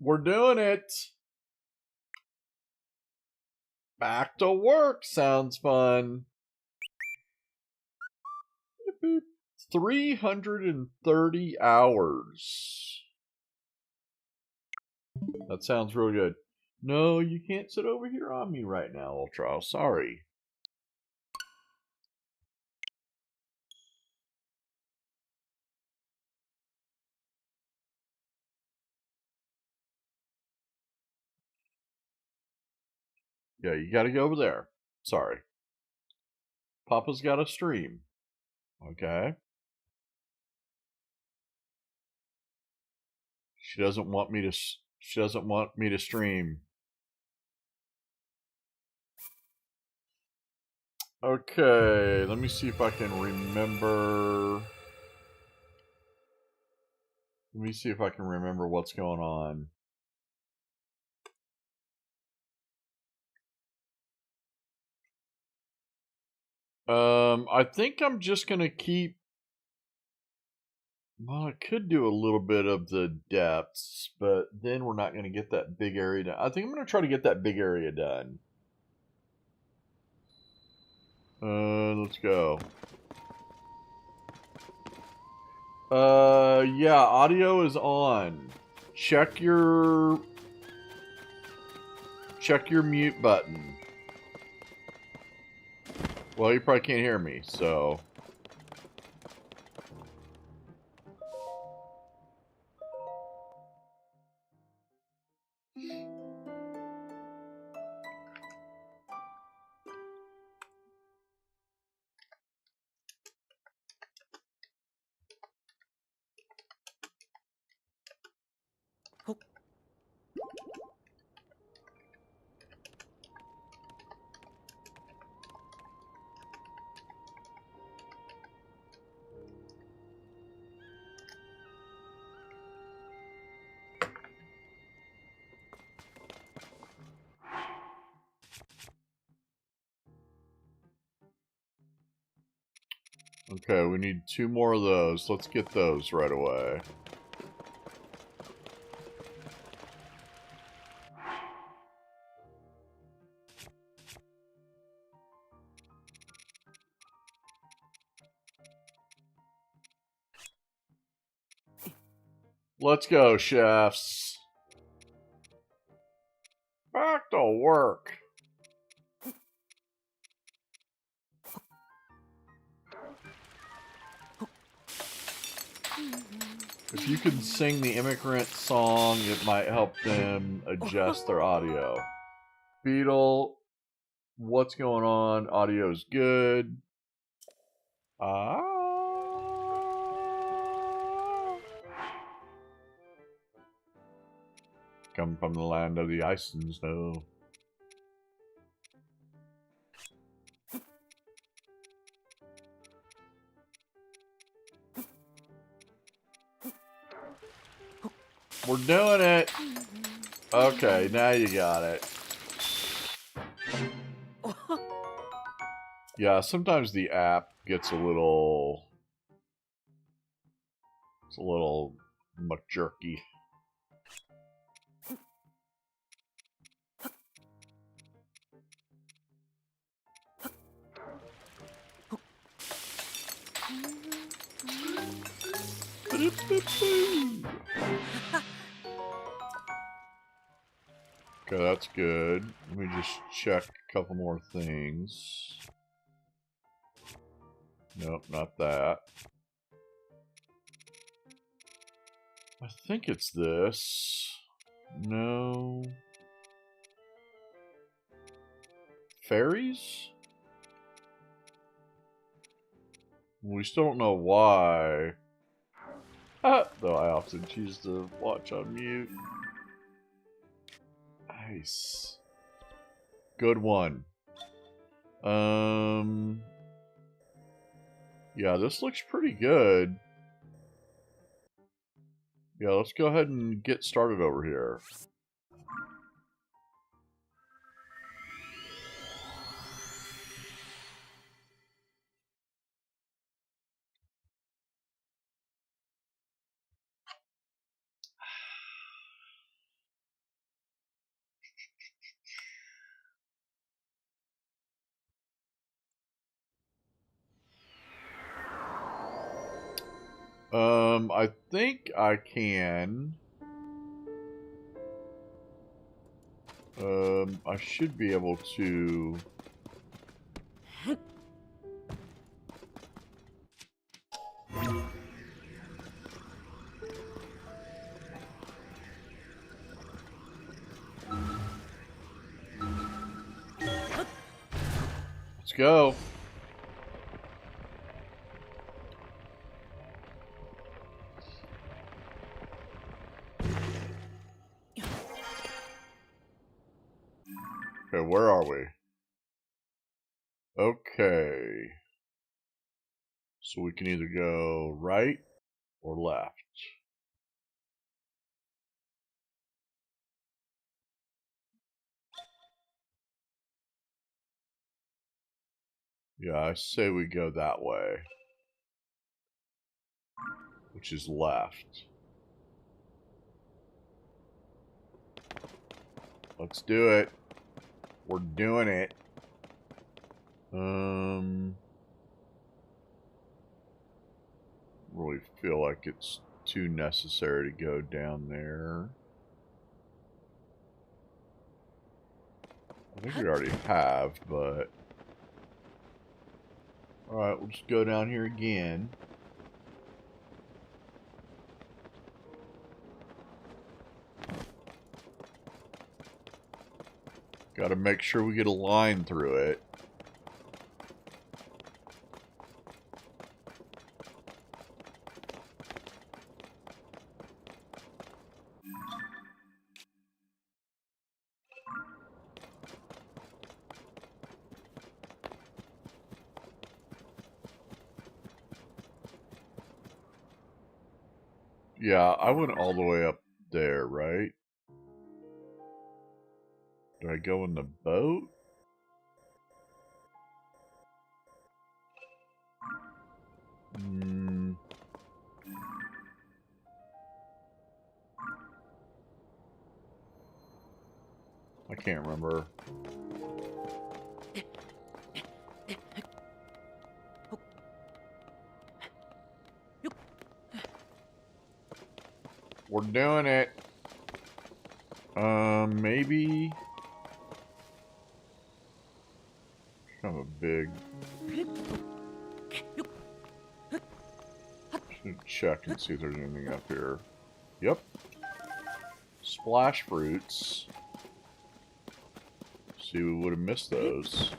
We're doing it. Back to work sounds fun. 330 hours. That sounds real good. No, you can't sit over here on me right now, Ultra. Sorry. Yeah, you gotta go over there. Sorry. Papa's got a stream. Okay. She doesn't want me to. She doesn't want me to stream. Okay, let me see if I can remember. Let me see if I can remember what's going on. I think I'm just gonna keep. Well, I could do a little bit of the depths, but then we're not gonna get that big area done. I think I'm gonna try to get that big area done. Let's go. Yeah, audio is on. Check your mute button. Well, you probably can't hear me, so. Okay, we need 2 more of those. Let's get those right away. Let's go, chefs. Back to work. If you can sing the immigrant song, it might help them adjust their audio. Beetle, what's going on? Audio's good. Come from the land of the ice and snow. We're doing it. Okay, now you got it. Yeah, sometimes the app gets a little... It's a little McJerky. Okay, that's good. Let me just check a couple more things. Nope, not that. I think it's this. No. Fairies? We still don't know why. Though I often choose to watch on mute. Nice. Good one. Yeah, this looks pretty good. Yeah, let's go ahead and get started over here. I think I can. I should be able to... Let's go. Okay, where are we? Okay. So we can either go right or left. Yeah, I say we go that way. Which is left. Let's do it. We're doing it. Really feel like it's too necessary to go down there. I think we already have, but... Alright, we'll just go down here again. Gotta make sure we get a line through it. Yeah, I went all the way up there, right? Do I go in the boat? I can't remember. We're doing it. Maybe... Kind of a big... Should check and see if there's anything up here. Yep. Splash fruits. See, we would have missed those.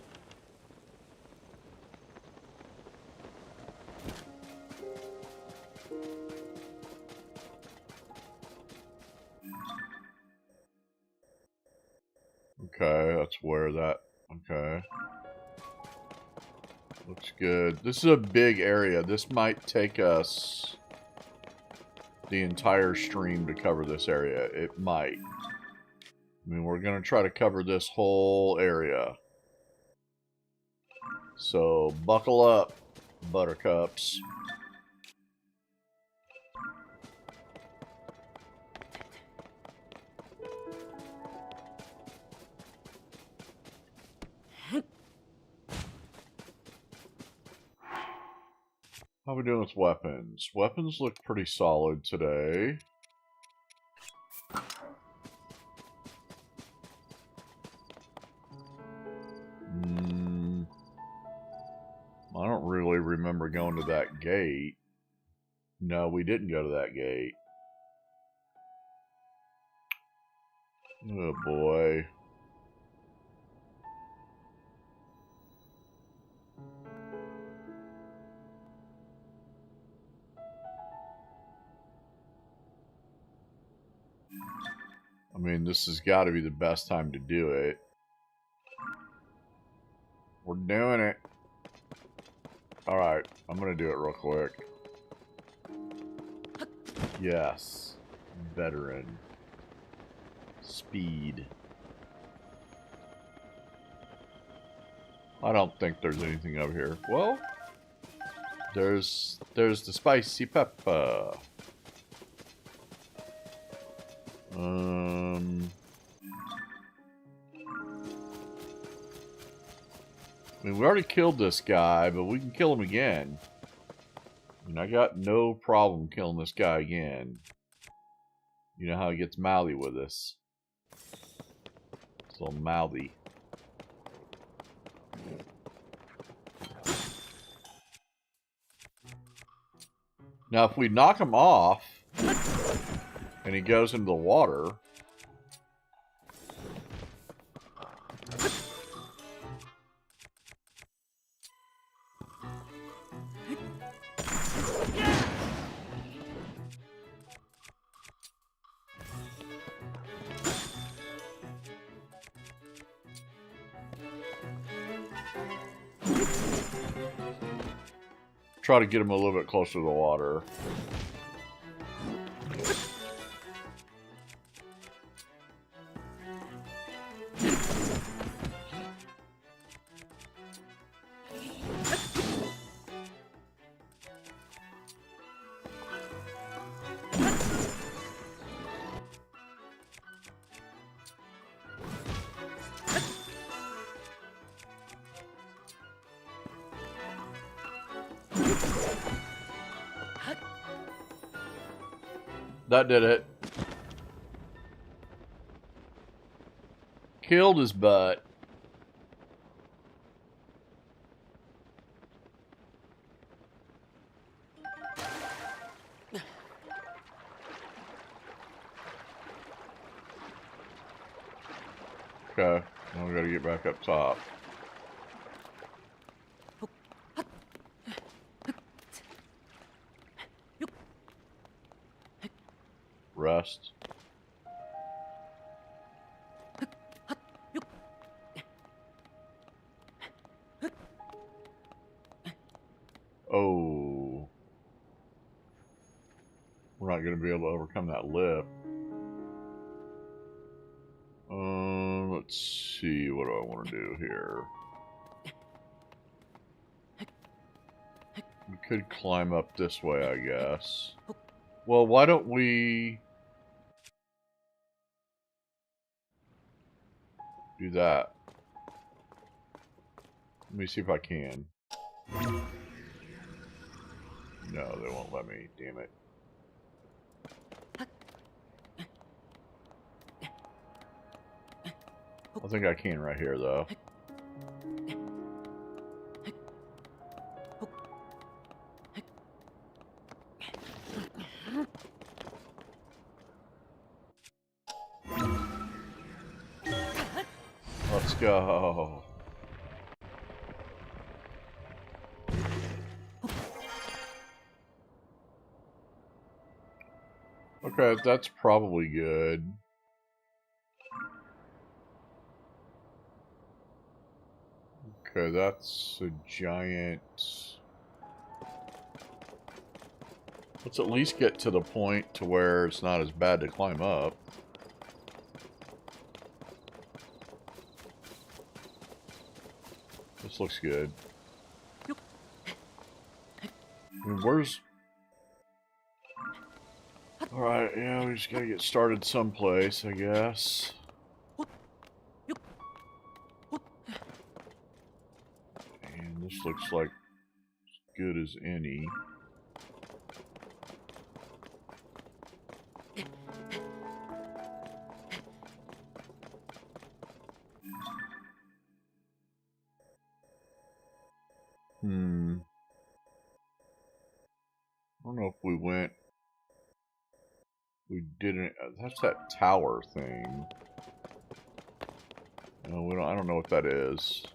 Okay, that's where that... Okay. Looks good. This is a big area. This might take us the entire stream to cover this area. It might. I mean, we're going to try to cover this whole area. So buckle up, buttercups. How are we doing with weapons? Weapons look pretty solid today. I don't really remember going to that gate. No, we didn't go to that gate. Oh boy. I mean, this has got to be the best time to do it. We're doing it. Alright, I'm going to do it real quick. Yes. Veteran. Speed. I don't think there's anything over here. Well, there's the spicy pepper. I mean, we already killed this guy, but we can kill him again. I mean, I got no problem killing this guy again. You know how he gets mouthy with us. It's a little mouthy. Now, if we knock him off, and he goes into the water... Try to get him a little bit closer to the water. That did it. Killed his butt. Okay, now we gotta get back up top. Rest. Oh. We're not going to be able to overcome that lip. Let's see. What do I want to do here? We could climb up this way, I guess. Well, why don't we... do that. Let me see if I can. No, they won't let me. Damn it. I think I can right here, though. Let's go. Okay, that's probably good. Okay, that's a giant... Let's at least get to the point to where it's not as bad to climb up. This looks good. I mean, where's... Alright, yeah, we just gotta get started someplace, I guess. And this looks like as good as any. I don't know if we went... We didn't... That's that tower thing. No, we don't... I don't know what that is.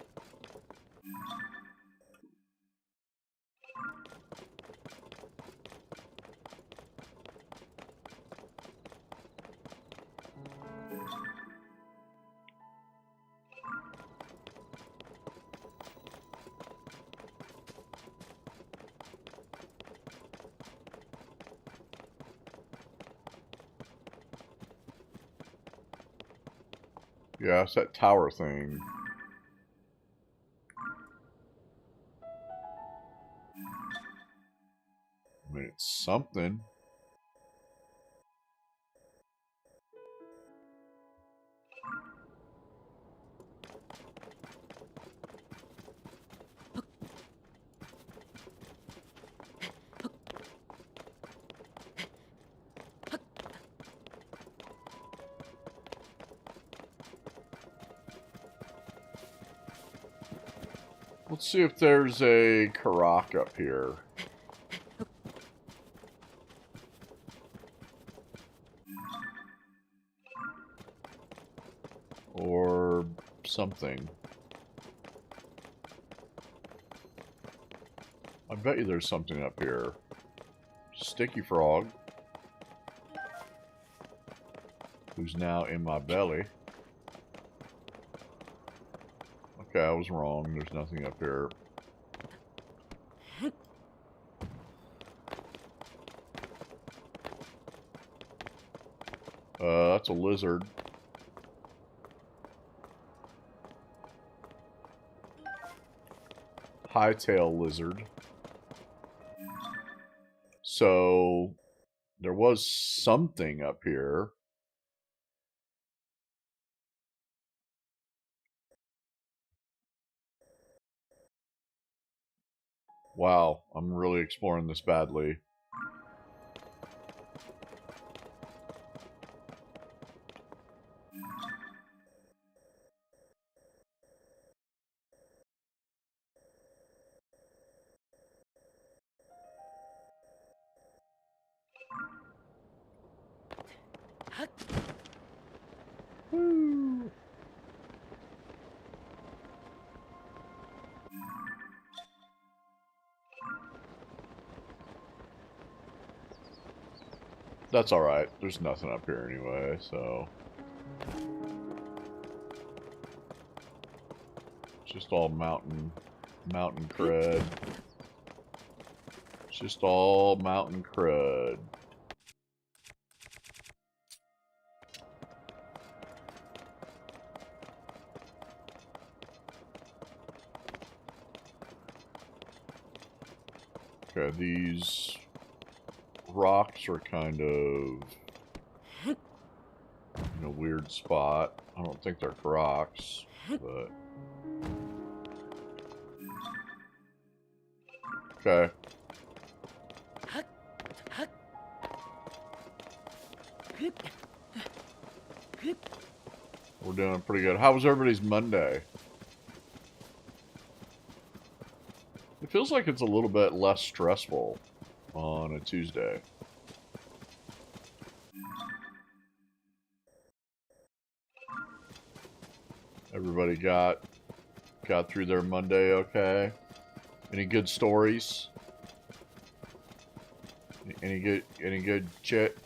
Yeah, it's that tower thing. I mean, it's something. Let's see if there's a Karak up here. Or something. I bet you there's something up here. Sticky frog. Who's now in my belly. Okay, I was wrong. There's nothing up here. That's a lizard. Hightail lizard. So, there was something up here. Wow, I'm really exploring this badly. Woo. That's alright. There's nothing up here anyway, so... It's just all mountain crud. It's just all mountain crud. Okay, these rocks are kind of in a weird spot. I don't think they're rocks, but... Okay. We're doing pretty good. How was everybody's Monday? It feels like it's a little bit less stressful on a Tuesday. Everybody got through their Monday okay? Any good stories? Any good shit?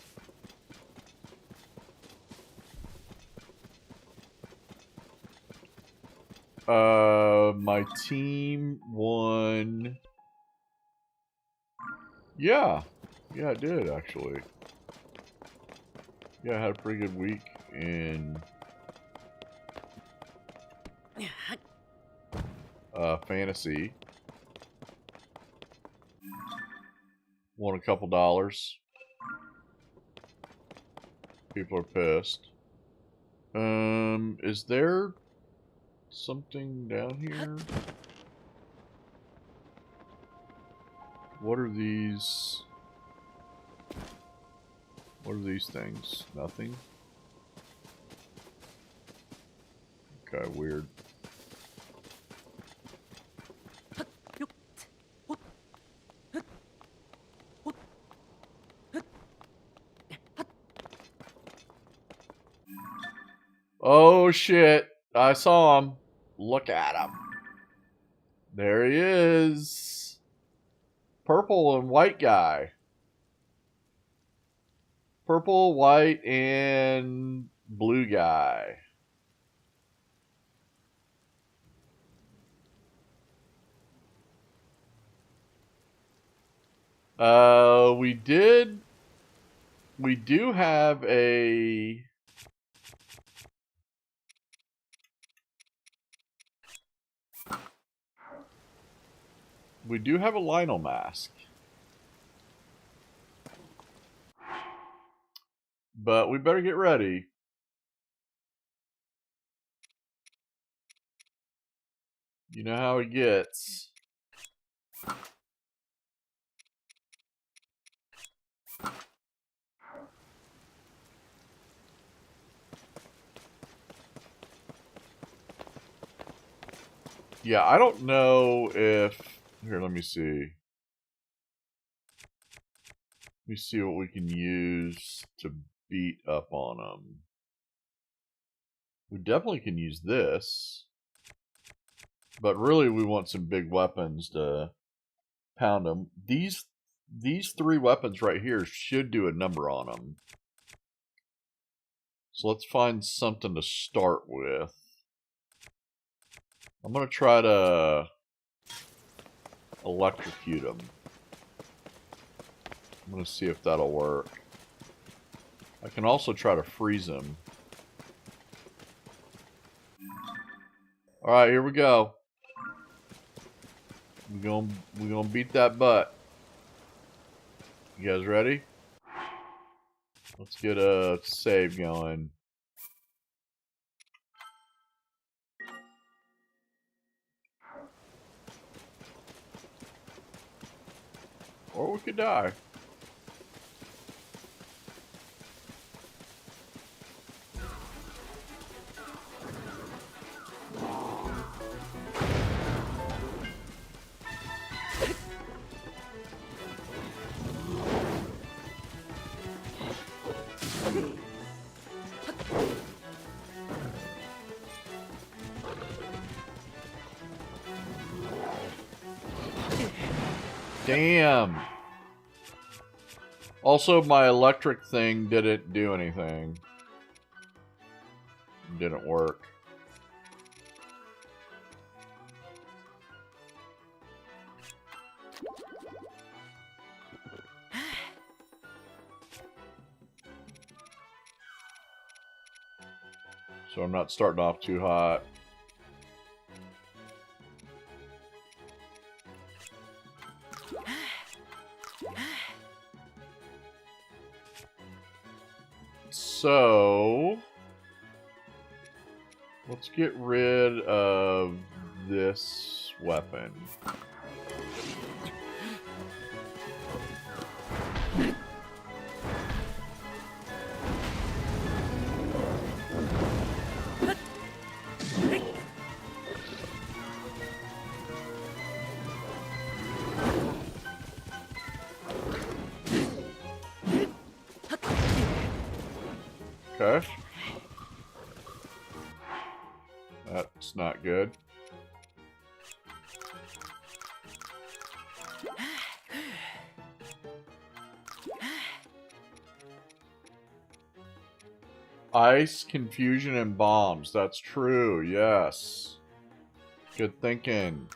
My team won. Yeah, it did actually. Yeah, I had a pretty good week in fantasy. Want a couple dollars. People are pissed. Is there something down here? What are these? What are these things? Nothing? Okay, weird. Oh shit, I saw him. Look at him. There he is. Purple and white guy. Purple, white, and blue guy. We do have a... We do have a Lionel mask. But we better get ready. You know how it gets. Yeah, I don't know if... Here, let me see. Let me see what we can use to beat up on them. We definitely can use this. But really, we want some big weapons to pound them. These three weapons right here should do a number on them. So let's find something to start with. I'm going to try to electrocute them. I'm going to see if that'll work. I can also try to freeze them. Alright, here we go. We're gonna beat that butt. You guys ready? Let's get a save going. Or we could die. Damn. Also, my electric thing didn't do anything. Didn't work. So I'm not starting off too hot. So let's get rid of this weapon. Okay. That's not good. Ice, confusion, and bombs. That's true, yes. Good thinking.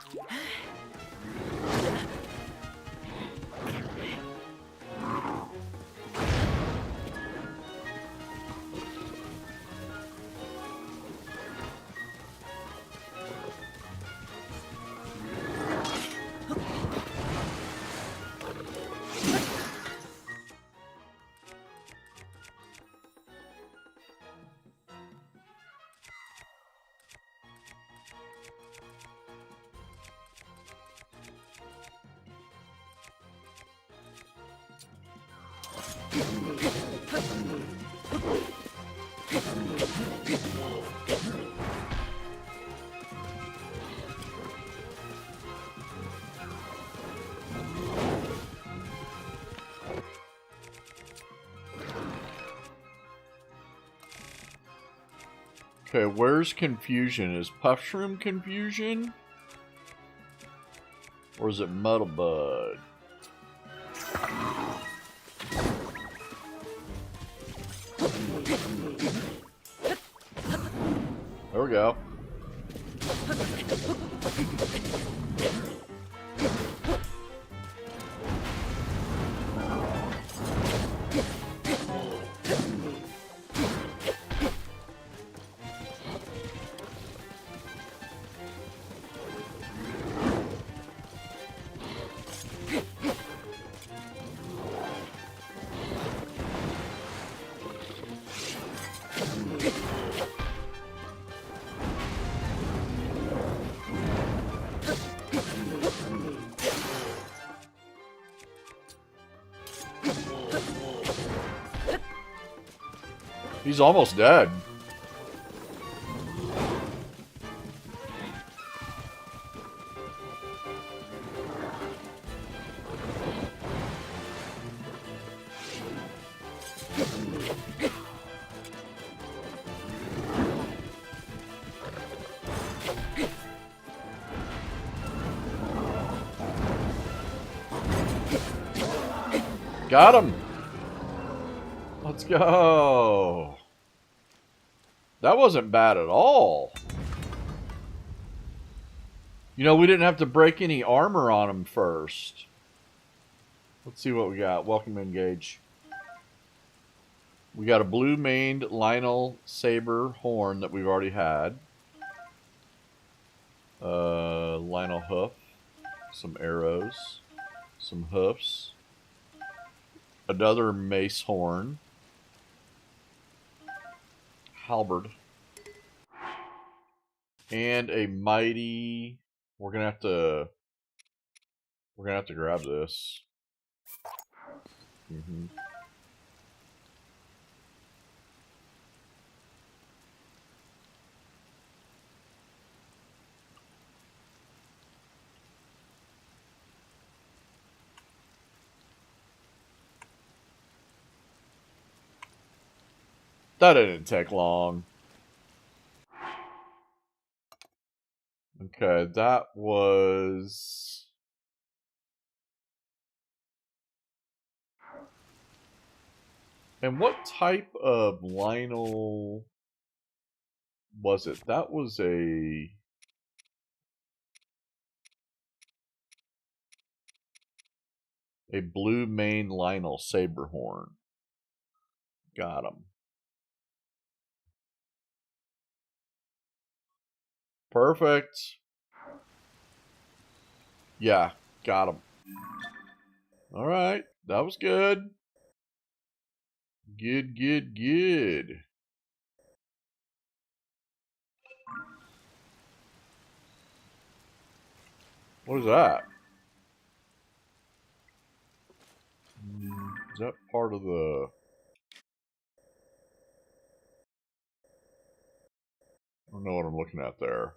Okay, where's confusion? Is Puffshroom confusion? Or is it Muddlebud? There we go. He's almost dead. Got him! Let's go! That wasn't bad at all. You know, we didn't have to break any armor on him first. Let's see what we got. Welcome engage. We got a blue-maned Lionel Saber horn that we've already had. Lionel hoof. Some arrows. Some hoofs. Another mace horn. Halberd. And a mighty... We're gonna have to grab this. That didn't take long. Okay, that was... And what type of Lionel was it? That was a blue maned Lionel Saberhorn. Got him. Perfect. Yeah, got him. All right, that was good. Good, good, good. What is that? Is that part of the... I don't know what I'm looking at there.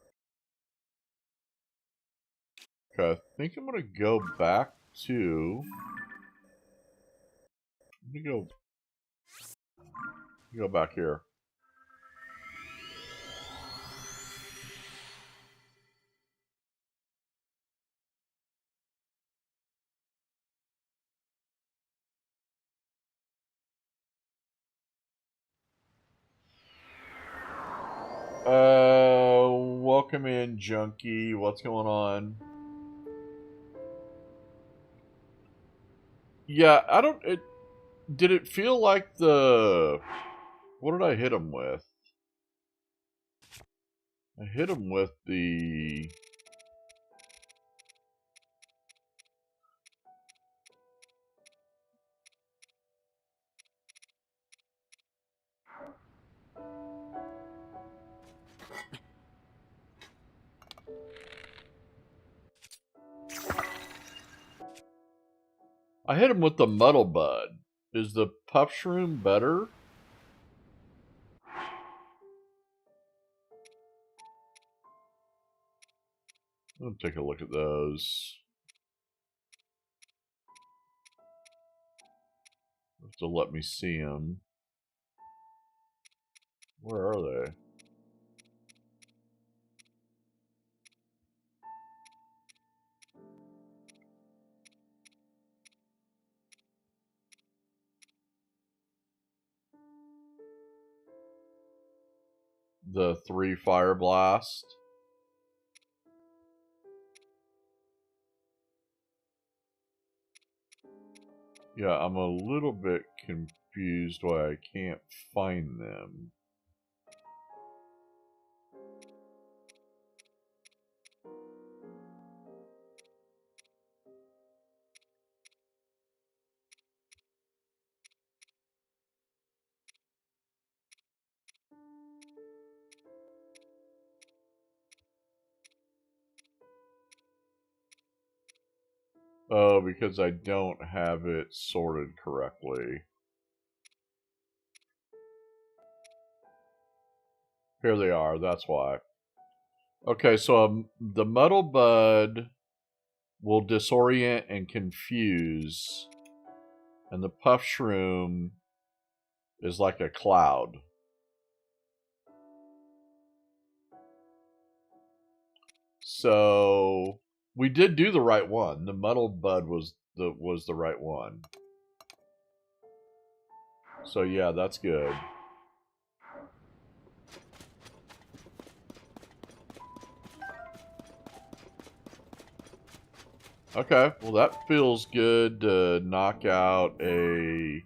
Okay, I think I'm going to go back to... Let me go back here. Welcome in, Junkie. What's going on? Yeah, I don't... did it feel like the... What did I hit him with? I hit him with the... I hit him with the Muddlebud. Is the puff shroom better? I'll take a look at those. Have to let me see them. Where are they? The 3 Fire Blast. Yeah, I'm a little bit confused why I can't find them. Oh, because I don't have it sorted correctly. Here they are, that's why. Okay, so the Muddle Bud will disorient and confuse, and the Puff Shroom is like a cloud. So we did do the right one. The Muddle Bud was the right one. So yeah, that's good. Okay, well that feels good to knock out a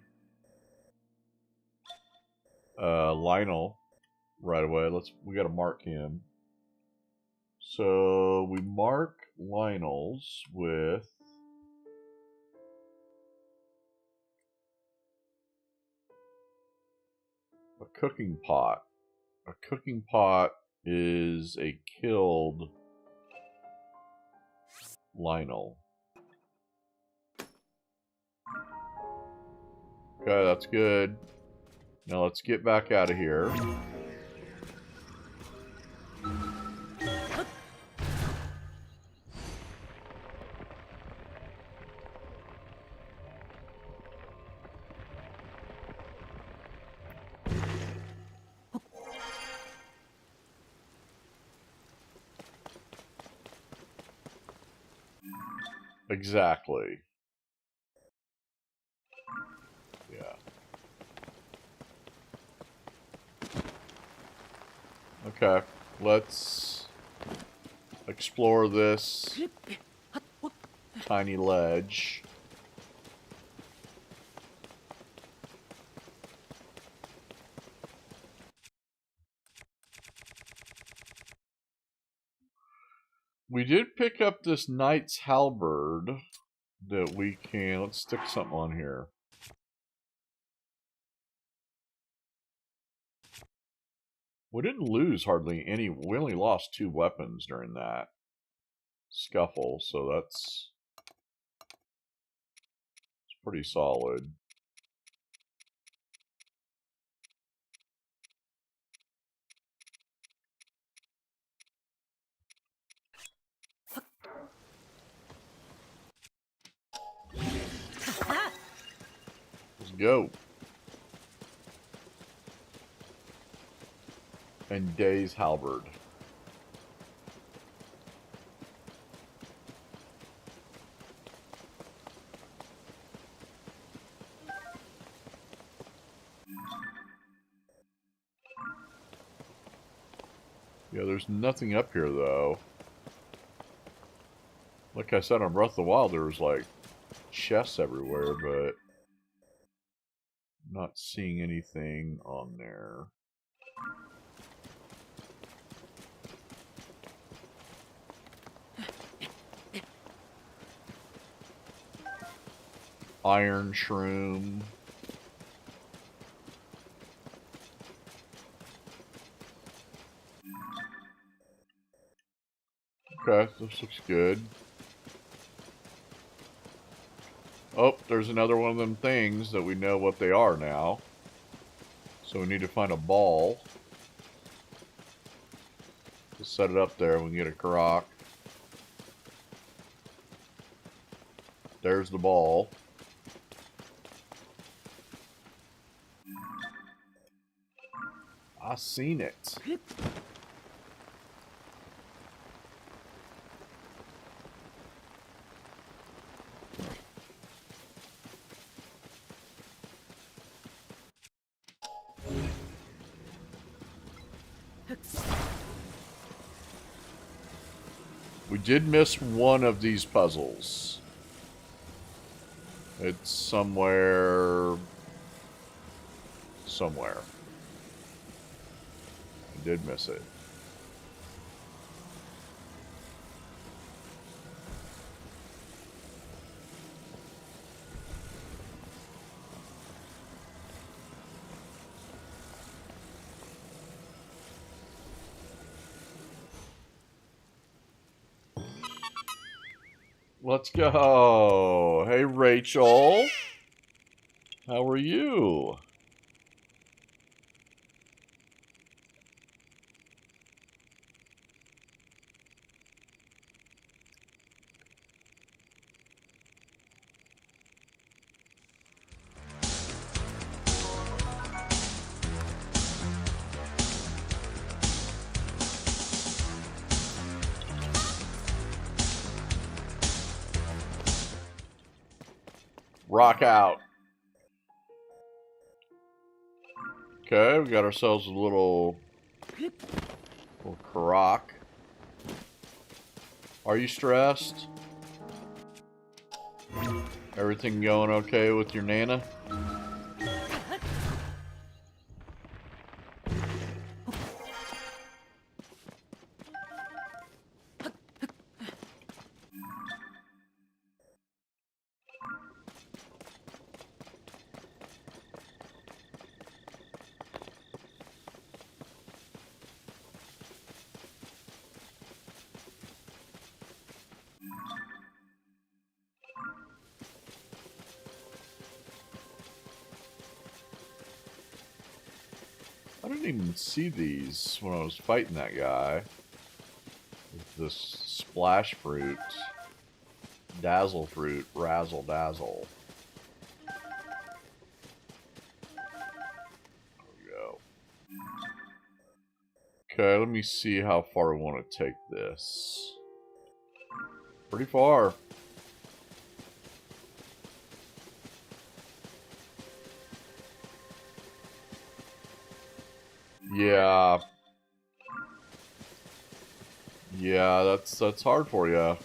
Lionel right away. We gotta mark him. So we mark Lionels with a cooking pot. A cooking pot is a killed Lionel. Okay, that's good. Now let's get back out of here. Exactly. Yeah. Okay, let's explore this tiny ledge. We did pick up this knight's halberd that we can... Let's stick something on here. We didn't lose hardly any. We only lost 2 weapons during that scuffle, so that's pretty solid. Let's go. And Day's halberd. Yeah, there's nothing up here, though. Like I said on Breath of the Wild, there was, like, chests everywhere, but... not seeing anything on there. Iron Shroom. Okay, this looks good. Oh, there's another one of them things that we know what they are now. So we need to find a ball. Just set it up there. We can get a Korok. There's the ball. I seen it. We did miss one of these puzzles. It's somewhere. Somewhere. I did miss it. Let's go. Hey, Rachel. How are you? Rock out. Okay, we got ourselves a little Korok. Are you stressed? Everything going okay with your Nana? I didn't even see these when I was fighting that guy. With this splash fruit. Dazzle fruit. Razzle dazzle. There we go. Okay, let me see how far I want to take this. Pretty far. Yeah. Yeah, that's hard for you.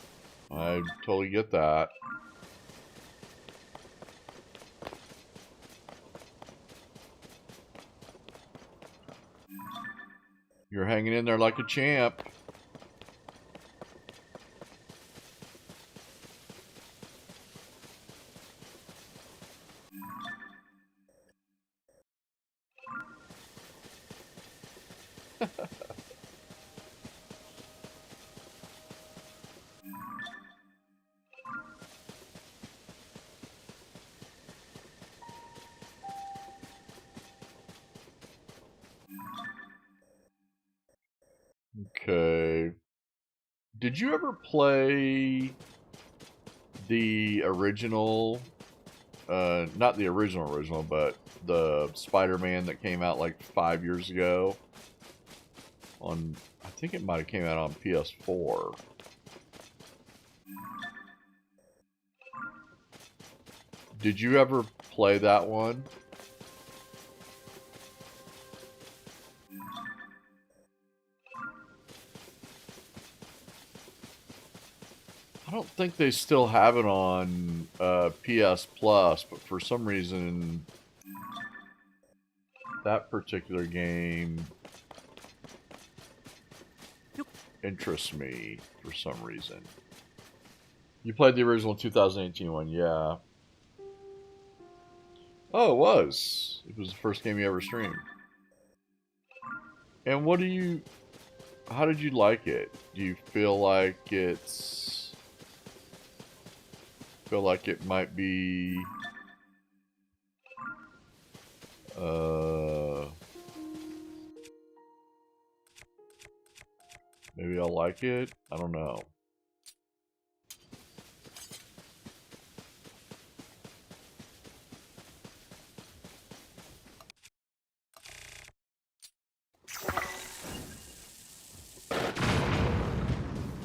I totally get that. You're hanging in there like a champ. Okay. Did you ever play the original, not the original, but the Spider-Man that came out like 5 years ago? On, I think it might have came out on PS4. Did you ever play that one? I don't think they still have it on PS Plus, but for some reason, that particular game interests me for some reason. You played the original 2018 one, yeah. Oh, it was. It was the first game you ever streamed. And what do you... How did you like it? Do you feel like it's... feel like it might be... maybe I'll like it? I don't know.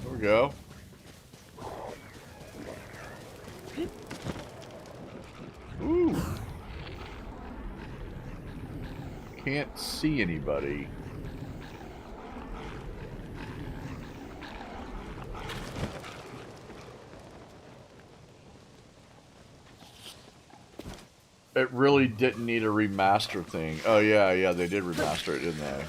There we go. Ooh. Can't see anybody. It really didn't need a remaster thing. Oh yeah, they did remaster it, didn't they?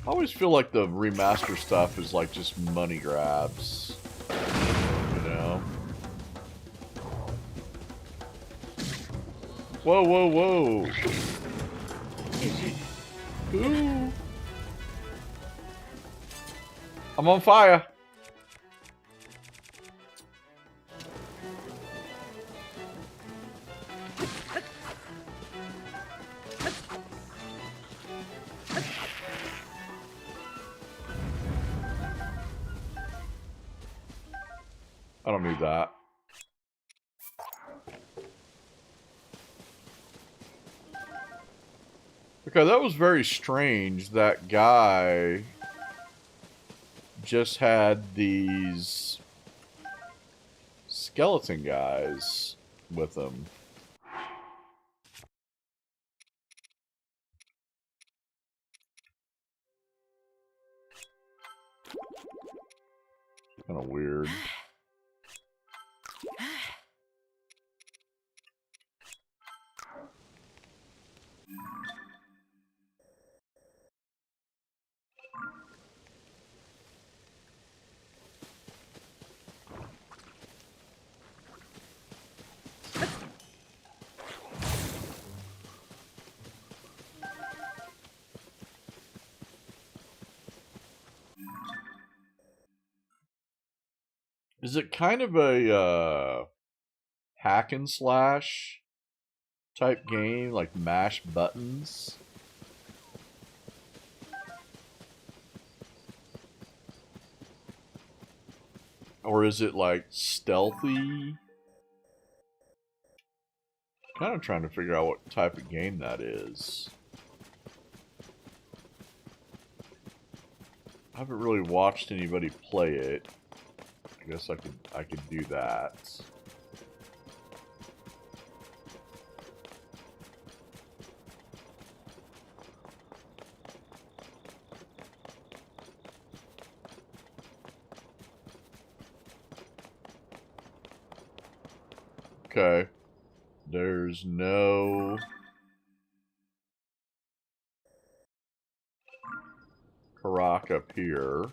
I always feel like the remaster stuff is like just money grabs. You know? Whoa, whoa, whoa! Ooh. I'm on fire! I don't need that. Okay, that was very strange. That guy just had these skeleton guys with him. Kind of weird. Is it kind of a hack and slash type game, like mash buttons? Or is it like stealthy? Kind of trying to figure out what type of game that is. I haven't really watched anybody play it. I guess I could do that. Okay. There's no Karak up here.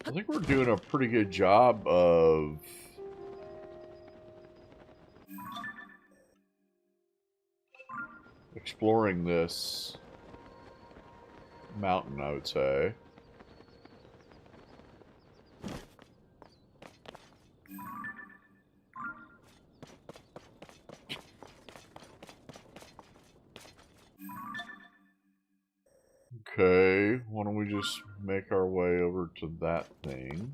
I think we're doing a pretty good job of exploring this mountain, I would say. Okay, why don't we just make our way over to that thing?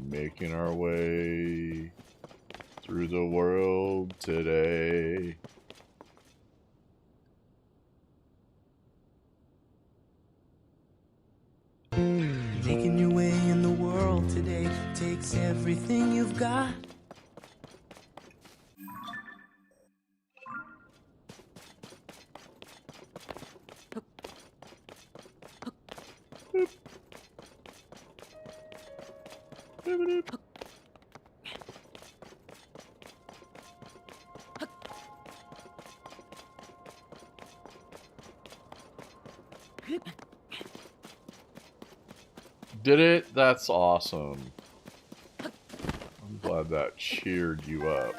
Making our way through the world today. Making your way in the world today takes everything you've got. Did it? That's awesome. I'm glad that cheered you up.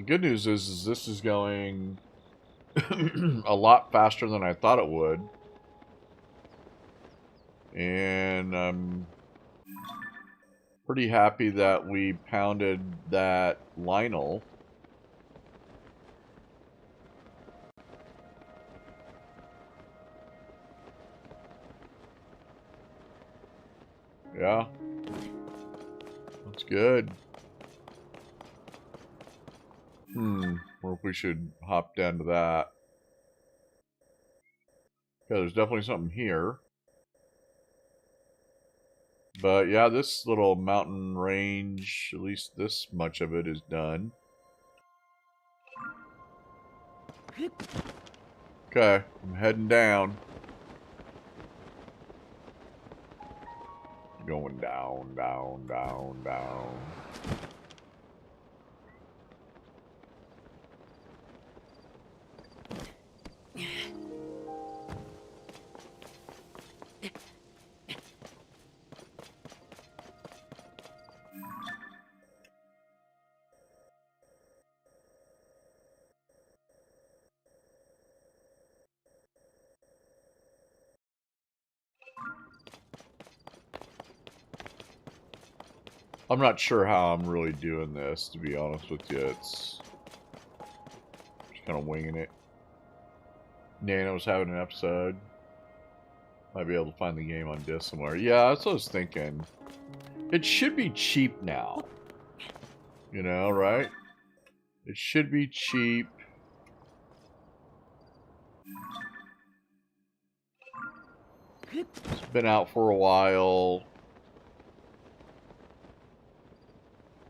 good news is this is going a lot faster than I thought it would. And I'm pretty happy that we pounded that Lionel. Yeah. That's good. Or if we should hop down to that. Yeah, there's definitely something here. But yeah, this little mountain range, at least this much of it is done. Okay, I'm heading down. Going down, down, down, down. I'm not sure how I'm really doing this, to be honest with you. It's just kind of winging it. Nana was having an episode. Might be able to find the game on disc somewhere. Yeah, that's what I was thinking. It should be cheap now. You know, right? It should be cheap. It's been out for a while.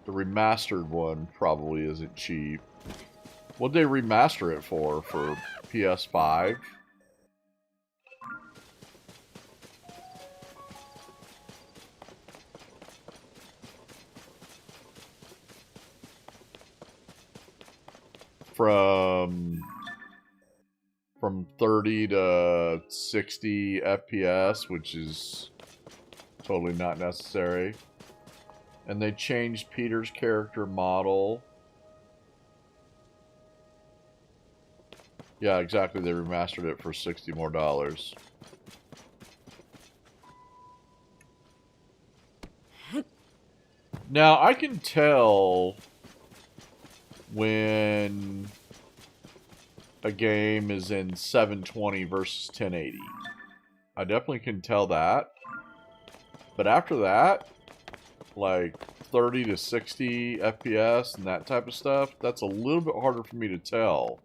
The remastered one probably isn't cheap. What'd they remaster it for? For PS5? From 30 to 60 FPS, which is totally not necessary. And they changed Peter's character model. Yeah, exactly. They remastered it for $60 more. Now, I can tell when a game is in 720 versus 1080. I definitely can tell that. But after that, like 30 to 60 FPS and that type of stuff, that's a little bit harder for me to tell.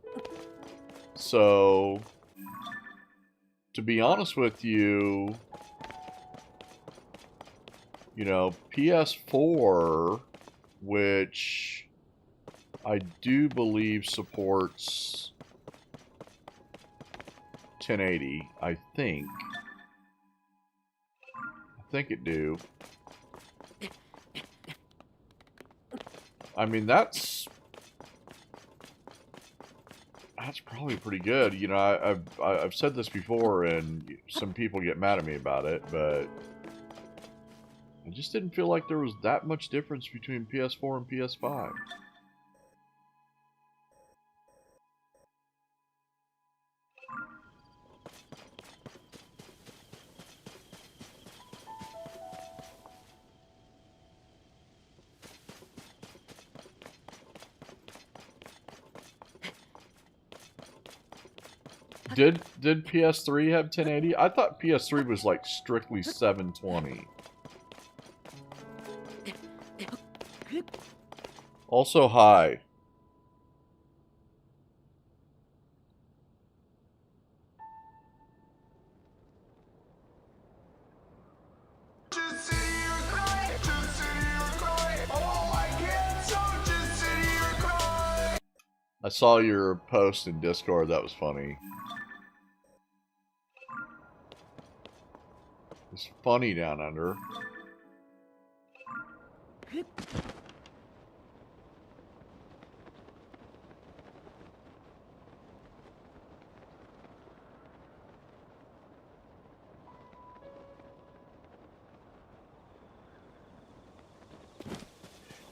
So, to be honest with you, you know, PS4, which I do believe supports 1080, I think it do. I mean, that's probably pretty good. You know, I've said this before, and some people get mad at me about it, but I just didn't feel like there was that much difference between PS4 and PS5. Did PS3 have 1080? I thought PS3 was like strictly 720. Also high. I saw your post in Discord. That was funny. It's funny down under.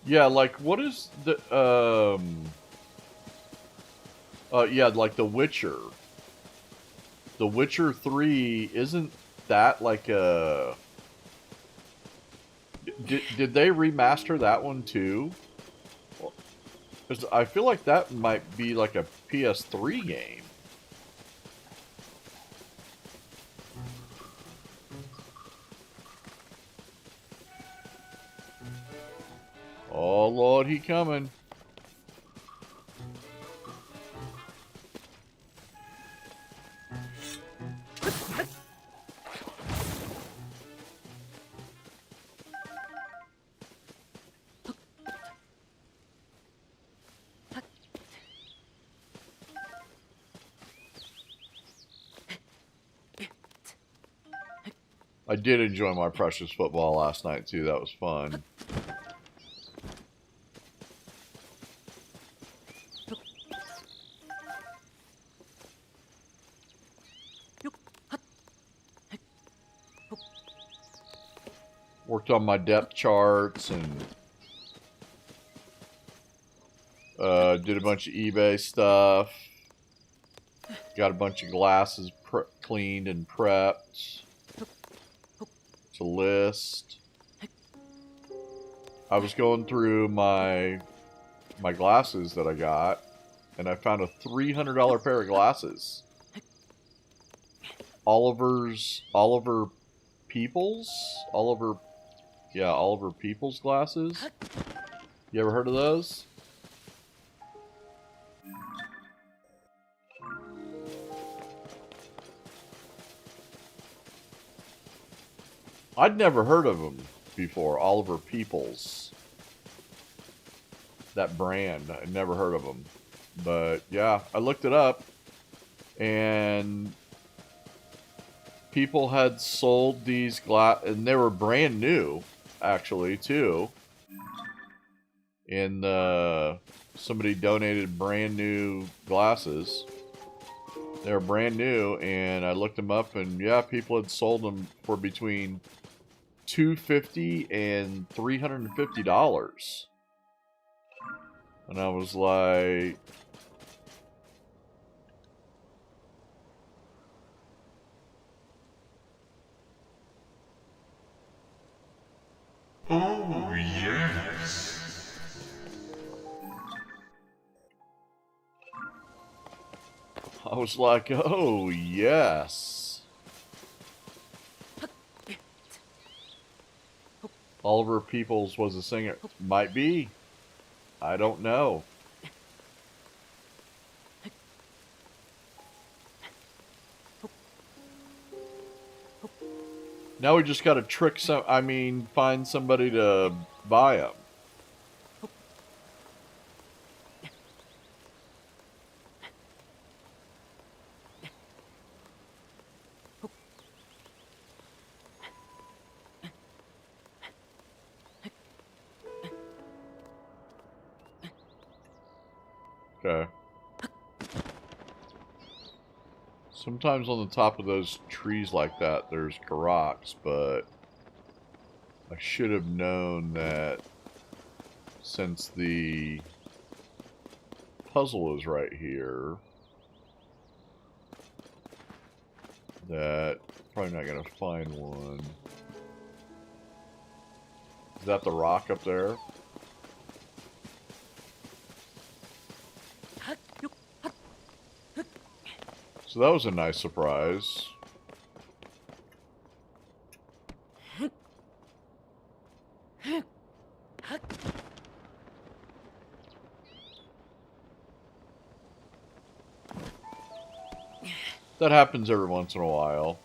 Yeah, like what is the Yeah, like The Witcher. The Witcher 3, isn't that like a... Did they remaster that one too? Because I feel like that might be like a PS3 game. Oh Lord, he coming. I did enjoy my precious football last night too. That was fun. Worked on my depth charts and did a bunch of eBay stuff. Got a bunch of glasses cleaned and prepped to list. I was going through my glasses that I got, and I found a $300 pair of glasses. Oliver Peoples glasses. You ever heard of those? I'd never heard of them before. Oliver Peoples. That brand. I'd never heard of them. But yeah, I looked it up, and people had sold these and they were brand new, actually, too. And somebody donated brand new glasses. They were brand new, and I looked them up, and yeah, people had sold them for between $250 and $350. And I was like, oh, yes. oh, yes. Oliver Peoples was a singer. Might be. I don't know. Now we just got to find somebody to buy them. Okay. Sometimes on the top of those trees like that, there's Karoks, but I should have known that since the puzzle is right here, that probably not going to find one. Is that the rock up there? So that was a nice surprise. That happens every once in a while.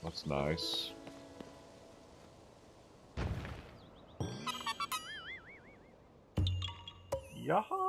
That's nice. Yaha!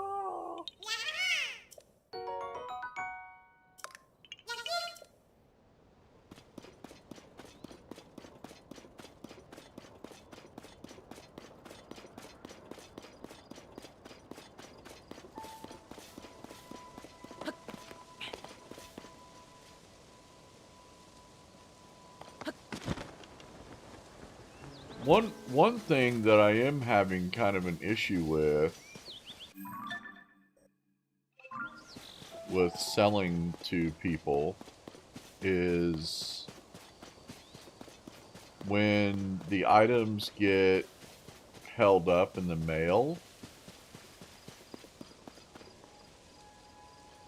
One thing that I am having kind of an issue with with selling to people is when the items get held up in the mail.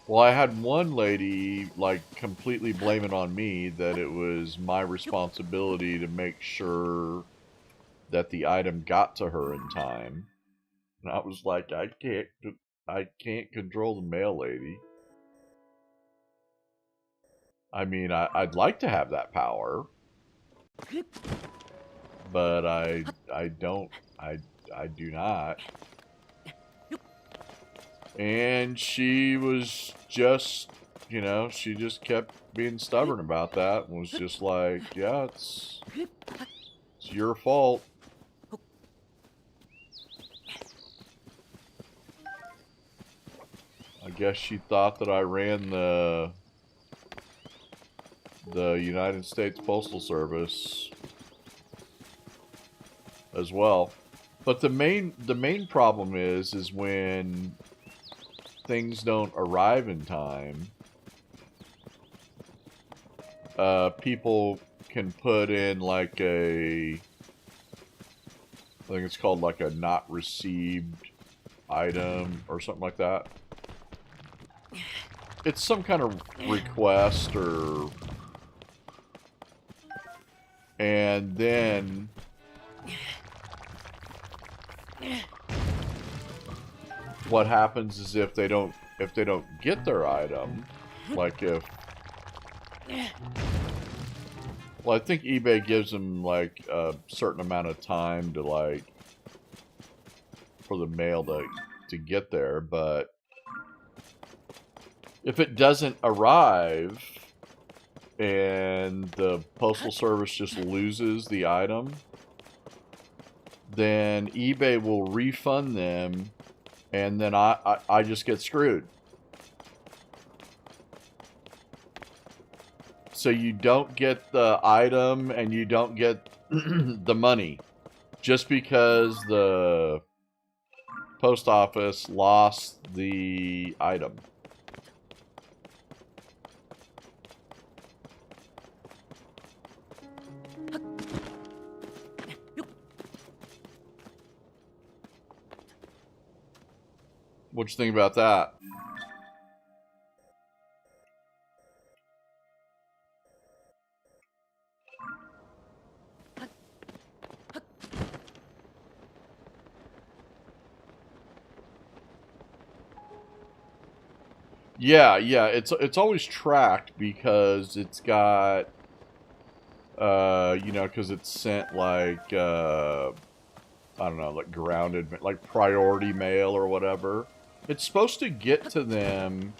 Well, I had one lady, like, completely blame it on me that it was my responsibility to make sure that the item got to her in time. And I was like, I can't control the mail lady. I mean, I'd like to have that power, but I don't, I do not. And she was just, you know, she just kept being stubborn about that and was just like, yeah, it's your fault. I guess she thought that I ran the United States Postal Service as well. But the main problem is when things don't arrive in time, people can put in like I think it's called like a not received item or something like that. It's some kind of request and then what happens is if they don't get their item, like well, I think eBay gives them like a certain amount of time to like for the mail to get there, but if it doesn't arrive and the postal service just loses the item, then eBay will refund them, and then I just get screwed. So you don't get the item and you don't get the money just because the post office lost the item. What you think about that? Yeah, it's always tracked because it's got you know, because it's sent like I don't know, like grounded, like priority mail or whatever. It's supposed to get to them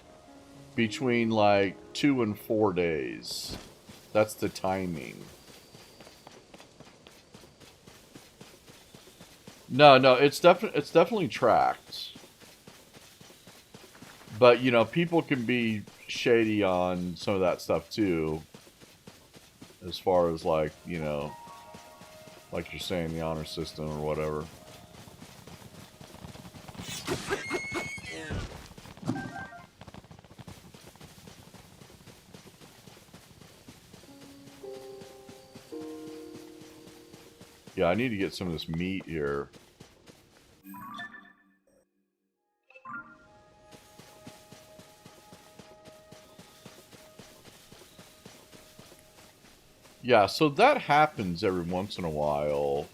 between like 2 and 4 days. That's the timing. No, it's definitely tracked. But you know, people can be shady on some of that stuff too. As far as like, you know, like you're saying, the honor system or whatever. Yeah, I need to get some of this meat here. Yeah, so that happens every once in a while.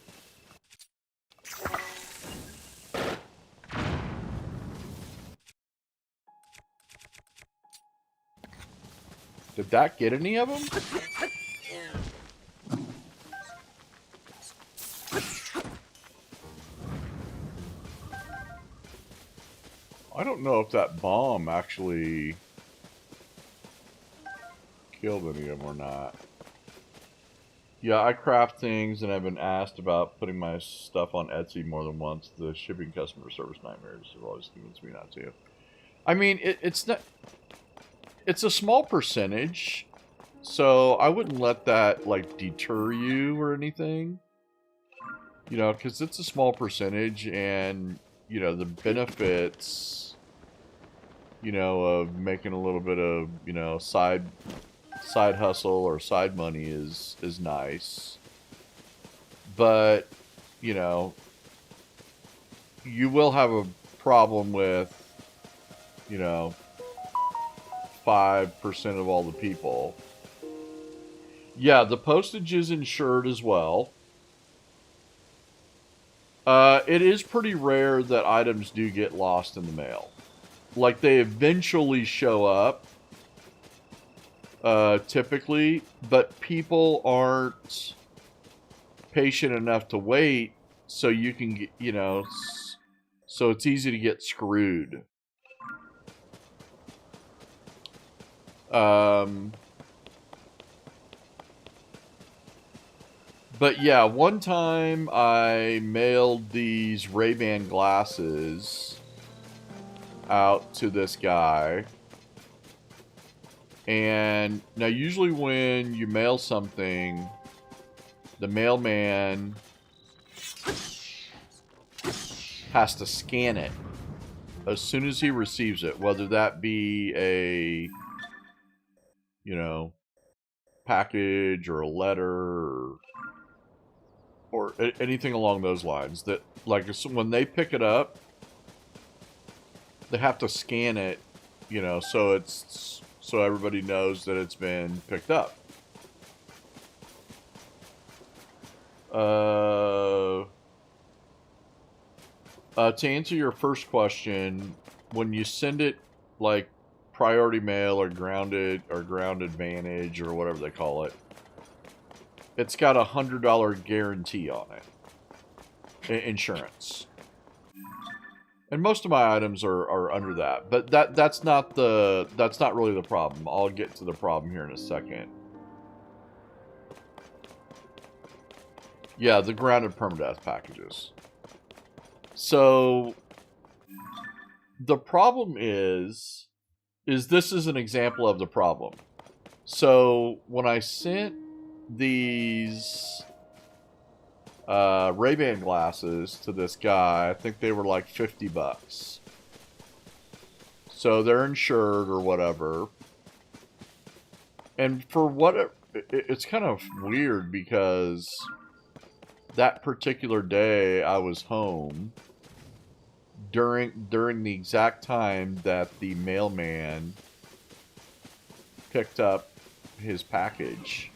Did that get any of them? I don't know if that bomb actually killed any of them or not. Yeah, I craft things and I've been asked about putting my stuff on Etsy more than once. The shipping customer service nightmares have always convinced me not to. I mean, it's not. It's a small percentage, so I wouldn't let that like deter you or anything. You know, because it's a small percentage, and you know the benefits you know, of making a little bit of, you know, side hustle or side money is nice. But, you know, you will have a problem with, you know, 5% of all the people. Yeah, the postage is insured as well. It is pretty rare that items do get lost in the mail. Like, they eventually show up, typically, but people aren't patient enough to wait, so you can get, you know, so it's easy to get screwed. But yeah, one time I mailed these Ray-Ban glasses out to this guy. And now usually when you mail something, the mailman has to scan it as soon as he receives it, whether that be a, you know, package or a letter or anything along those lines. That, like, when they pick it up, they have to scan it, you know, so it's, so everybody knows that it's been picked up. To answer your first question, when you send it like priority mail or ground advantage or whatever they call it, it's got a $100 guarantee on it, insurance. And most of my items are under that, but that's not really the problem. I'll get to the problem here in a second. Yeah, the grounded permadeath packages. So the problem is this is an example of the problem. So when I sent these Ray-Ban glasses to this guy, I think they were like $50. So they're insured or whatever. And for what it's kind of weird because that particular day I was home during the exact time that the mailman picked up his package.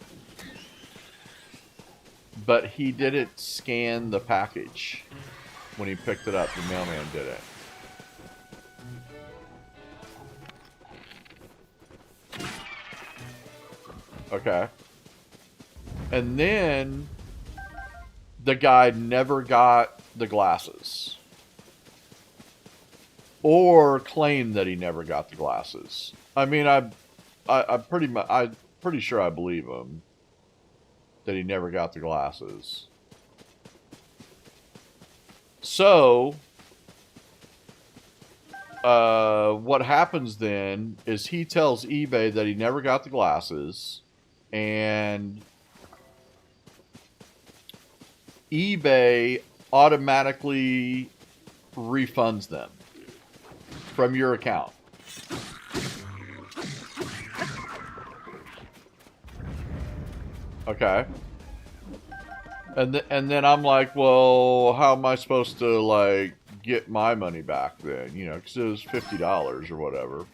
But he didn't scan the package when he picked it up. The mailman did it. Okay. And then the guy never got the glasses. Or claimed that he never got the glasses. I mean, I'm pretty sure I believe him that he never got the glasses. So, what happens then is he tells eBay that he never got the glasses, and eBay automatically refunds them from your account. Okay. And then I'm like, well, how am I supposed to, like, get my money back then? You know, because it was $50 or whatever.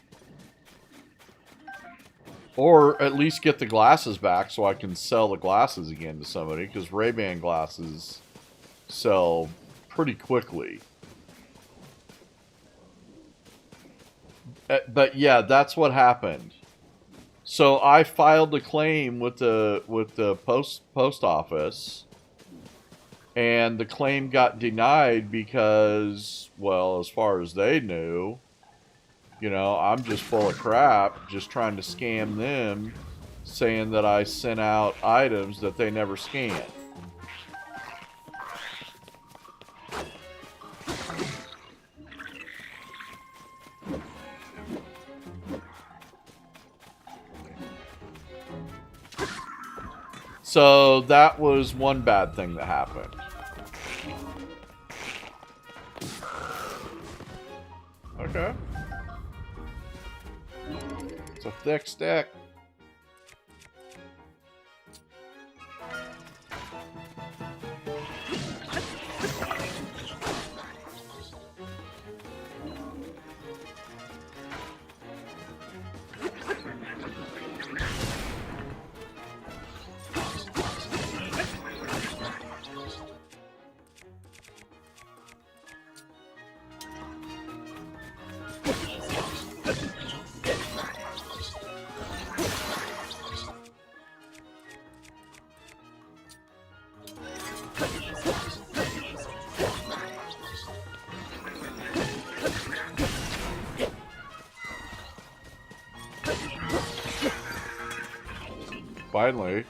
Or at least get the glasses back so I can sell the glasses again to somebody, because Ray-Ban glasses sell pretty quickly. But yeah, that's what happened. So I filed a claim with the post office, and the claim got denied because, well, as far as they knew, you know, I'm just full of crap, just trying to scam them, saying that I sent out items that they never scanned. So that was one bad thing that happened. Okay. It's a thick stick. Finally.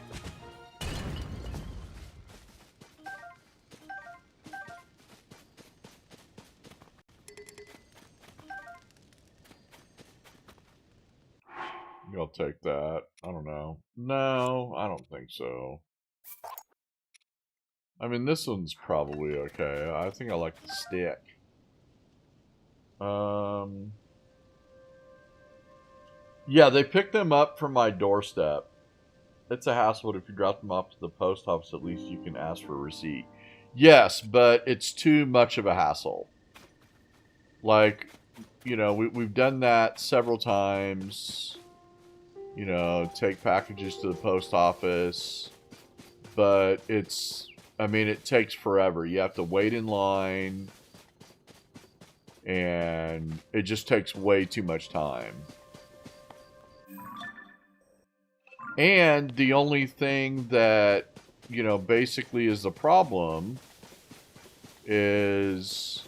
I'll take that. I don't know. No, I don't think so. I mean, this one's probably okay. I think I like the stick. Yeah, they picked them up from my doorstep. It's a hassle, but if you drop them off to the post office, at least you can ask for a receipt. Yes, but it's too much of a hassle. Like, you know, we've done that several times. You know, take packages to the post office. But it's, I mean, it takes forever. You have to wait in line. And it just takes way too much time. And the only thing that, you know, basically is the problem is,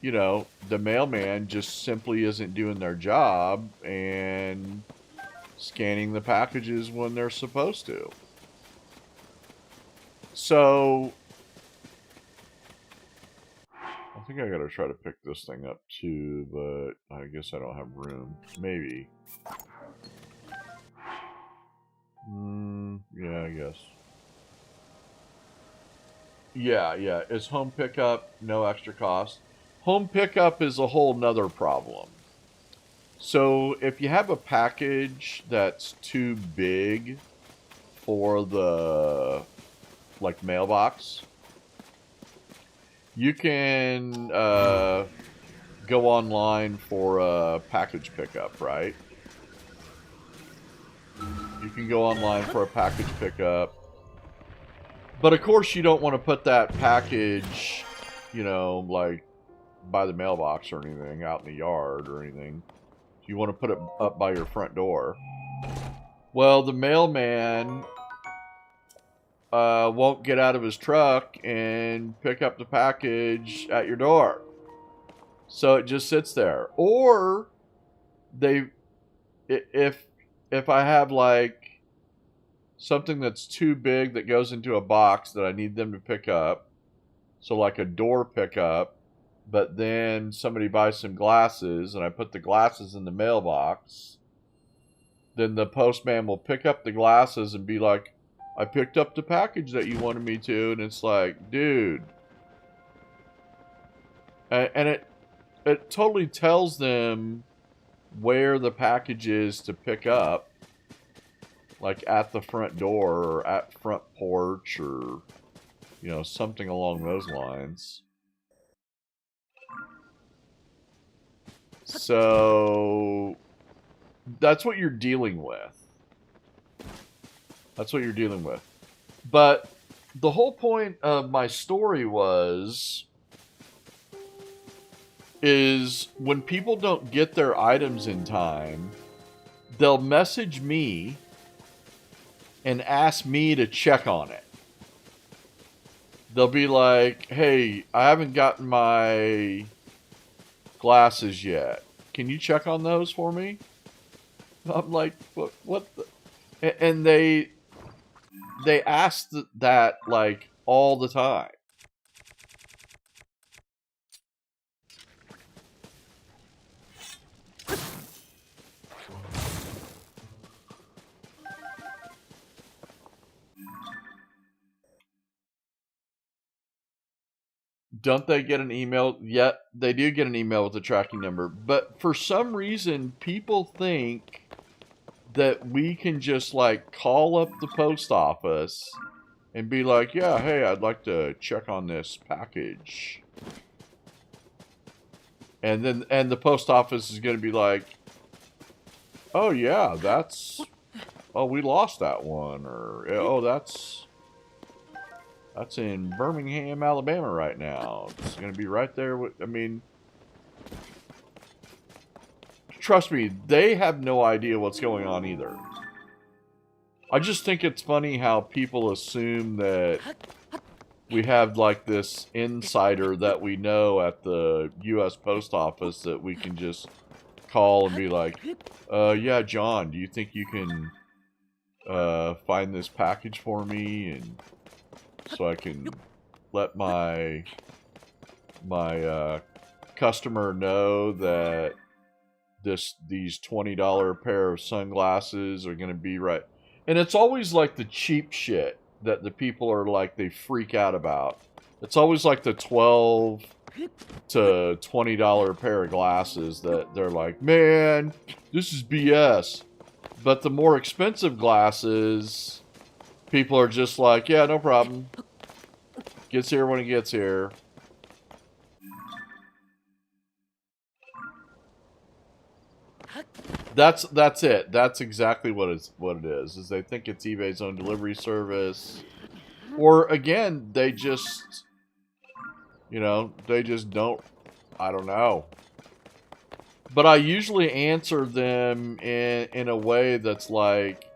you know, the mailman just simply isn't doing their job and scanning the packages when they're supposed to. So, I think I gotta try to pick this thing up too, but I guess I don't have room. Maybe. Yeah, I guess. Yeah. Is home pickup no extra cost? Home pickup is a whole nother problem. So if you have a package that's too big for the like mailbox, you can go online for a package pickup, right? You can go online for a package pickup. But of course you don't want to put that package, you know, like by the mailbox or anything, out in the yard or anything. You want to put it up by your front door. Well, the mailman won't get out of his truck and pick up the package at your door. So it just sits there. Or if I have like something that's too big that goes into a box that I need them to pick up, so like a door pickup, but then somebody buys some glasses and I put the glasses in the mailbox, then the postman will pick up the glasses and be like, I picked up the package that you wanted me to. And it's like, dude. And it totally tells them where the package is to pick up. Like at the front door or at front porch or, you know, something along those lines. So that's what you're dealing with. That's what you're dealing with. But the whole point of my story is when people don't get their items in time, they'll message me and ask me to check on it. They'll be like, hey, I haven't gotten my glasses yet. Can you check on those for me? I'm like, what the? And they ask that like all the time. don't they get an email? Yet they do get an email with a tracking number. But for some reason, people think that we can just like call up the post office and be like, yeah, hey, I'd like to check on this package. And the post office is going to be like, oh yeah, we lost that one, or oh, that's in Birmingham, Alabama right now. It's going to be right there with, I mean, trust me, they have no idea what's going on either. I just think it's funny how people assume that we have like this insider that we know at the U.S. Post Office that we can just call and be like, yeah, John, do you think you can find this package for me, and so I can let my customer know that these $20 pair of sunglasses are going to be right. And it's always like the cheap shit that the people are like, they freak out about. It's always like the $12 to $20 pair of glasses that they're like, man, this is BS. But the more expensive glasses, people are just like, yeah, no problem. Gets here when it gets here. That's it. That's exactly what it is. Is they think it's eBay's own delivery service, or again, they just, they just don't. I don't know. But I usually answer them in a way that's like,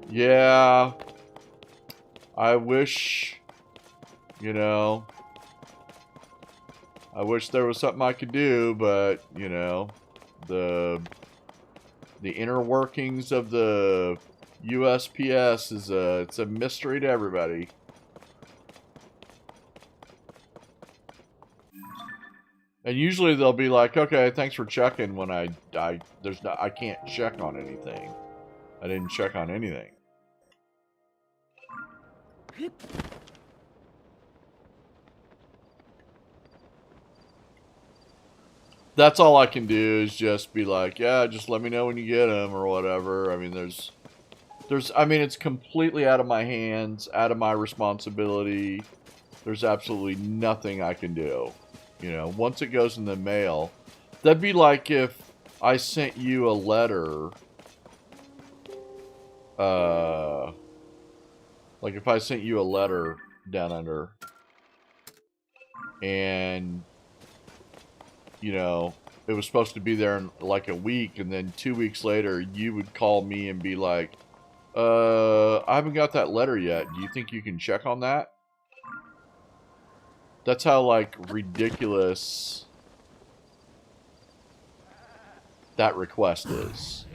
yeah, I wish, I wish there was something I could do, but the inner workings of the USPS it's a mystery to everybody. And usually they'll be like, okay, thanks for checking when I can't check on anything. I didn't check on anything. That's all I can do is just be like, yeah, just let me know when you get them or whatever. I mean, it's completely out of my hands, out of my responsibility. There's absolutely nothing I can do. Once it goes in the mail, that'd be like if I sent you a letter, like if I sent you a letter down under, and it was supposed to be there in like a week, and then 2 weeks later you would call me and be like, I haven't got that letter yet. Do you think you can check on that? That's how like ridiculous that request is.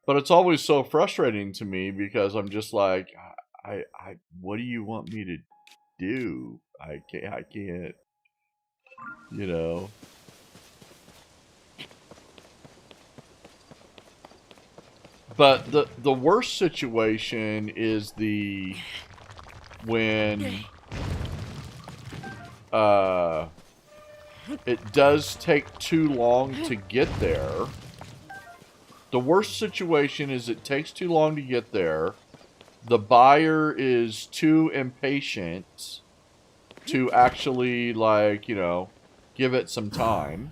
But it's always so frustrating to me because I'm just like, what do you want me to do? I can't, But the worst situation is when it does take too long to get there. The worst situation is it takes too long to get there. The buyer is too impatient to actually, like, give it some time.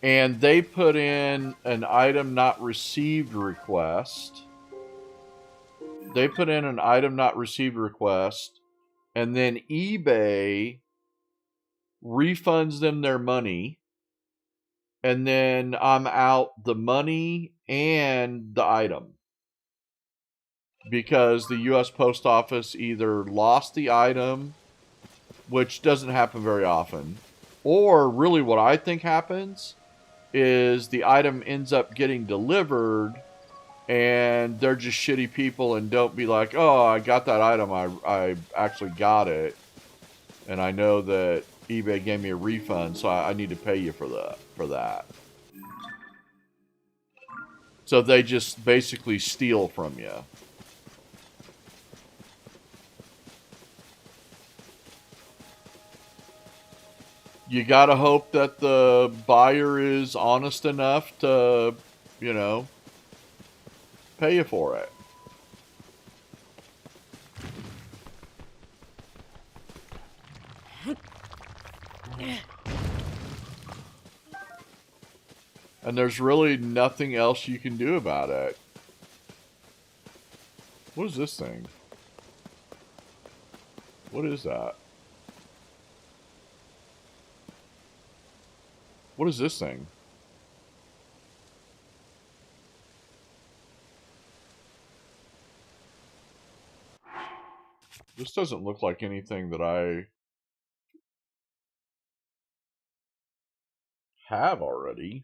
And they put in an item not received request. They put in an item not received request, and then eBay refunds them their money, and then I'm out the money and the item. Because the U.S. Post Office either lost the item which doesn't happen very often. Or really what I think happens is the item ends up getting delivered and they're just shitty people and don't be like, oh, I got that item, I actually got it, and I know that eBay gave me a refund, so I need to pay you for that. So they just basically steal from you. You gotta hope that the buyer is honest enough to, you know, pay you for it. And there's really nothing else you can do about it. What is this thing? What is that? What is this thing? This doesn't look like anything that I have already.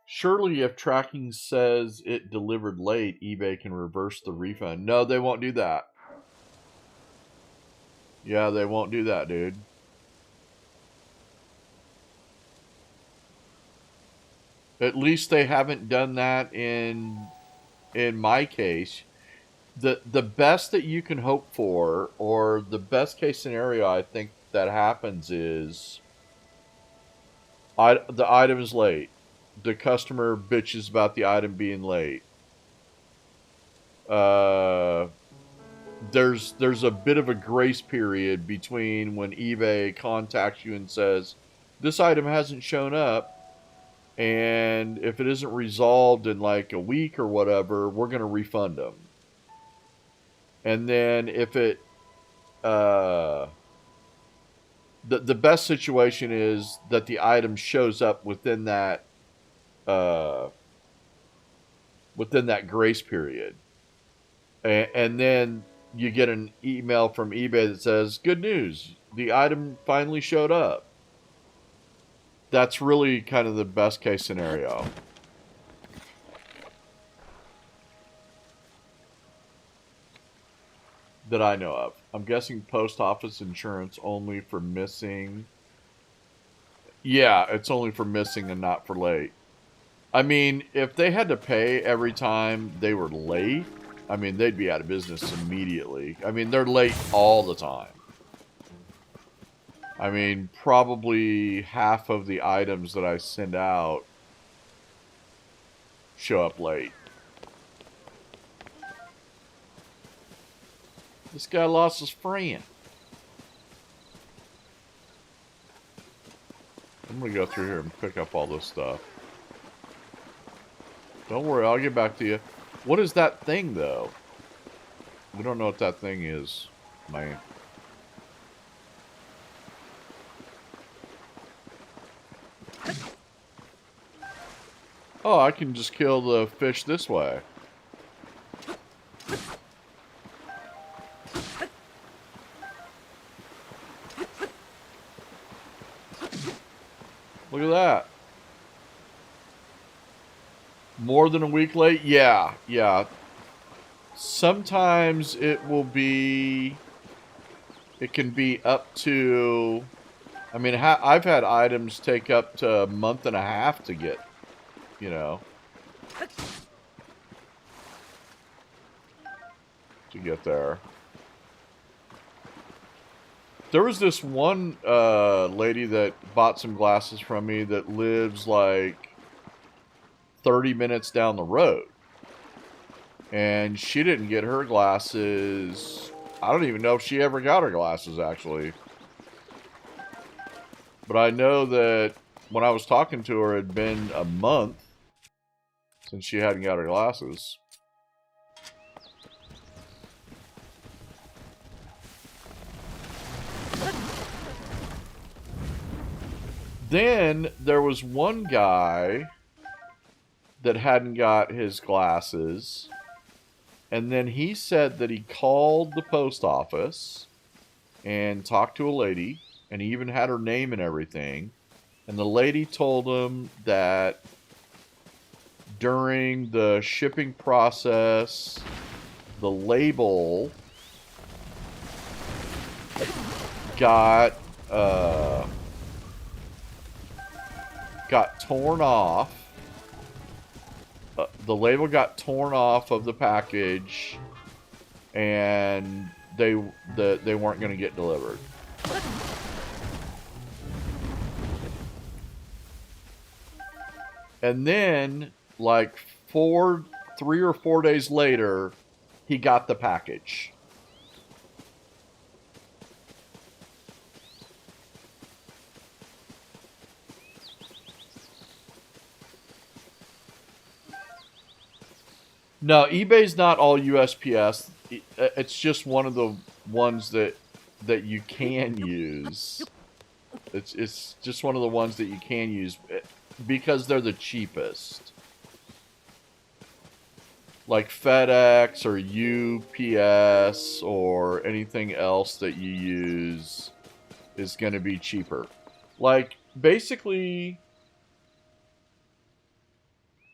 Surely if tracking says it delivered late, eBay can reverse the refund. No, they won't do that. Yeah, they won't do that, dude. At least they haven't done that in my case. The best that you can hope for, or the best case scenario I think that happens is the item is late. The customer bitches about the item being late. There's a bit of a grace period between when eBay contacts you and says this item hasn't shown up, and if it isn't resolved in like a week or whatever, we're going to refund them. And then if it the best situation is that the item shows up within that grace period, and then you get an email from eBay that says, "Good news, the item finally showed up." That's really kind of the best case scenario that I know of. I'm guessing post office insurance only for missing. Yeah, it's only for missing and not for late. I mean, if they had to pay every time they were late, I mean, they'd be out of business immediately. I mean, they're late all the time. I mean, probably half of the items that I send out show up late. This guy lost his friend. I'm going to go through here and pick up all this stuff. Don't worry, I'll get back to you. What is that thing, though? We don't know what that thing is, man. Oh, I can just kill the fish this way. Look at that. More than a week late? Yeah, yeah. Sometimes it will be... It can be up to... I mean, I've had items take up to a month and a half to get, you know... to get there. There was this one lady that bought some glasses from me that lives like 30 minutes down the road. And she didn't get her glasses. I don't even know if she ever got her glasses, actually. But I know that when I was talking to her, it had been a month since she hadn't got her glasses. Then there was one guy that hadn't got his glasses. And then he said that he called the post office and talked to a lady, and he even had her name and everything. And the lady told him that during the shipping process, the label got torn off. The label got torn off of the package, and they weren't going to get delivered. And then, like 3 or 4 days later, he got the package. No, eBay's not all USPS. It's just one of the ones that you can use. It's just one of the ones that you can use because they're the cheapest. Like FedEx or UPS or anything else that you use is going to be cheaper. Like, basically,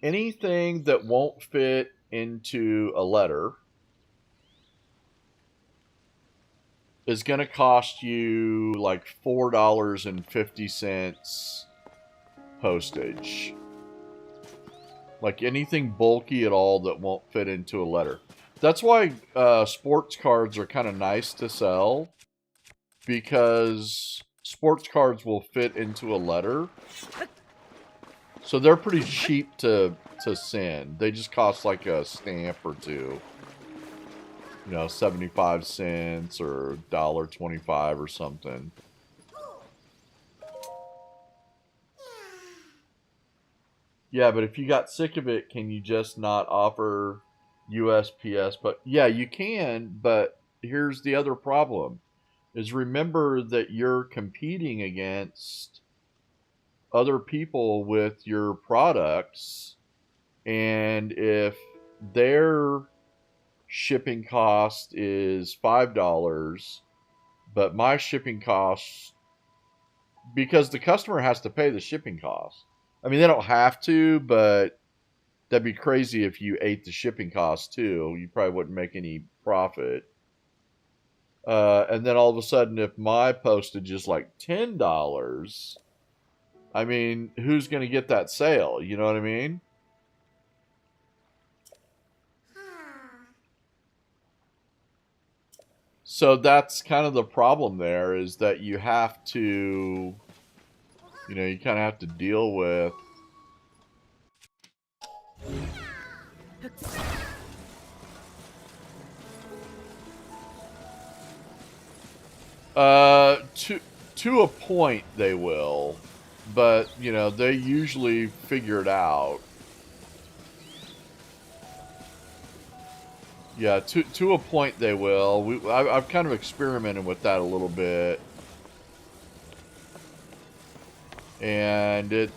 anything that won't fit into a letter is going to cost you like $4.50 postage. Like anything bulky at all that won't fit into a letter. That's why sports cards are kind of nice to sell, because sports cards will fit into a letter. So they're pretty cheap to send. They just cost like a stamp or two. 75 cents or $1.25 or something. Yeah, but if you got sick of it, can you just not offer USPS? But yeah, you can, but here's the other problem. Is remember that you're competing against other people with your products, and if their shipping cost is $5, but my shipping cost, because the customer has to pay the shipping cost. I mean, they don't have to, but that'd be crazy if you ate the shipping cost too. You probably wouldn't make any profit. And then all of a sudden, if my postage is like $10, I mean, who's going to get that sale? You know what I mean? So that's kind of the problem there, is that you have to, you kind of have to deal with to a point they will, but they usually figure it out. Yeah, to a point they will. I've kind of experimented with that a little bit, and you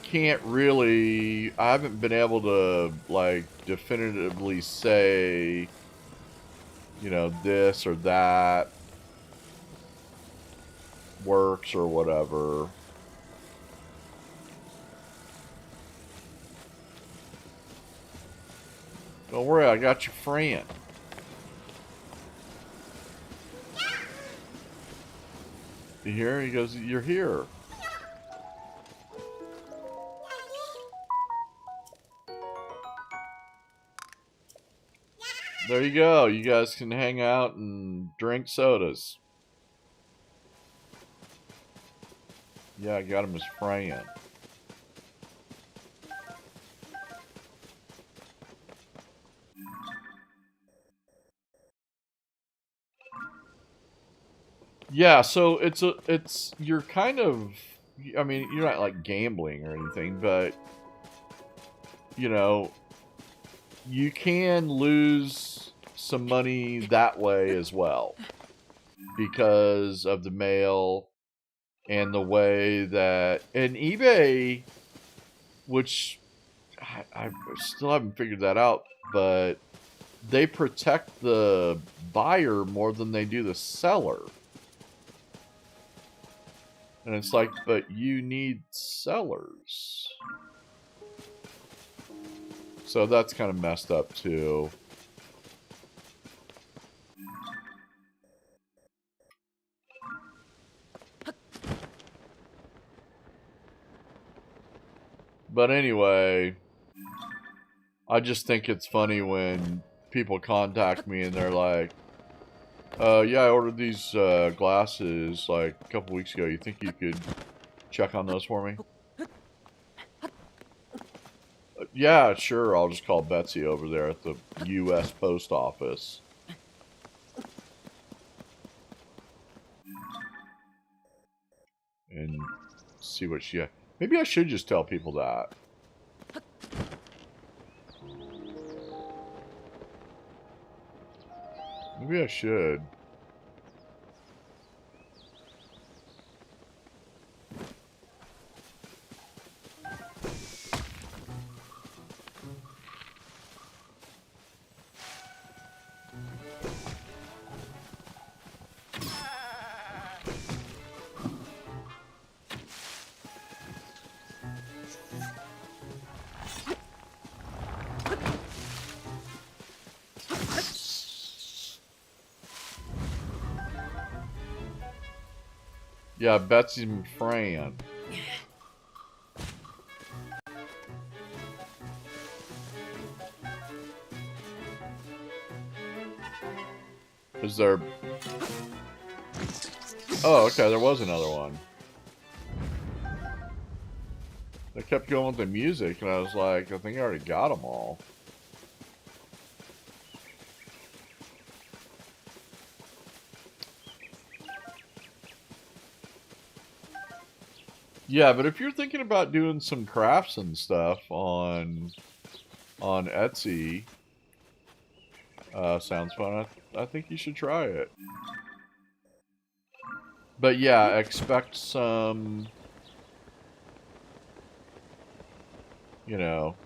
can't really. I haven't been able to like definitively say, this or that works or whatever. Don't worry, I got your friend. You hear? He goes, "You're here." There you go. You guys can hang out and drink sodas. Yeah, I got him his friend. Yeah, so you're kind of, I mean, you're not like gambling or anything, but you can lose some money that way as well, because of the mail and the way that, and eBay, which I still haven't figured that out, but they protect the buyer more than they do the seller. And it's like, but you need sellers. So that's kind of messed up too. But anyway, I just think it's funny when people contact me and they're like, yeah, I ordered these glasses like a couple weeks ago. You think you could check on those for me? Yeah, sure. I'll just call Betsy over there at the U.S. Post Office. And see what she... Maybe I should just tell people that. Maybe I should. Yeah, Betsy's my friend. Is there... Oh, okay, there was another one. They kept going with the music, and I was like, I think I already got them all. Yeah, but if you're thinking about doing some crafts and stuff on Etsy, sounds fun. I think you should try it. But yeah, expect some, you know,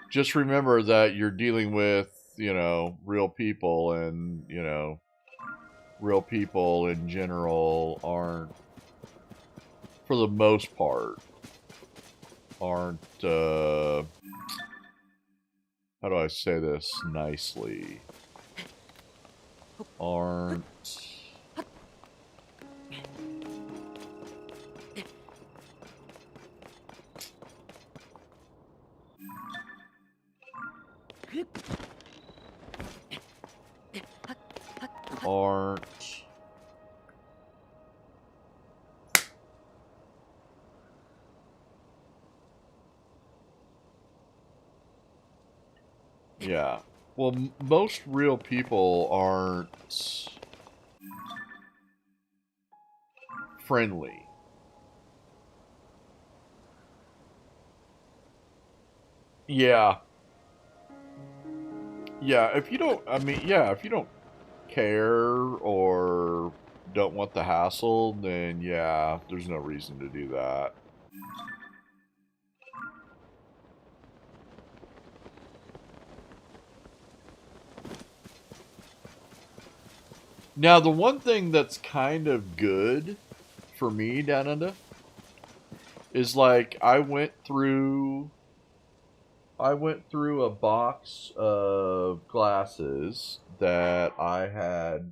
just remember that you're dealing with, you know, real people, and, you know, real people in general aren't, for the most part, aren't, how do I say this nicely? Aren't... aren't... Yeah. Well, most real people aren't friendly. Yeah. Yeah, if you don't, I mean, yeah, if you don't care or don't want the hassle, then yeah, there's no reason to do that. Now, the one thing that's kind of good for me down under is like I went through a box of glasses that I had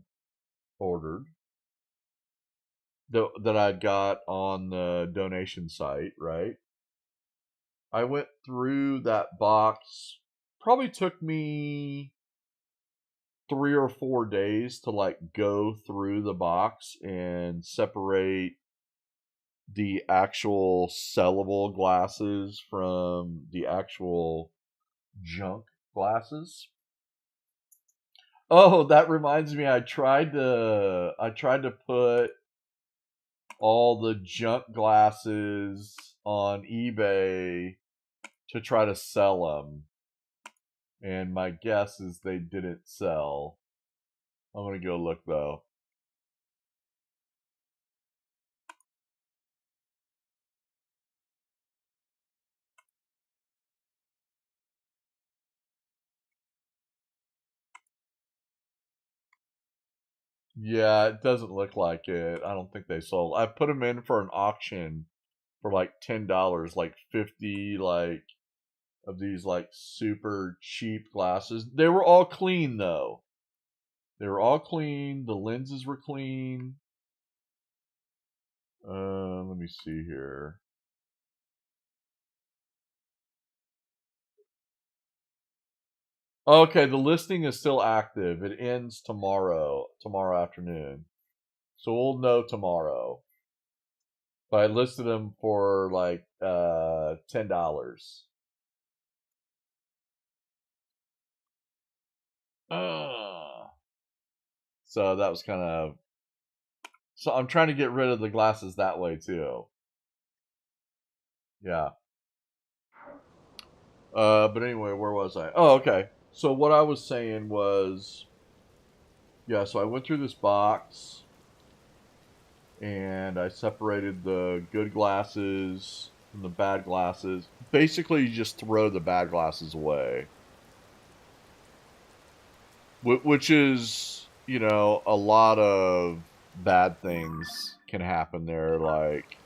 ordered that I got on the donation site, right? I went through that box. Probably took me 3 or 4 days to like go through the box and separate the actual sellable glasses from the actual junk glasses. Oh, that reminds me, I tried to put all the junk glasses on eBay to try to sell them. And my guess is they didn't sell. I'm going to go look though. Yeah, it doesn't look like it. I don't think they sold. I put them in for an auction for like $10, like 50 like of these like super cheap glasses. They were all clean though. They were all clean. The lenses were clean. Let me see here. Okay, the listing is still active. It ends tomorrow afternoon. So we'll know tomorrow. But I listed them for like $10. So that was kind of, so I'm trying to get rid of the glasses that way too. Yeah. But anyway, where was I? Oh, okay. So what I was saying was, yeah, so I went through this box and I separated the good glasses from the bad glasses. Basically, you just throw the bad glasses away. Which is, you know, a lot of bad things can happen there. Like,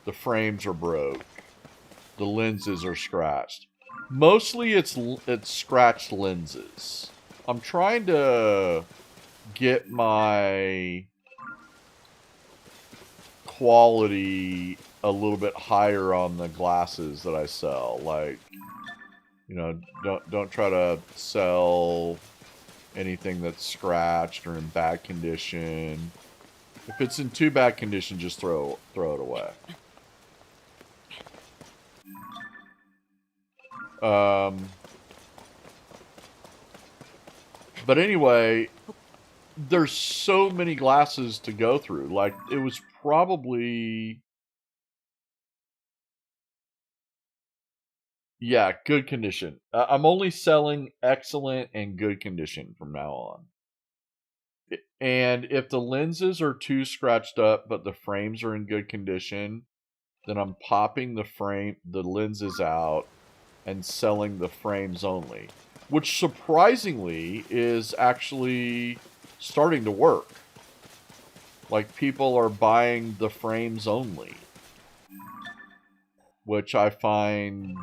the frames are broke, the lenses are scratched. Mostly it's scratched lenses. I'm trying to get my quality a little bit higher on the glasses that I sell. Like, you know, don't try to sell anything that's scratched or in bad condition. If it's in too bad condition, just throw it away. But anyway, there's so many glasses to go through. Like, it was probably, yeah, good condition. I'm only selling excellent and good condition from now on. And if the lenses are too scratched up, but the frames are in good condition, then I'm popping the lenses out and selling the frames only, which surprisingly is actually starting to work. Like, people are buying the frames only, which I find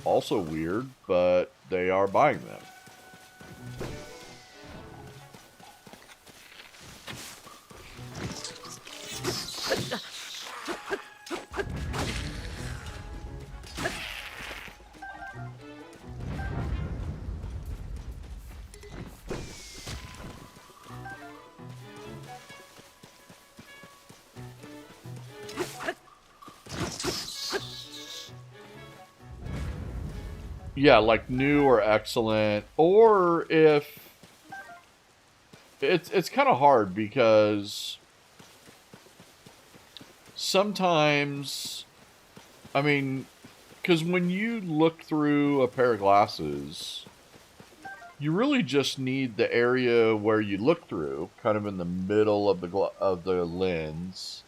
also weird, but they are buying them. Yeah, like new or excellent, or if it's kind of hard because sometimes, I mean, because when you look through a pair of glasses, you really just need the area where you look through, kind of in the middle of the lens,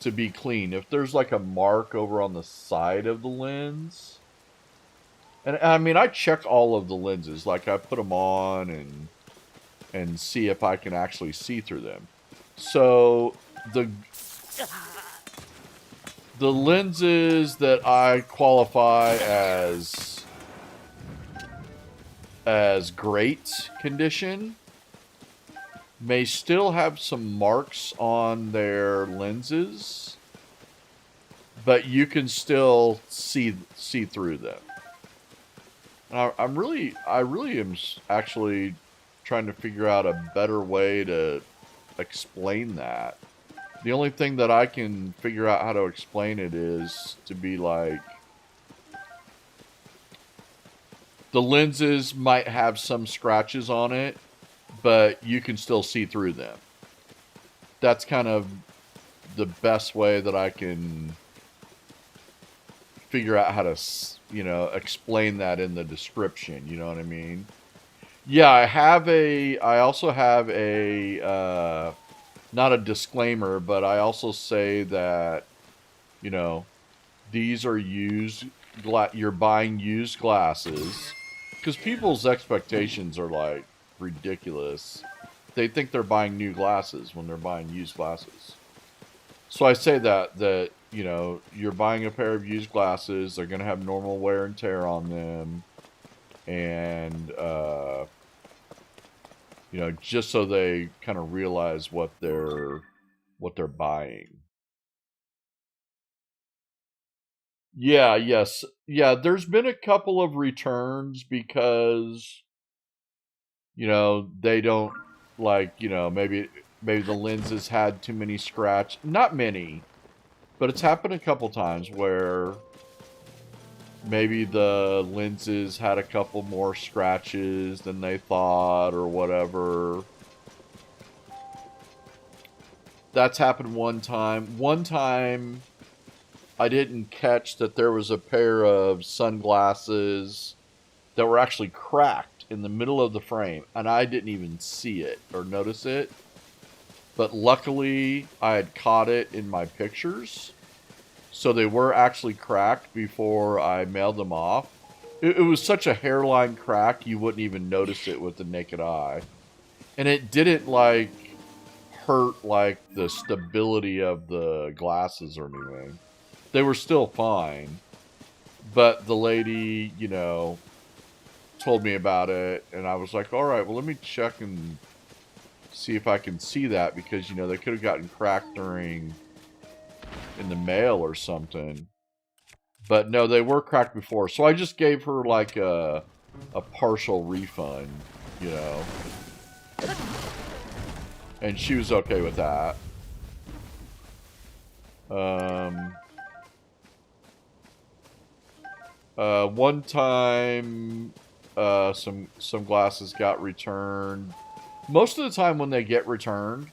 to be clean. If there's like a mark over on the side of the lens, and I mean, I check all of the lenses, like I put them on and see if I can actually see through them. So the lenses that I qualify as great condition may still have some marks on their lenses, but you can still see through them. And I really am actually trying to figure out a better way to explain that. The only thing that I can figure out how to explain it is to be like, the lenses might have some scratches on it, but you can still see through them. That's kind of the best way that I can figure out how to, you know, explain that in the description. You know what I mean? Yeah, I also have a, not a disclaimer, but I also say that, you know, these are you're buying used glasses, because people's expectations are like ridiculous. they think they're buying new glasses when they're buying used glasses. So I say that you know, you're buying a pair of used glasses, they're going to have normal wear and tear on them, and you know, just so they kind of realize what they're buying. Yeah, yes. Yeah, there's been a couple of returns because, you know, they don't like, you know, maybe the lenses had too many scratch. Not many, but it's happened a couple times where maybe the lenses had a couple more scratches than they thought or whatever. That's happened one time. One time I didn't catch that there was a pair of sunglasses that were actually cracked in the middle of the frame, and I didn't even see it or notice it. But luckily, I had caught it in my pictures, so they were actually cracked before I mailed them off. It was such a hairline crack, you wouldn't even notice it with the naked eye. And it didn't, like, hurt, like, the stability of the glasses or anything. They were still fine. But the lady, you know, told me about it, and I was like, all right, well, let me check and see if I can see that, because, you know, they could have gotten cracked in the mail or something. But no, they were cracked before. So I just gave her, like, a partial refund, you know. And she was okay with that. One time, some glasses got returned. Most of the time when they get returned,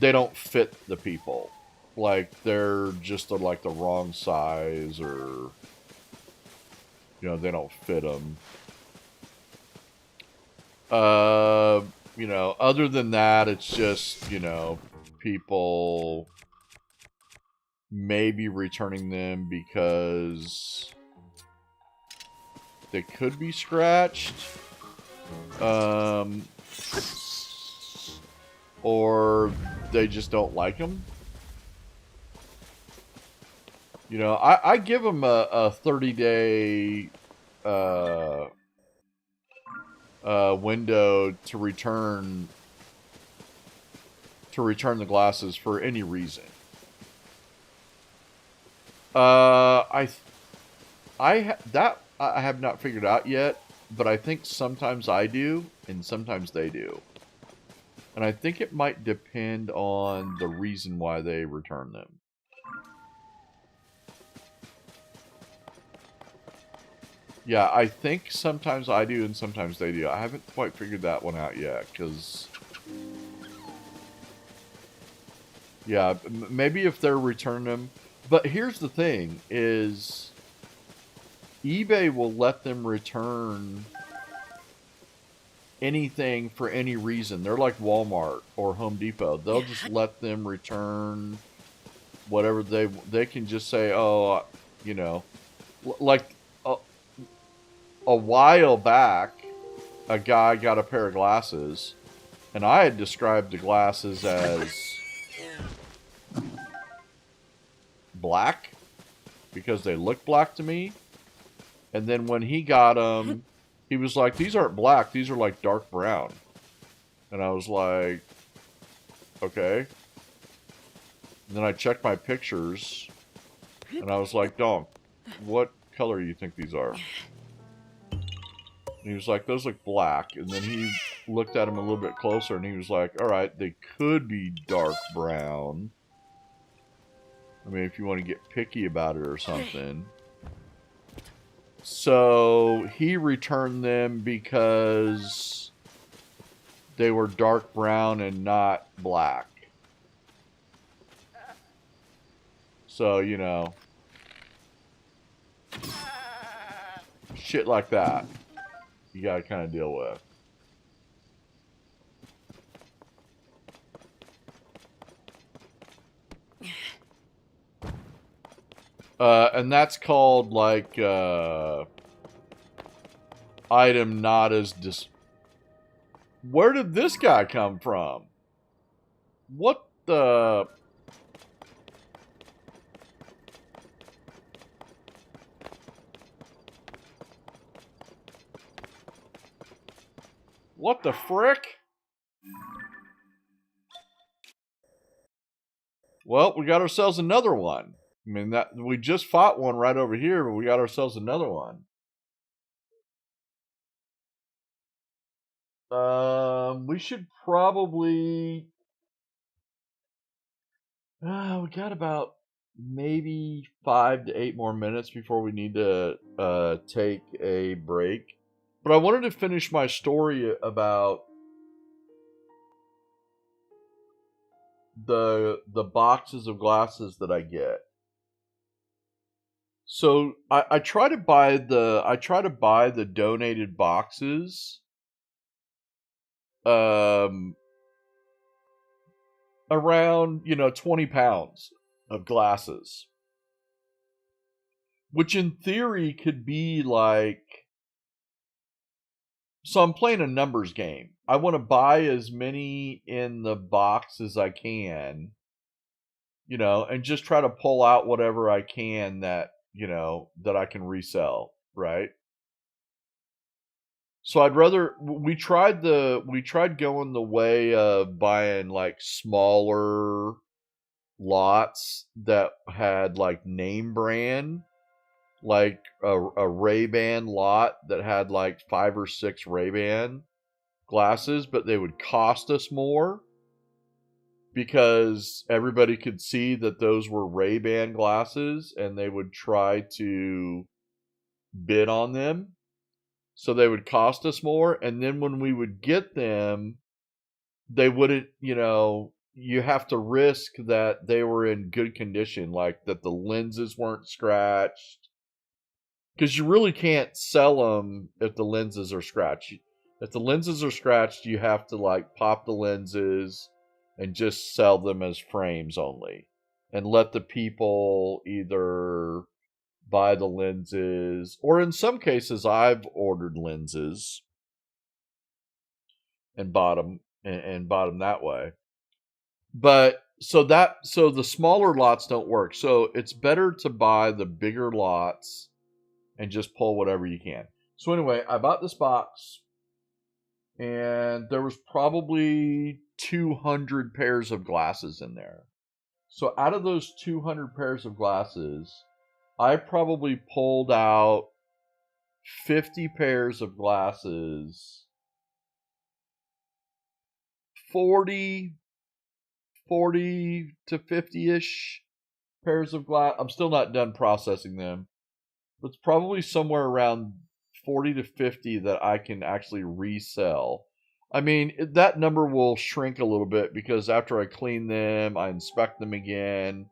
they don't fit the people. Like, they're just like the wrong size, or, you know, they don't fit them. You know, other than that, it's just, you know, people maybe returning them because they could be scratched. Or they just don't like them. You know, I give them a 30-day window to return the glasses for any reason. I have not figured out yet, but I think sometimes I do and sometimes they do. And I think it might depend on the reason why they return them. Yeah, I think sometimes I do and sometimes they do. I haven't quite figured that one out yet, because... Yeah, maybe if they're returning them... But here's the thing, is... eBay will let them return anything for any reason. They're like Walmart or Home Depot. They'll just let them return whatever they can just say, oh, you know, like a while back, a guy got a pair of glasses, and I had described the glasses as black because they looked black to me. And then when he got them, he was like, these aren't black, these are like dark brown. And I was like, okay. And then I checked my pictures, and I was like, Dong, what color do you think these are? And he was like, those look black. And then he looked at them a little bit closer, and he was like, all right, they could be dark brown. I mean, if you want to get picky about it or something. So he returned them because they were dark brown and not black. So, you know, shit like that, you gotta kind of deal with. And that's called, like, item not as Where did this guy come from? What the... What the frick? Well, we got ourselves another one. I mean, that we just fought one right over here, but we got ourselves another one. We should probably... we got about maybe 5 to 8 more minutes before we need to take a break. But I wanted to finish my story about the boxes of glasses that I get. So I try to buy the donated boxes around 20 pounds of glasses, which in theory could be like... So I'm playing a numbers game. I want to buy as many in the box as I can, and just try to pull out whatever I can that, that I can resell, right? So we tried going the way of buying like smaller lots that had like name brand, like a Ray-Ban lot that had like 5 or 6 Ray-Ban glasses, but they would cost us more because everybody could see that those were Ray-Ban glasses and they would try to bid on them. So they would cost us more. And then when we would get them, they wouldn't, you have to risk that they were in good condition, like that the lenses weren't scratched. Because you really can't sell them if the lenses are scratched. If the lenses are scratched, you have to like pop the lenses and just sell them as frames only. And let the people either buy the lenses, or in some cases, I've ordered lenses and bought them that way. But so the smaller lots don't work. So it's better to buy the bigger lots and just pull whatever you can. So anyway, I bought this box and there was probably 200 pairs of glasses in there. So out of those 200 pairs of glasses, I probably pulled out 50 pairs of glasses, 40 to 50-ish pairs of glass. I'm still not done processing them. But it's probably somewhere around 40 to 50 that I can actually resell. I mean, that number will shrink a little bit because after I clean them, I inspect them again.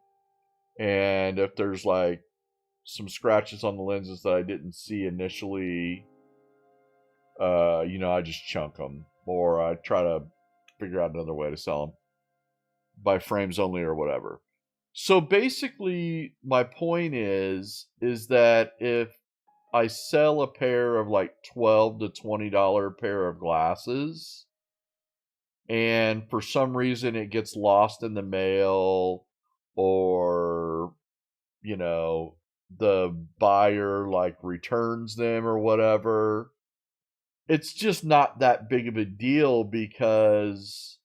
And if there's like some scratches on the lenses that I didn't see initially, I just chunk them. Or I try to figure out another way to sell them by frames only or whatever. So basically, my point is that if I sell a pair of like $12 to $20 pair of glasses, and for some reason it gets lost in the mail, or the buyer like returns them or whatever, it's just not that big of a deal because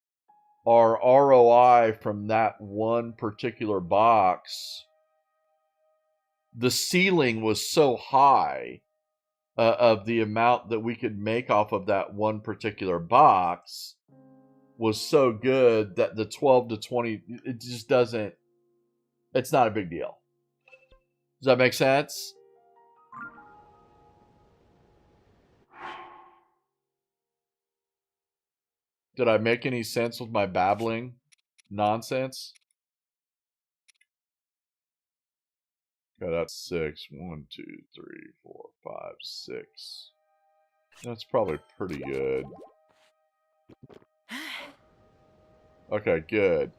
our ROI from that one particular box, the ceiling was so high of the amount that we could make off of that one particular box was so good that the 12 to 20, it just doesn't, it's not a big deal. Does that make sense? Did I make any sense with my babbling nonsense? Okay, that's 6. 1, 2, 3, 4, 5, 6. That's probably pretty good. Okay, good.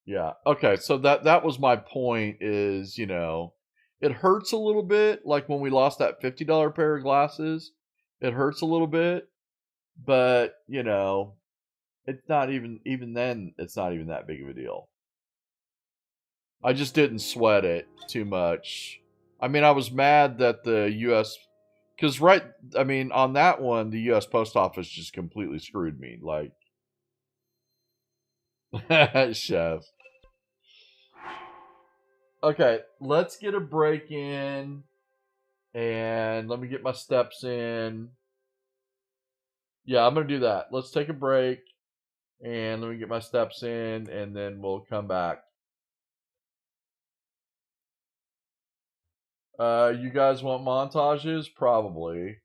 Yeah. Okay, so that was my point is, it hurts a little bit like when we lost that $50 pair of glasses It hurts a little bit, but you know, it's not even then. It's not even that big of a deal. I just didn't sweat it too much. I mean, I was mad that the U.S. because I mean, on that one, the U.S. Post Office just completely screwed me. Like, chef. Okay, let's get a break in, and let me get my steps in. Yeah, I'm gonna do that. Let's take a break, and let me get my steps in, and then we'll come back. You guys want montages? Probably.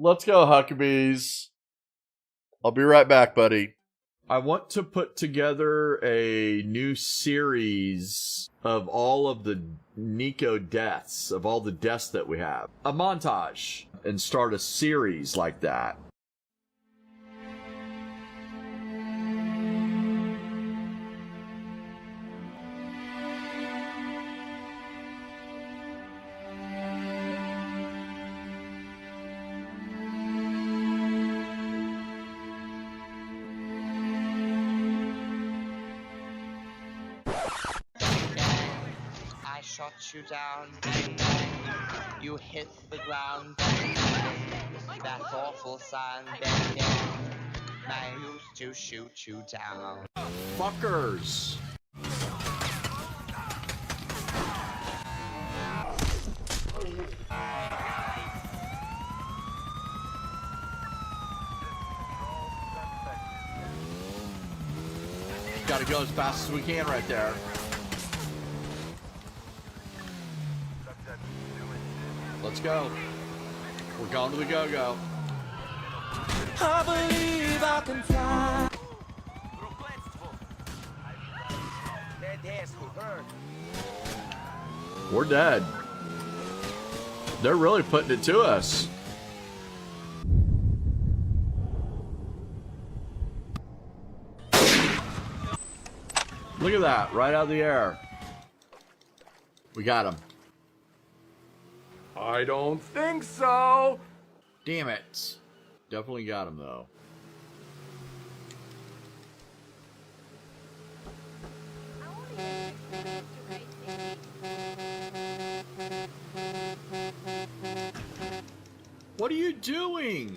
Let's go, Huckabees. I'll be right back, buddy. I want to put together a new series of all of the Nico deaths, of all the deaths that we have. A montage. And start a series like that. I shot you down. You hit the ground. That awful sound. I used to shoot you down. Fuckers. Gotta go as fast as we can right there. Let's go. We're going to the go-go. I believe I can fly. We're dead. They're really putting it to us. Look at that, right out of the air. We got him. I don't think so. Damn it. Definitely got him, though. What are you doing?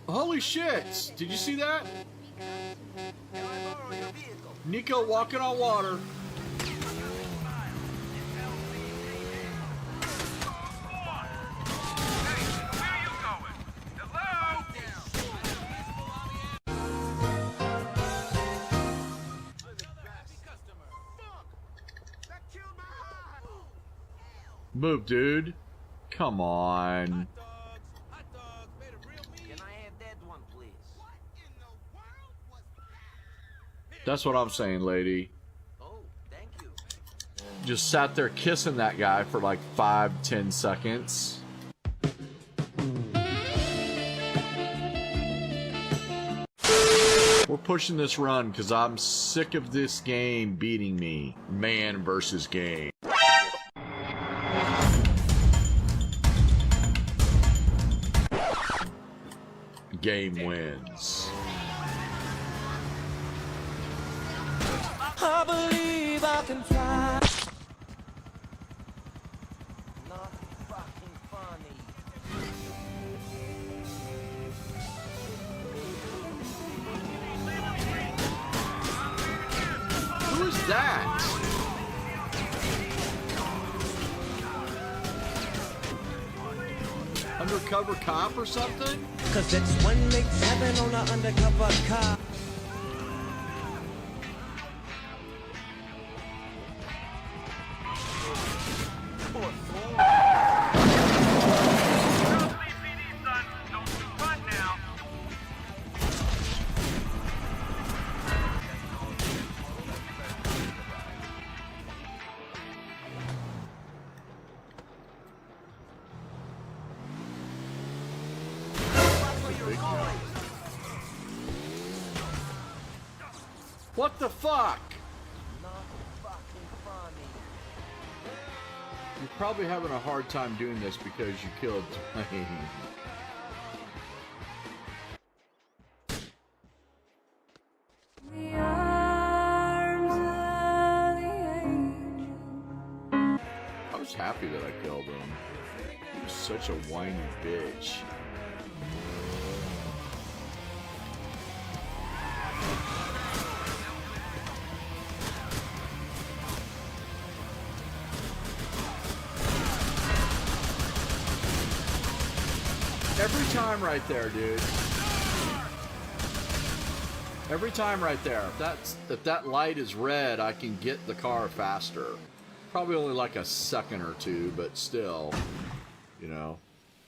Holy shit! Did you see that? Nico walking on water. Move, dude. Come on. Can I have that one, please? That's what I'm saying, lady. Oh, thank you. Just sat there kissing that guy for like 5-10 seconds. We're pushing this run because I'm sick of this game beating me. Man versus game. Game wins. I believe I can fly. Not fucking funny. Who is that? Undercover cop or something? Cause it's 187 on an undercover car. What the fuck? Not fucking funny. You're probably having a hard time doing this because you killed Dwayne. The arms of the angel. I was happy that I killed him. He was such a whiny bitch. Every time right there, dude. Every time right there. If that light is red, I can get the car faster. Probably only like a second or two, but still, you know,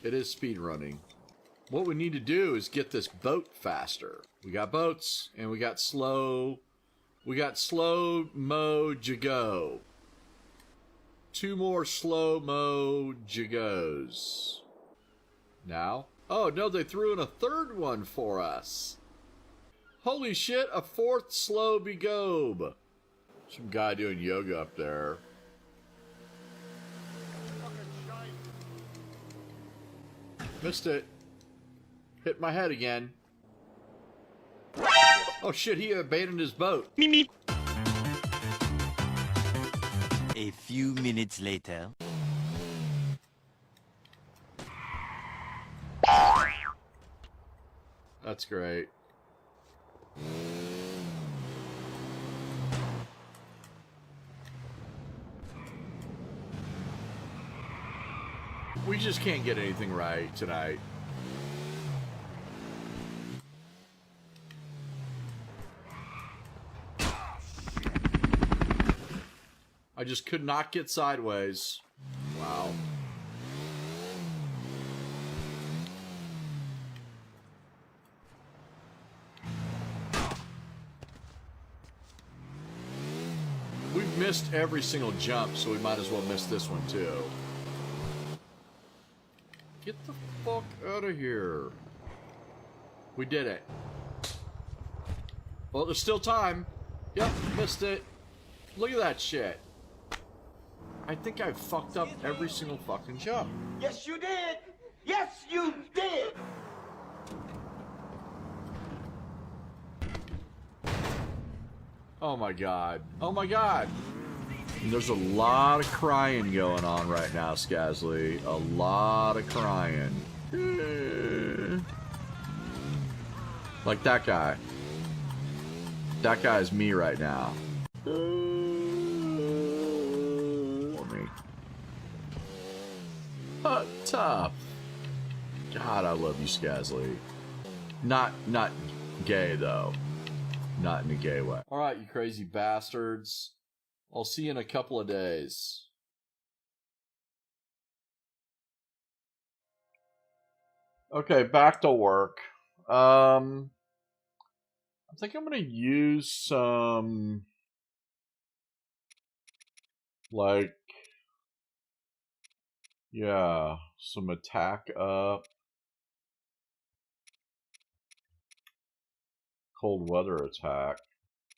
it is speed running. What we need to do is get this boat faster. We got boats and we got slow mo jago. 2 more slow mo jagos. Now? Oh no, they threw in a 3rd one for us. Holy shit, a 4th slow begobe. Some guy doing yoga up there. Missed it. Hit my head again. Oh shit, he abandoned his boat. Meep meep. A few minutes later. That's great. We just can't get anything right tonight. I just could not get sideways. Wow. We've missed every single jump, so we might as well miss this one too. Get the fuck out of here. We did it. Well, there's still time. Yep, missed it. Look at that shit. I think I fucked up every single fucking jump. Yes, you did. Yes, you did. Oh my god. Oh my god. And there's a lot of crying going on right now, Skazly. A lot of crying. Like that guy. That guy is me right now. For me. But tough. God, I love you, Skazly. Not gay, though. Not in a gay way. Alright, you crazy bastards. I'll see you in a couple of days. Okay, back to work. I think I'm gonna use some, like, yeah, some attack up. Cold weather attack.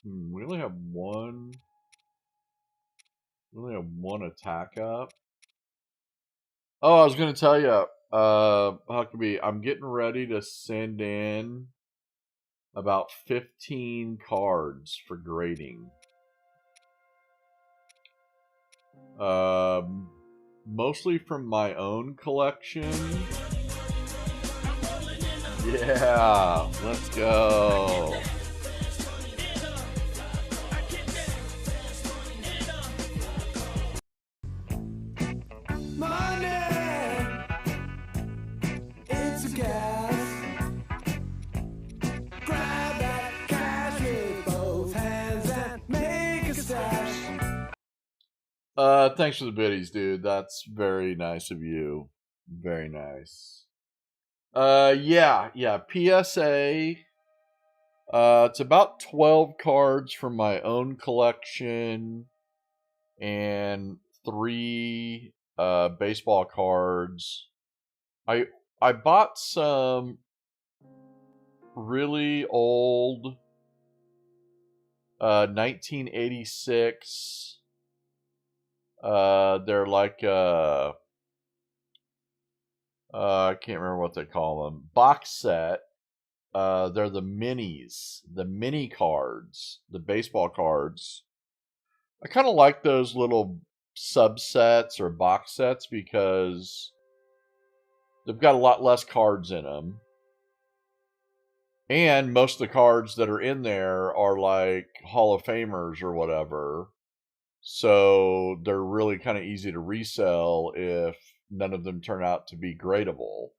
We only have one. We only have one attack up. Oh, I was gonna tell you, Huckabee, I'm getting ready to send in about 15 cards for grading. Mostly from my own collection. Yeah, let's go. Money, it's a gas. Grab that cash with both hands and make a stash. Thanks for the biddies, dude. That's very nice of you. Very nice. Yeah, PSA. It's about 12 cards from my own collection and 3 baseball cards. I bought some really old 1986. They're like I can't remember what they call them. Box set. They're the minis, the mini cards, the baseball cards. I kind of like those little subsets or box sets because they've got a lot less cards in them. And most of the cards that are in there are like Hall of Famers or whatever. So they're really kind of easy to resell if none of them turn out to be gradable.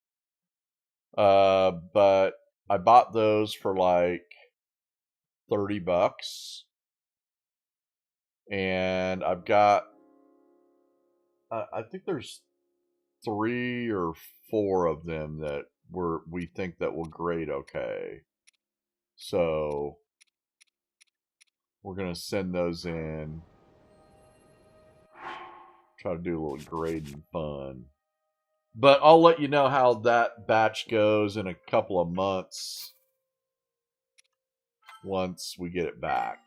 But I bought those for like $30. And I've got, I think there's 3 or 4 of them that we think that will grade okay. So we're gonna send those in. Try to do a little grading fun. But I'll let you know how that batch goes in a couple of months once we get it back.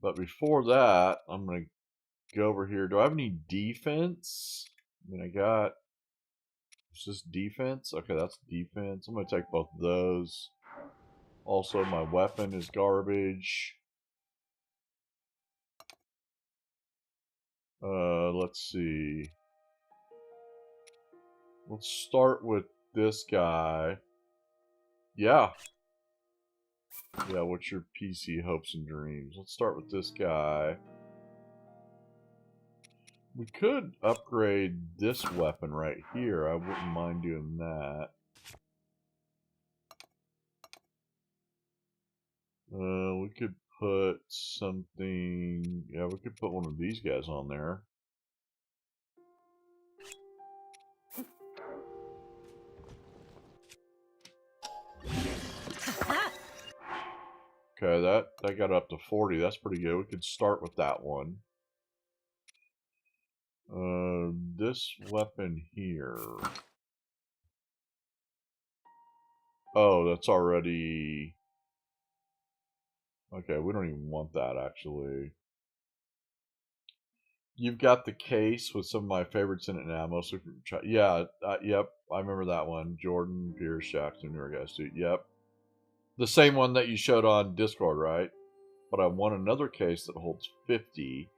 But before that, I'm going to go over here. Do I have any defense? I mean, I got... Is this defense? Okay, that's defense. I'm going to take both of those. Also, my weapon is garbage. Let's see. Let's start with this guy. Yeah. Yeah, what's your PC hopes and dreams? Let's start with this guy. We could upgrade this weapon right here. I wouldn't mind doing that. We could put something... Yeah, we could put one of these guys on there. Okay, that got up to 40. That's pretty good. We could start with that one. This weapon here. Oh, that's already... Okay, we don't even want that, actually. You've got the case with some of my favorites in it now. Most of yeah, yep, I remember that one. Jordan, Pierce, Jackson, New York Suit. Yep. The same one that you showed on Discord, right? But I want another case that holds 50.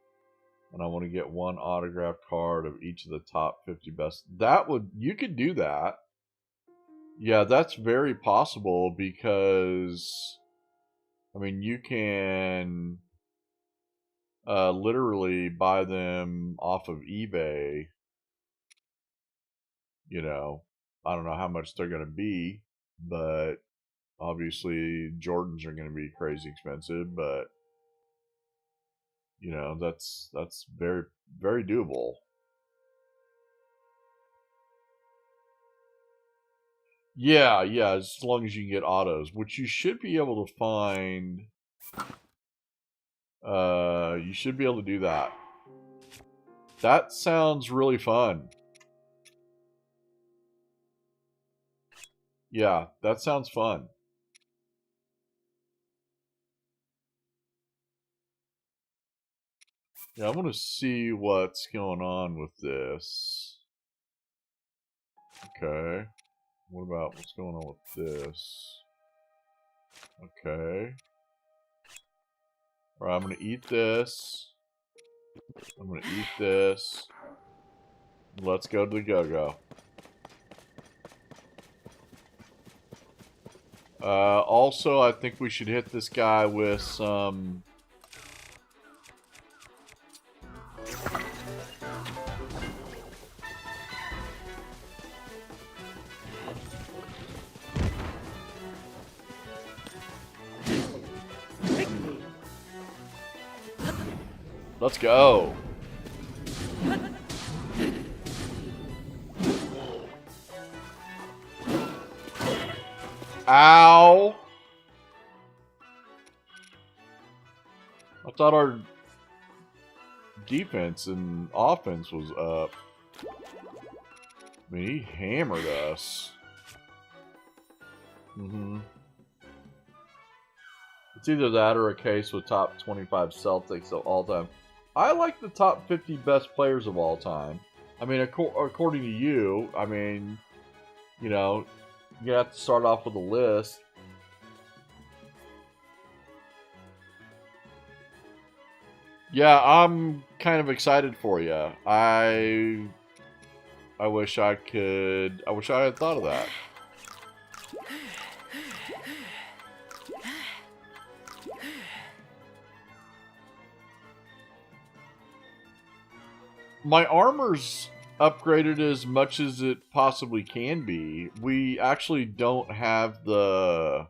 And I want to get one autographed card of each of the top 50 best. You could do that. Yeah, that's very possible because, I mean, you can literally buy them off of eBay. You know, I don't know how much they're going to be, but obviously Jordans are going to be crazy expensive, but you know, that's very, very doable. Yeah, yeah, as long as you can get autos, which you should be able to find. You should be able to do that. That sounds really fun. Yeah, that sounds fun. Yeah, I want to see what's going on with this. Okay. What about what's going on with this? Okay. Alright, I'm going to eat this. I'm going to eat this. Let's go to the go-go. Also, I think we should hit this guy with some... Let's go. Ow. I thought our defense and offense was up. I mean, he hammered us. It's either that or a case with top 25 Celtics of all time. I like the top 50 best players of all time. I mean, according to you, I mean, you know, you have to start off with a list. Yeah, I'm kind of excited for you. I wish I could. I wish I had thought of that. My armor's upgraded as much as it possibly can be. We actually don't have the...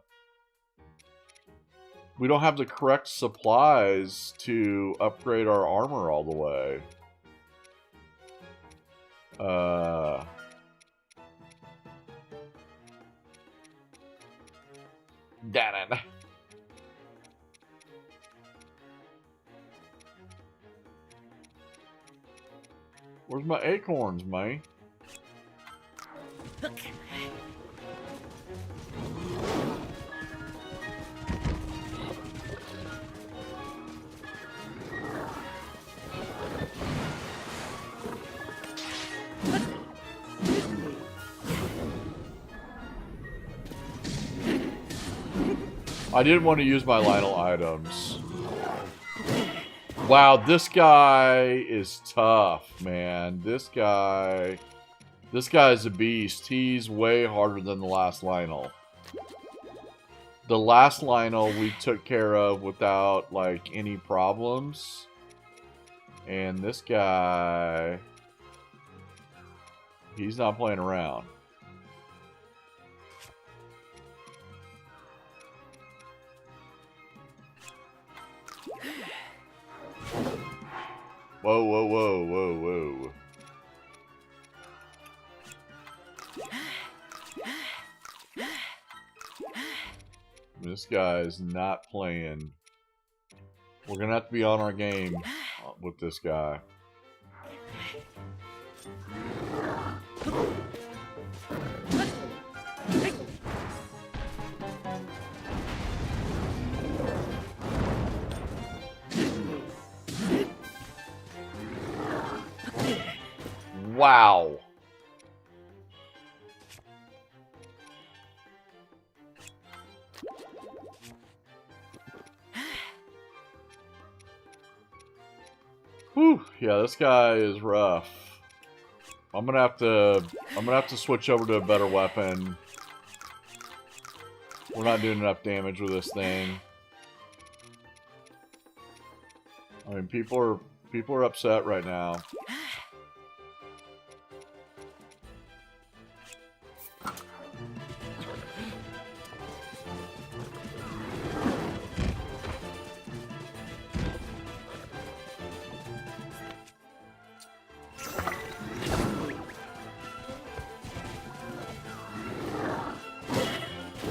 We don't have the correct supplies to upgrade our armor all the way. Damn it. Where's my acorns, man? I didn't want to use my Lionel items. Wow, this guy is tough, man. This guy's a beast. He's way harder than the last Lionel. The last Lionel we took care of without, like, any problems. And this guy... He's not playing around. Whoa, whoa, whoa, whoa, whoa. This guy's not playing. We're gonna have to be on our game with this guy. Wow. Whew, yeah, this guy is rough. I'm gonna have to switch over to a better weapon. We're not doing enough damage with this thing. I mean, people are upset right now.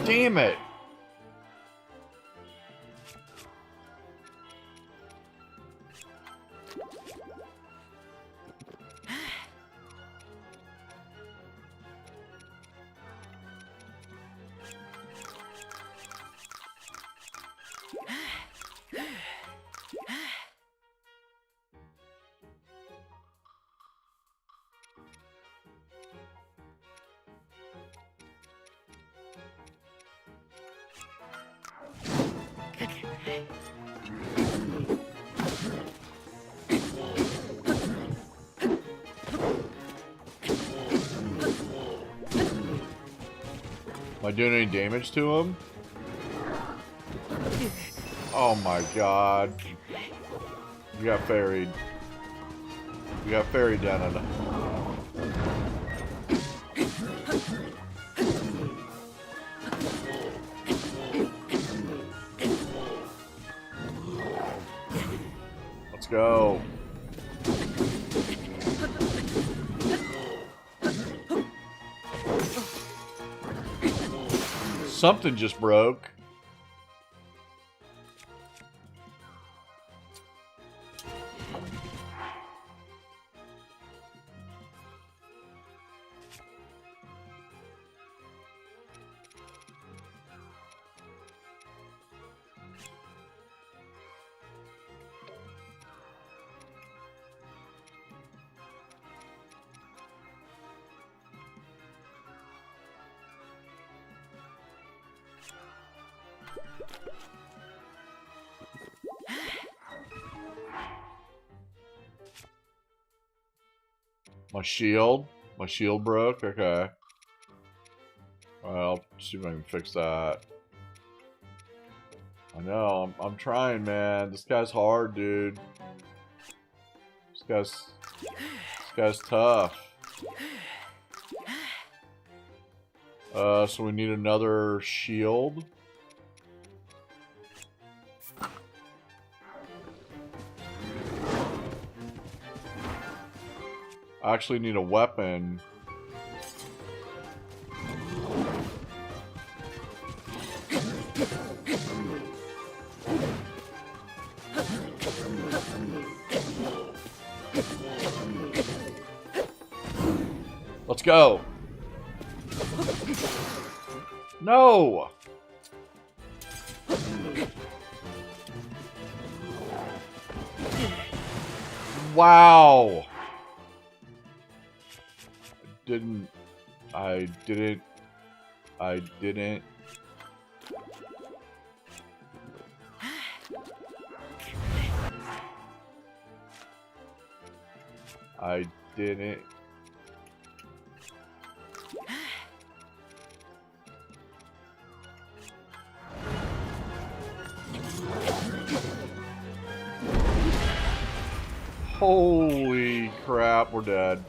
Damn it! Am I doing any damage to him? Oh my god. We got ferried. We got ferried down it. Let's go. Something just broke. My shield? My shield broke? Okay. Well, see if I can fix that. I know, I'm trying, man. This guy's hard, dude. This guy's tough. So we need another shield. I actually need a weapon. Let's go. No. Wow. I didn't. I didn't. Holy crap, we're dead.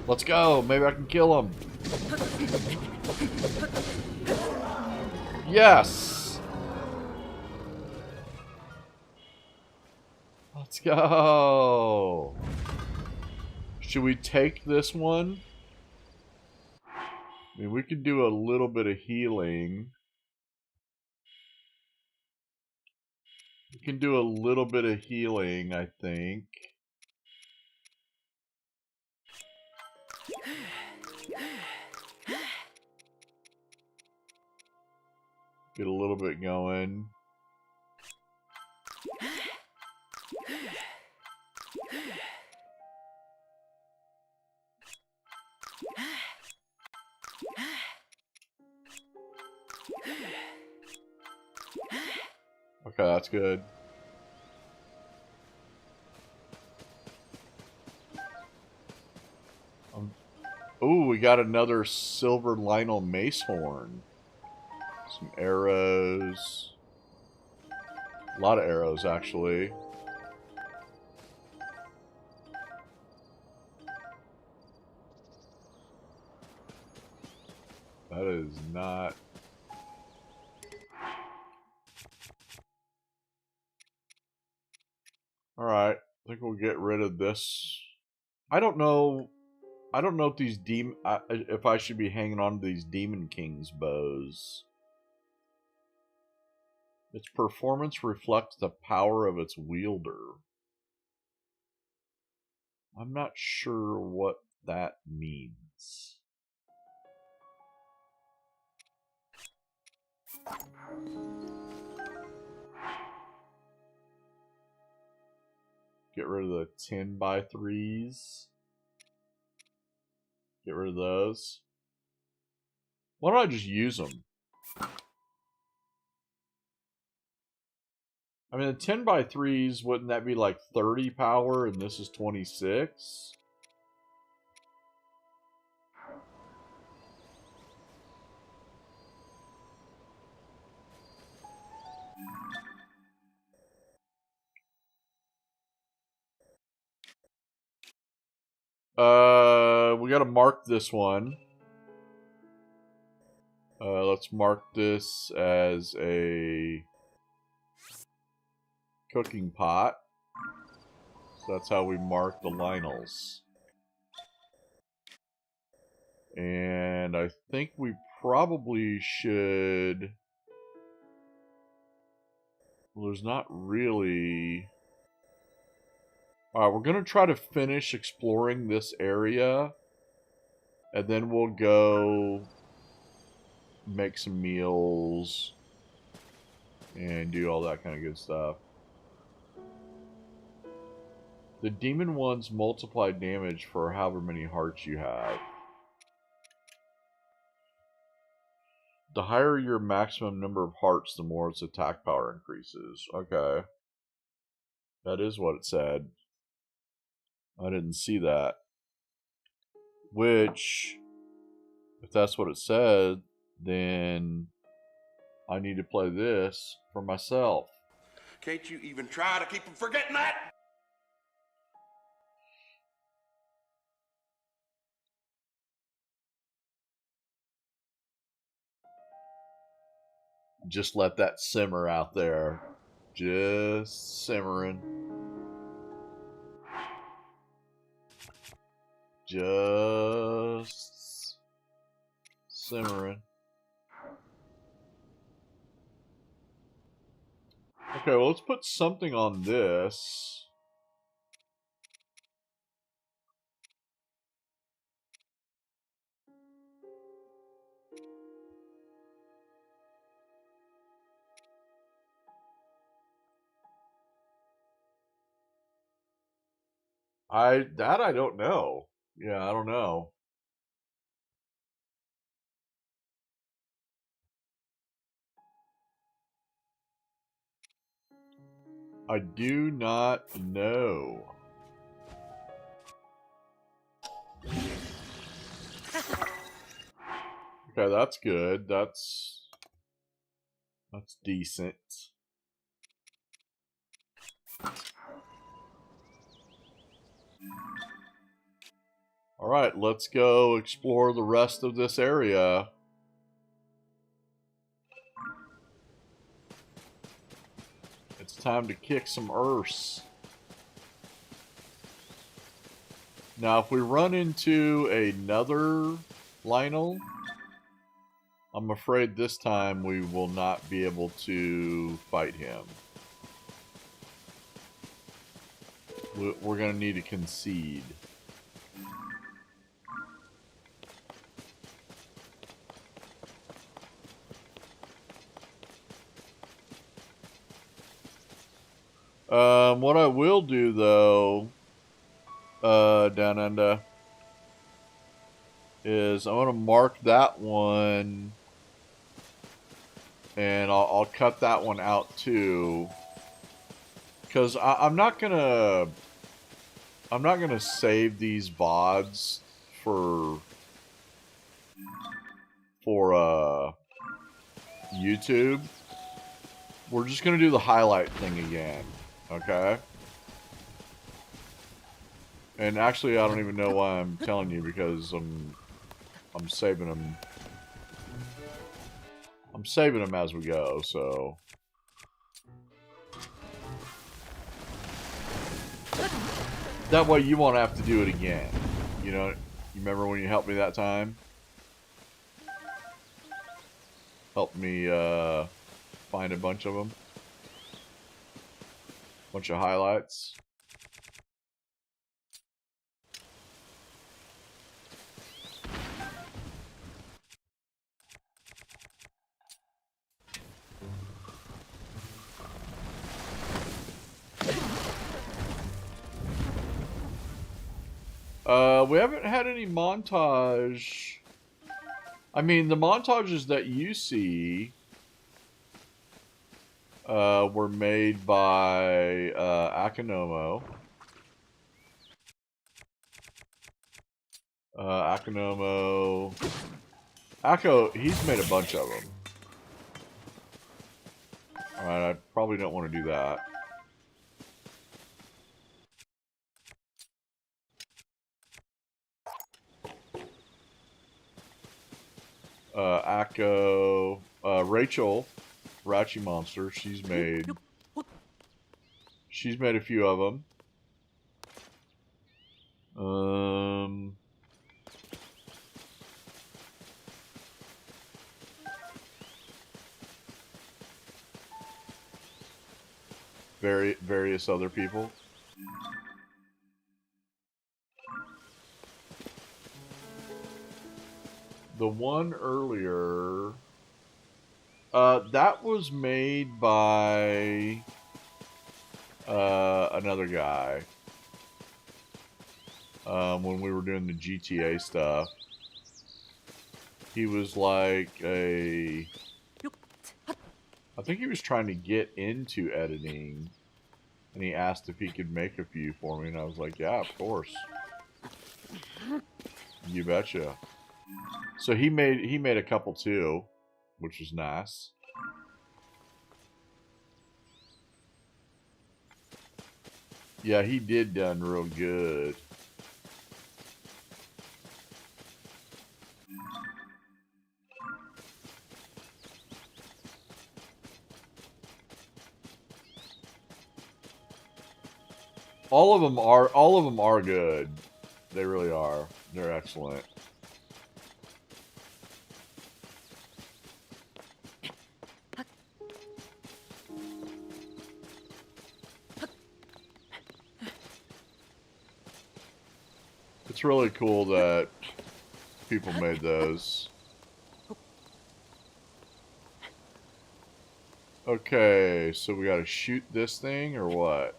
Let's go. Maybe I can kill him. Yes. Let's go. Should we take this one? I mean, we could do a little bit of healing. We can do a little bit of healing, I think. Get a little bit going. Okay, that's good. Ooh, we got another silver Lionel mace horn. Some arrows. A lot of arrows, actually. That is not... Alright, I think we'll get rid of this. I don't know if these if I should be hanging on to these Demon King's bows. Its performance reflects the power of its wielder. I'm not sure what that means. Get rid of the 10x3s. Get rid of those. Why don't I just use them? I mean, the 10x3s, wouldn't that be like 30 power and this is 26? We gotta mark this one. Let's mark this as a cooking pot. So that's how we mark the Lionels. And I think we probably should... Well, there's not really... Alright, we're going to try to finish exploring this area. And then we'll go make some meals. And do all that kind of good stuff. The demon ones multiply damage for however many hearts you have. The higher your maximum number of hearts, the more its attack power increases. Okay. That is what it said. I didn't see that. Which, if that's what it said, then I need to play this for myself. Can't you even try to keep from forgetting that? Just let that simmer out there. Just simmering. Just simmering. Okay, well, let's put something on this. I don't know. Yeah, I don't know. I do not know. Okay, that's good. That's decent. All right, let's go explore the rest of this area. It's time to kick some earths. Now, if we run into another Lionel, I'm afraid this time we will not be able to fight him. We're going to need to concede. What I will do, though, down under, is I'm going to mark that one, and I'll cut that one out, too. Because I'm not gonna save these VODs for YouTube. We're just gonna do the highlight thing again, okay? And actually, I don't even know why I'm telling you, because I'm saving them. I'm saving them as we go, so. That way you won't have to do it again. You know, you remember when you helped me that time? Helped me find a bunch of them. Bunch of highlights. We haven't had any montage. I mean, the montages that you see were made by Akinomo. Akinomo. Akko, he's made a bunch of them. Alright, I probably don't want to do that. Akko, Rachel, Rachi Monster, she's made a few of them. Various other people. The one earlier, that was made by another guy. When we were doing the GTA stuff, he was like I think he was trying to get into editing, And he asked if he could make a few for me, and I was like, yeah, of course. You betcha. So he made a couple too, which was nice. Yeah, he did done real good. All of them are good. They really are. They're excellent. It's really cool that people made those. Okay, so we gotta shoot this thing or what?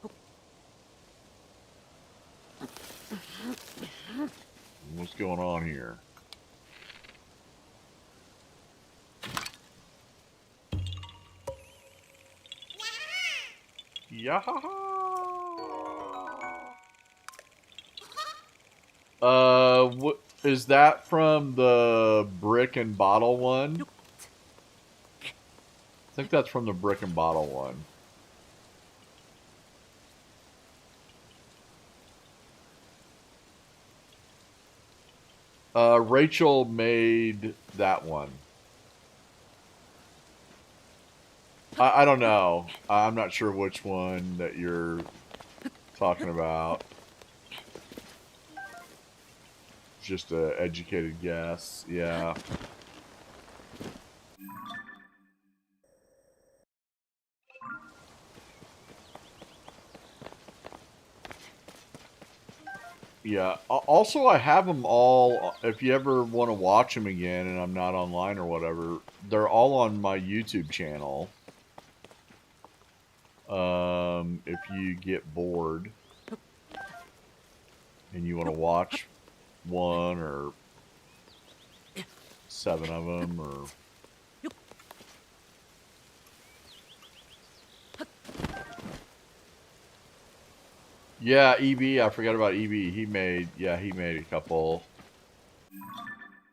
What's going on here? Yeah. What is that from the brick and bottle one? I think that's from the brick and bottle one. Rachel made that one. I don't know. I'm not sure which one that you're talking about. Just a educated guess. Yeah. Yeah. Also, I have them all. If you ever want to watch them again and I'm not online or whatever, they're all on my YouTube channel. If you get bored and you want to watch one or 7 of them or... Yeah, EB. I forgot about EB. He made a couple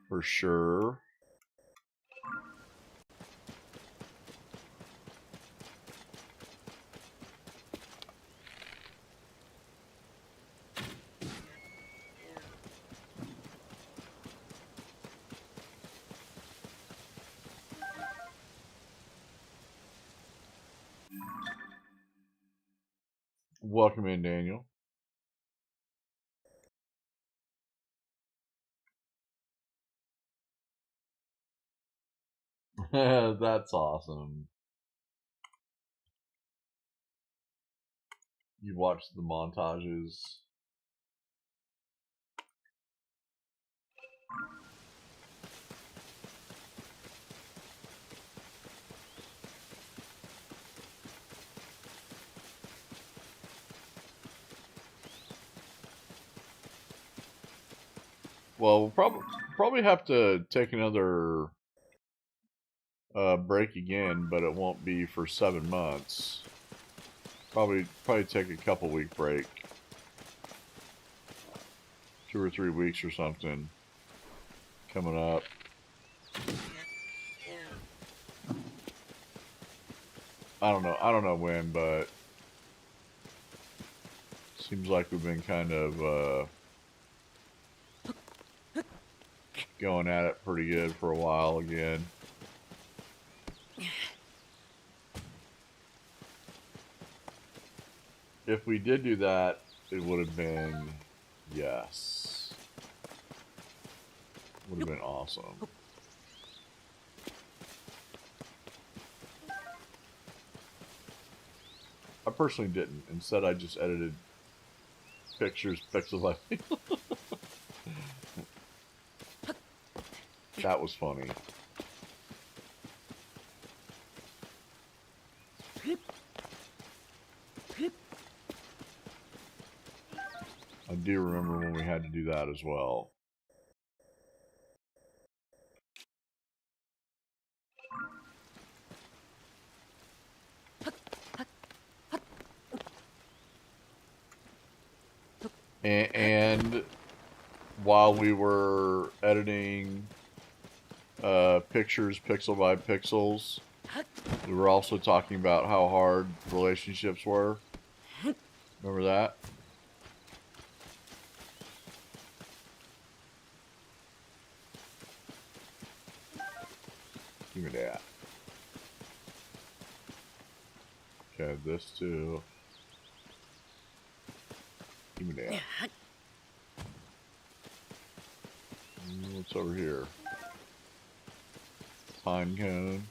for sure. Welcome in, Daniel. That's awesome. You watched the montages. Well, we'll probably have to take another break again, but it won't be for 7 months. Probably take a couple week break, 2 or 3 weeks or something coming up. I don't know when, but seems like we've been kind of going at it pretty good for a while again. If we did do that, it would have been, yes. Would have been awesome. I personally didn't. Instead, I just edited pictures pixel by pixel. That was funny. I do remember when we had to do that as well. And while we were editing pictures pixel by pixels, we were also talking about how hard relationships were. Remember that? Give me that. Okay, this too. Give me that. What's over here? Pine cone.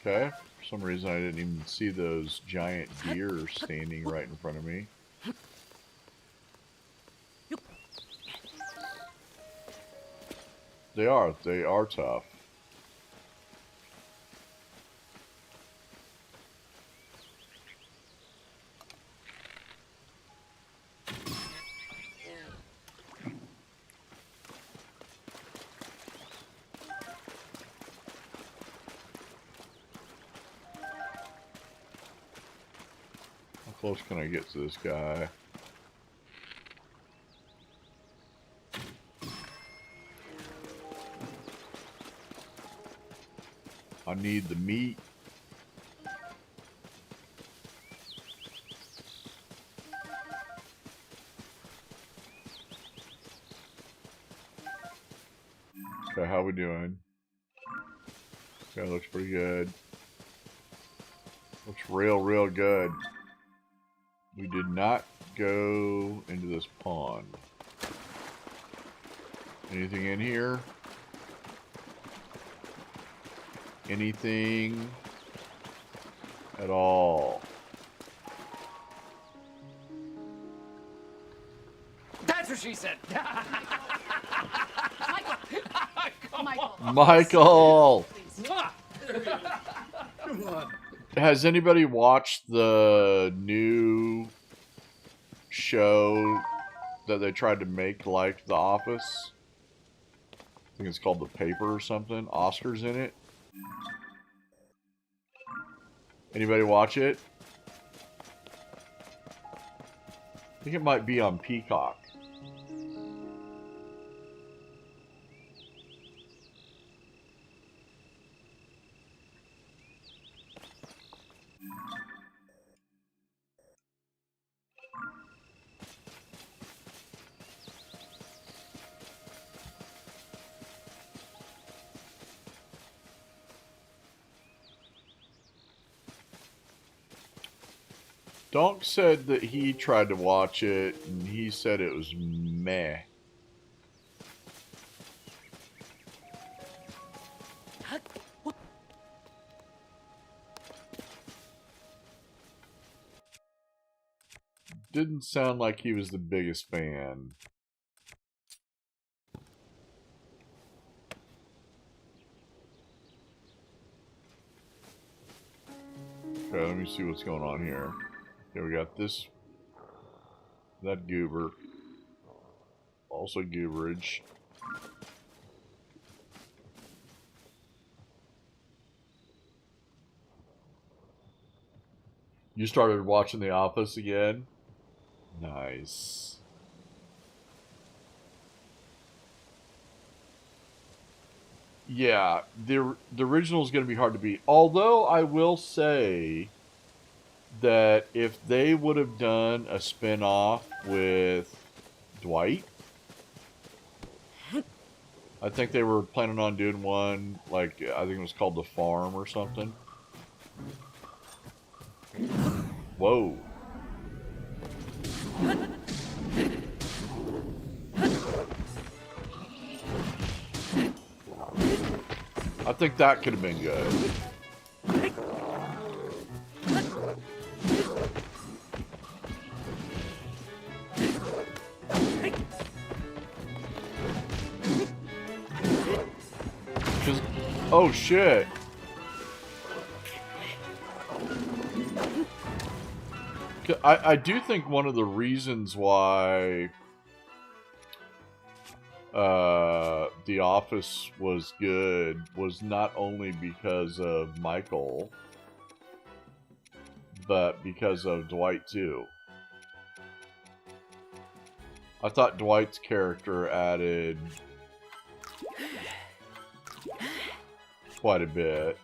Okay. For some reason I didn't even see those giant deer standing right in front of me. They are tough. How close can I get to this guy? I need the meat. Okay, how we doing? Okay, looks pretty good. Looks real good. We did not go into this pond. Anything in here? Anything at all? That's what she said. Michael! Come on. Has anybody watched the new show that they tried to make like The Office? I think it's called The Paper or something. Oscar's in it. Anybody watch it? I think it might be on Peacock. Donk said that he tried to watch it and he said it was meh. Didn't sound like he was the biggest fan. Okay, let me see what's going on here. Okay, we got this. That goober. Also gooberage. You started watching The Office again? Nice. Yeah, the original is going to be hard to beat. Although I will say that if they would have done a spin-off with Dwight, I think they were planning on doing one, like, I think it was called The Farm or something. Whoa. I think that could have been good. Oh shit. I do think one of the reasons why The Office was good was not only because of Michael, but because of Dwight too. I thought Dwight's character added quite a bit.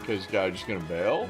Okay, this guy just gonna bail?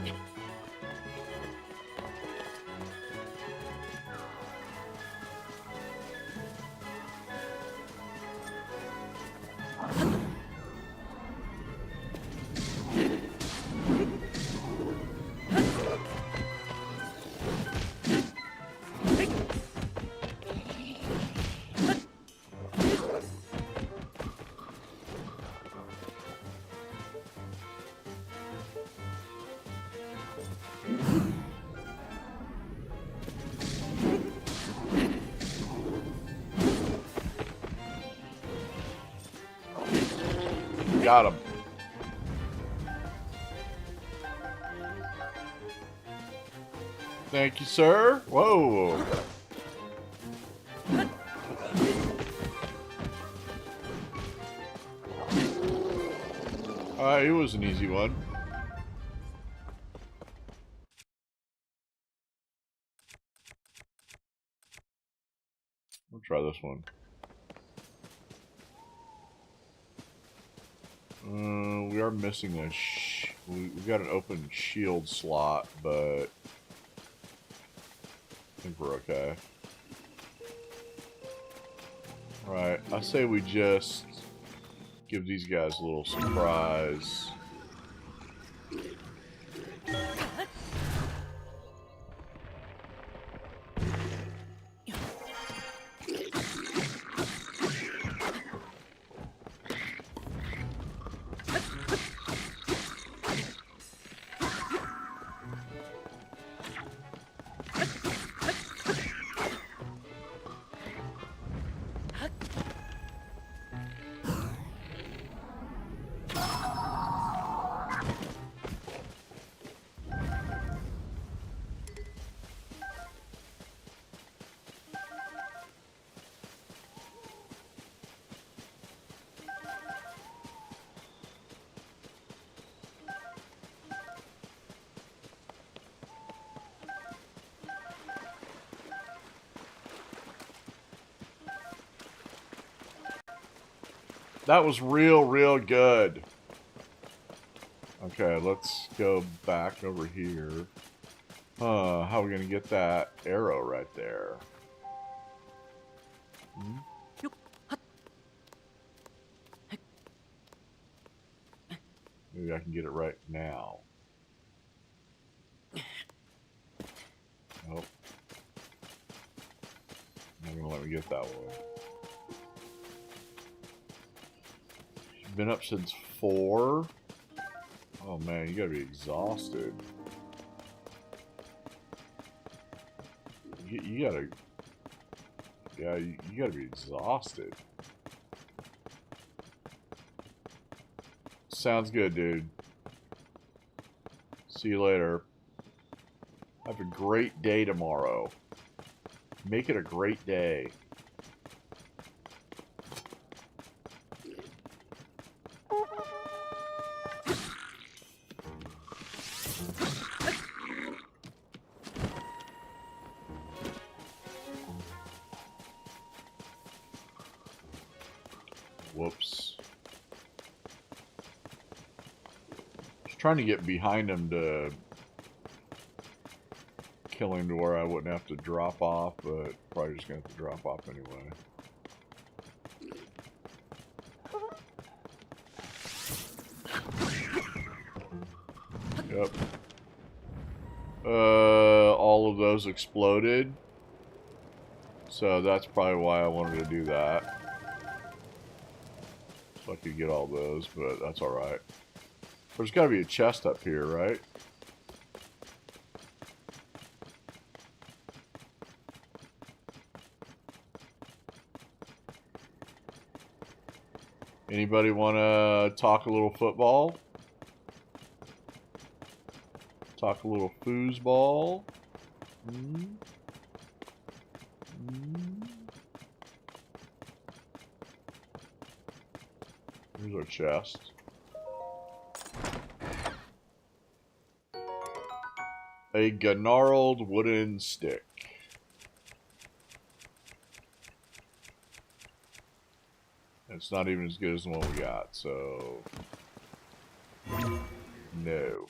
Got him. Thank you, sir. Whoa. It was an easy one. We'll try this one. We are missing a we got an open shield slot, but I think we're okay. Right, I say we just give these guys a little surprise. That was real good. Okay, let's go back over here. How are we gonna get that arrow right there? Hmm? Maybe I can get it right now. Nope. Not gonna let me get that one. She's been up since 4. Oh man, you gotta be exhausted. You gotta... Yeah, you gotta be exhausted. Sounds good, dude. See you later. Have a great day tomorrow. Make it a great day. Whoops. Just trying to get behind him to kill him to where I wouldn't have to drop off, but probably just gonna have to drop off anyway. Yep. All of those exploded. So that's probably why I wanted to do that. So I could get all those, but that's alright. There's gotta be a chest up here, right? Anybody want to talk a little football? talk a little foosball. Hmm. Hmm. Here's our chest. A gnarled wooden stick. It's not even as good as the one we got, so no.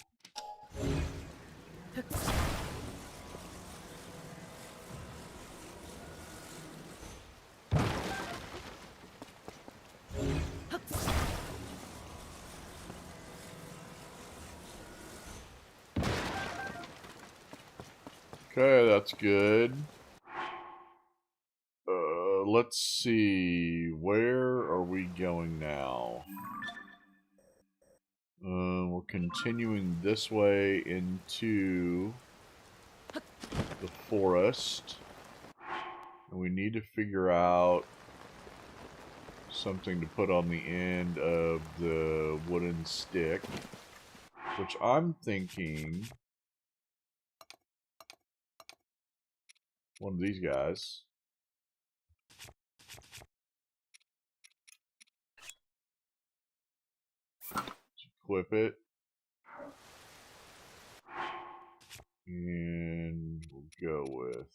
Okay, that's good. Let's see. Where are we going now? We're continuing this way into the forest. And we need to figure out something to put on the end of the wooden stick. Which I'm thinking one of these guys. Equip it. And we'll go with...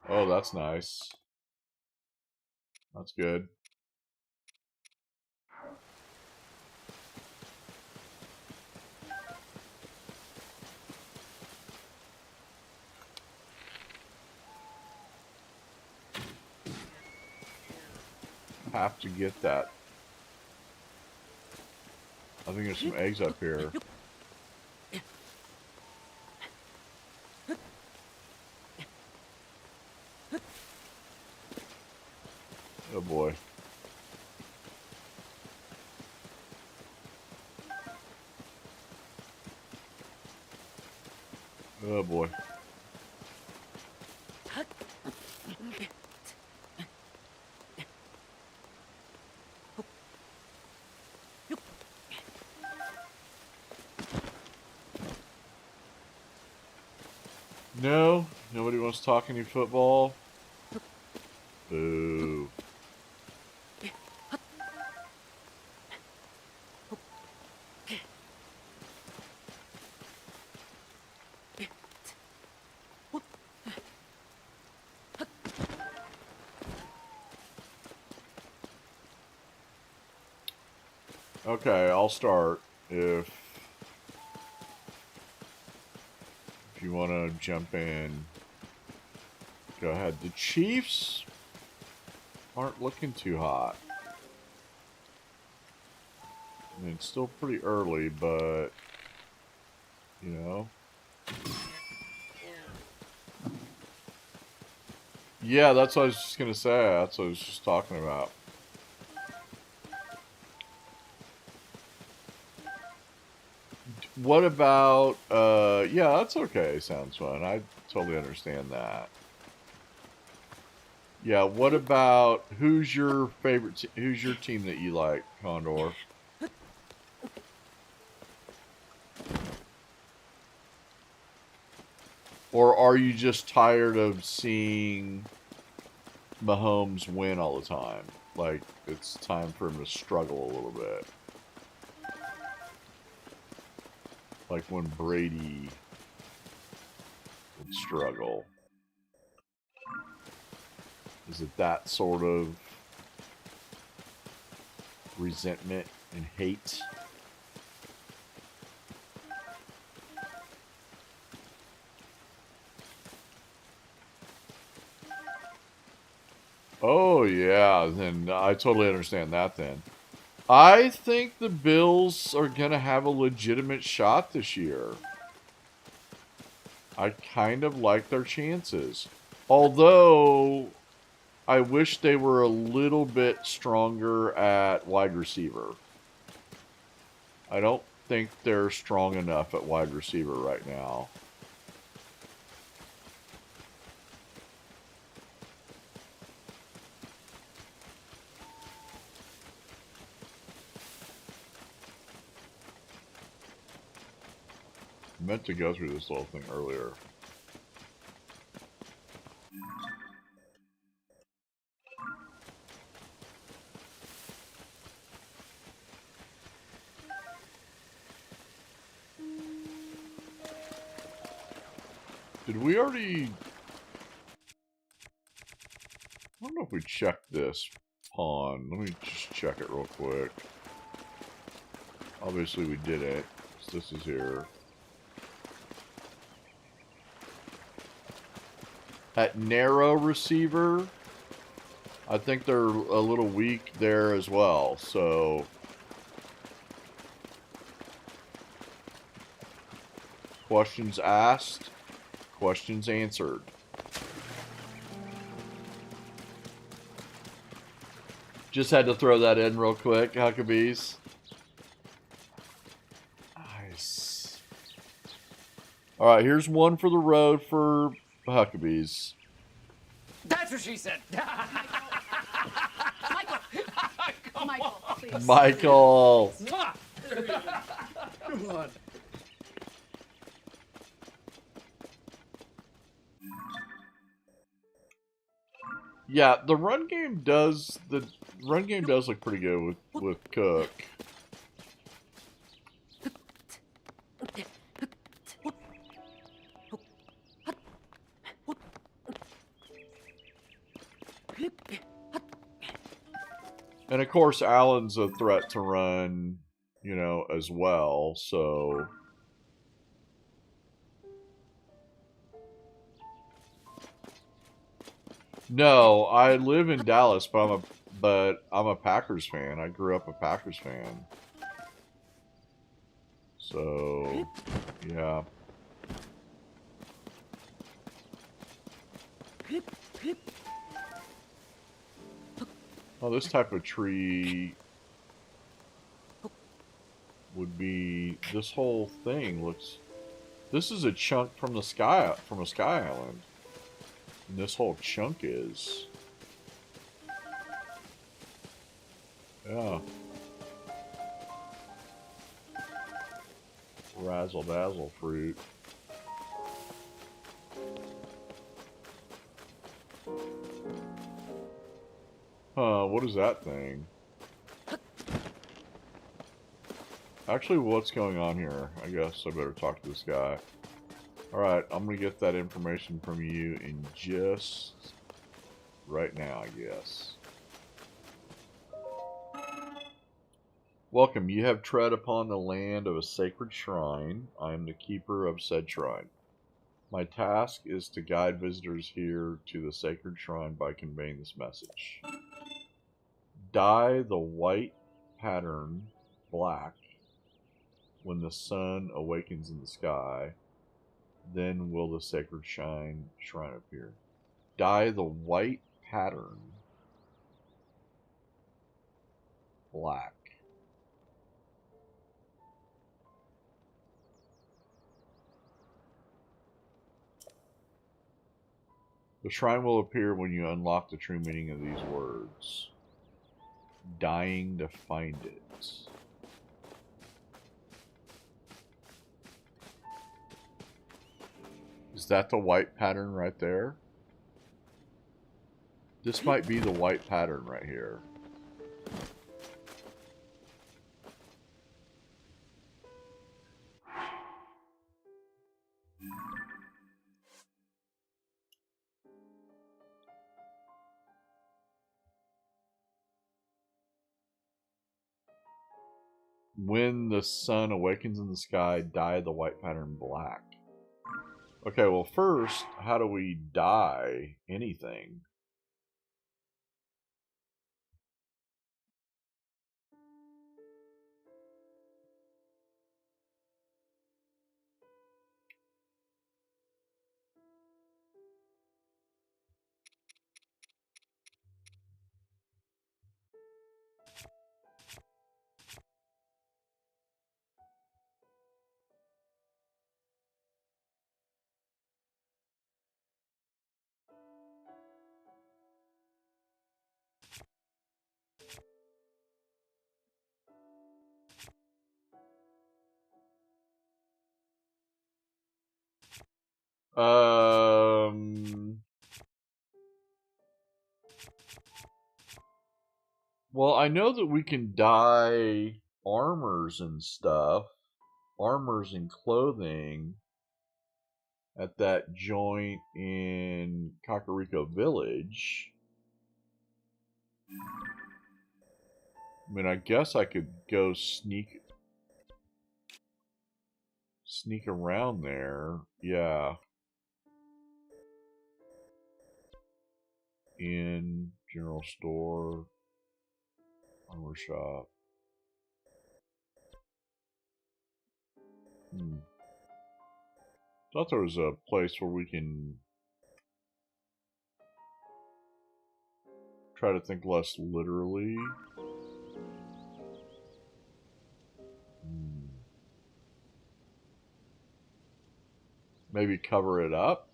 Oh, that's nice. That's good. Have to get that. I think there's some eggs up here. Oh boy. Oh boy. No, nobody wants to talk any football. Boo. Okay, I'll start if you want to jump in. Go ahead. The Chiefs aren't looking too hot. I mean, it's still pretty early, but you know. Yeah, that's what I was just gonna say. That's what I was just talking about. What about, yeah, that's okay. Sounds fun. I totally understand that. Yeah, what about, who's your favorite, who's your team that you like, Condor? Or are you just tired of seeing Mahomes win all the time? Like, it's time for him to struggle a little bit. Like when Brady would struggle. Is it that sort of resentment and hate? Oh, yeah, then I totally understand that then. I think the Bills are going to have a legitimate shot this year. I kind of like their chances. Although, I wish they were a little bit stronger at wide receiver. I don't think they're strong enough at wide receiver right now. I meant to go through this little thing earlier. Did we already... I don't know if we checked this pawn. Let me just check it real quick. Obviously we did it. So this is here. At narrow receiver, I think they're a little weak there as well. So... questions asked, questions answered. Just had to throw that in real quick, Huckabees. Nice. Alright, here's one for the road for Huckabees. That's what she said. Michael, please. Michael! Come on. Yeah, the run game does look pretty good with Cook. And of course, Alan's a threat to run, you know, as well, so... No, I live in Dallas, but I'm a Packers fan. I grew up a Packers fan. So, yeah. Oh, this type of tree would be... This whole thing looks... This is a chunk from the sky, from a sky island. And this whole chunk is... Yeah. Razzle dazzle fruit. Huh, what is that thing? Actually, what's going on here? I guess I better talk to this guy. Alright, I'm gonna get that information from you in just right now, I guess. Welcome, you have tread upon the land of a sacred shrine. I am the keeper of said shrine. My task is to guide visitors here to the sacred shrine by conveying this message. Dye the white pattern black when the sun awakens in the sky. Then will the sacred shrine appear. Dye the white pattern black. The shrine will appear when you unlock the true meaning of these words. Dying to find it. Is that the white pattern right there? This might be the white pattern right here. When the sun awakens in the sky, dye the white pattern black. Okay, well first, how do we dye anything? Well, I know that we can dye armors and stuff, armors and clothing at that joint in Kakariko Village. I mean, I guess I could go sneak around there. Yeah. In general store, armor shop. Thought there was a place where we can try to think less literally. Maybe cover it up.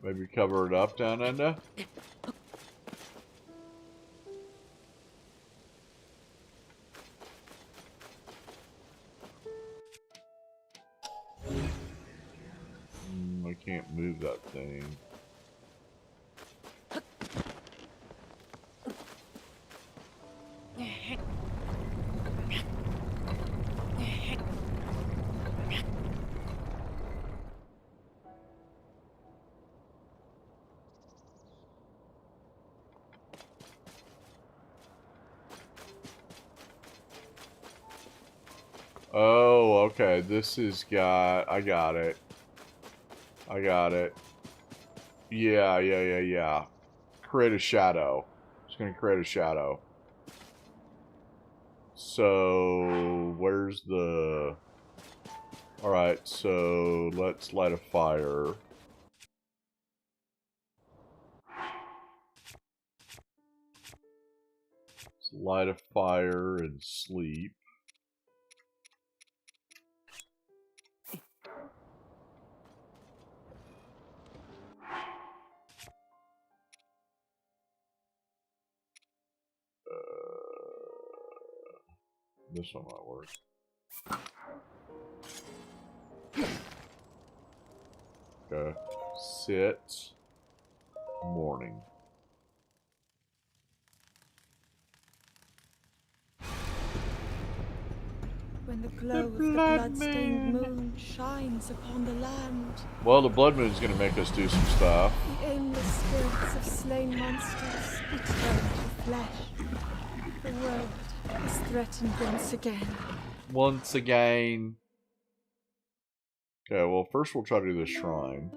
Maybe cover it up down under. I can't move that thing. Oh, okay. This is got... I got it. I got it. Yeah. Create a shadow. Just gonna create a shadow. So, where's the... Alright, so let's light a fire. Let's light a fire and sleep. This one might work. Okay. Sit. Morning. When the glow of the blood-stained moon shines upon the land, Well, the blood moon's gonna make us do some stuff. the aimless spirits of slain monsters return to flesh. The world is threatened once again. Once again. Okay, well, first we'll try to do the shrine.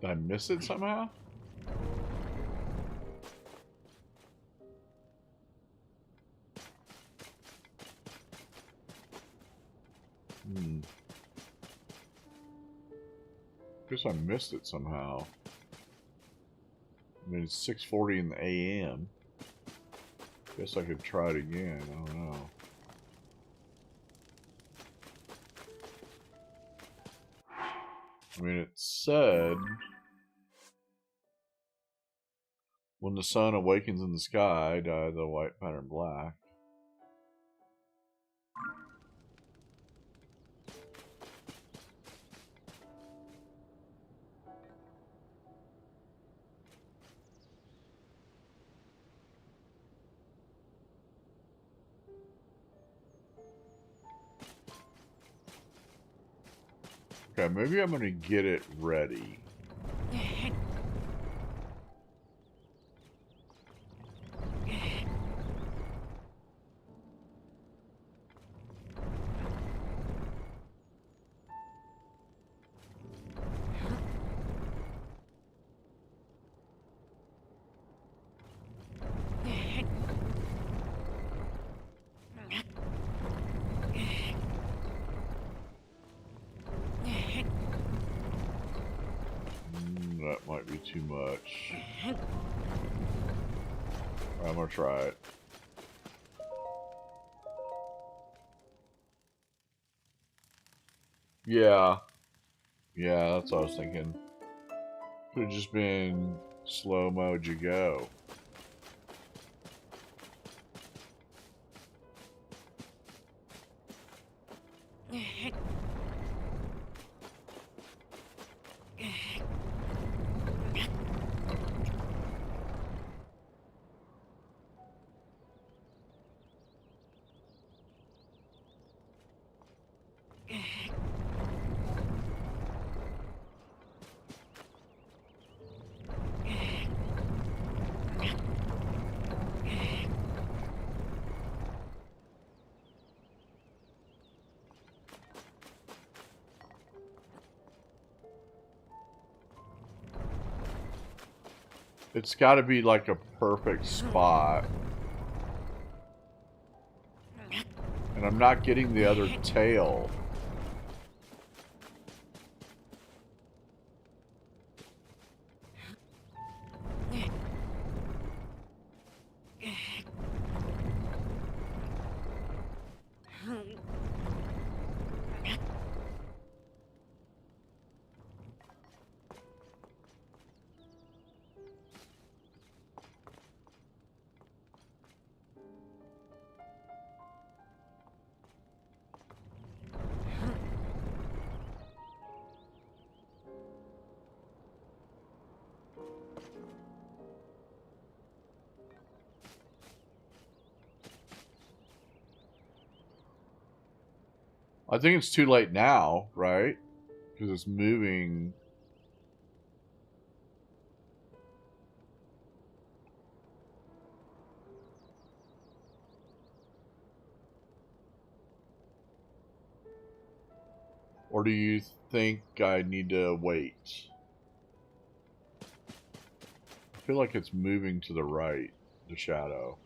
Did I miss it somehow? Guess I missed it somehow. I mean, it's 6:40 in the AM. Guess I could try it again. I don't know. I mean, it said when the sun awakens in the sky, dye the white pattern black. Okay, maybe I'm gonna get it ready. That might be too much. I'm gonna try it. Yeah. Yeah, that's what I was thinking. Could have just been slow-mo to go. It's got to be like a perfect spot. And I'm not getting the other tail. I think it's too late now, right? Because it's moving. Or do you think I need to wait? I feel like it's moving to the right, the shadow.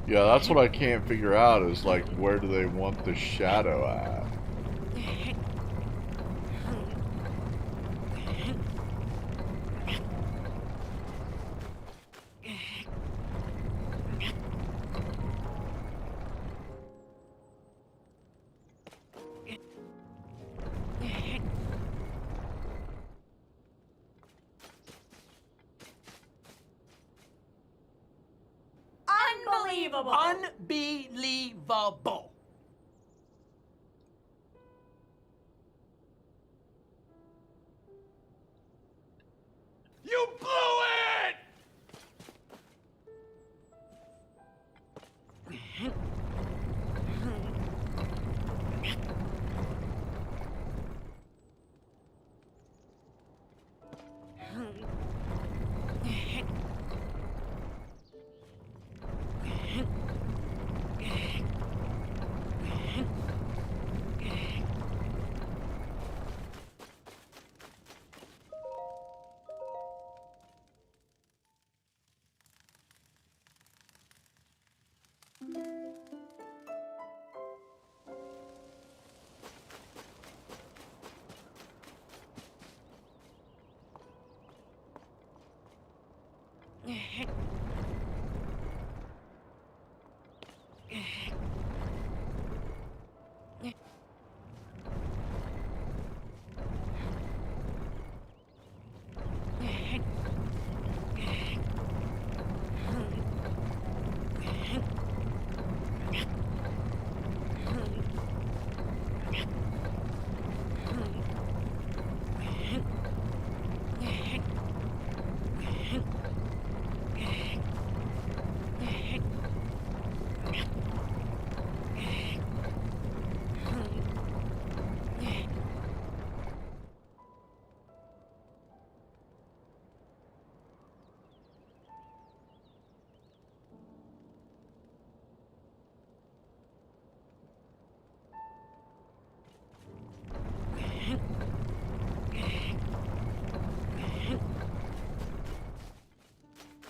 Yeah, that's what I can't figure out is like, where do they want the shadow at? Unbelievable! Unbelievable! You blew it!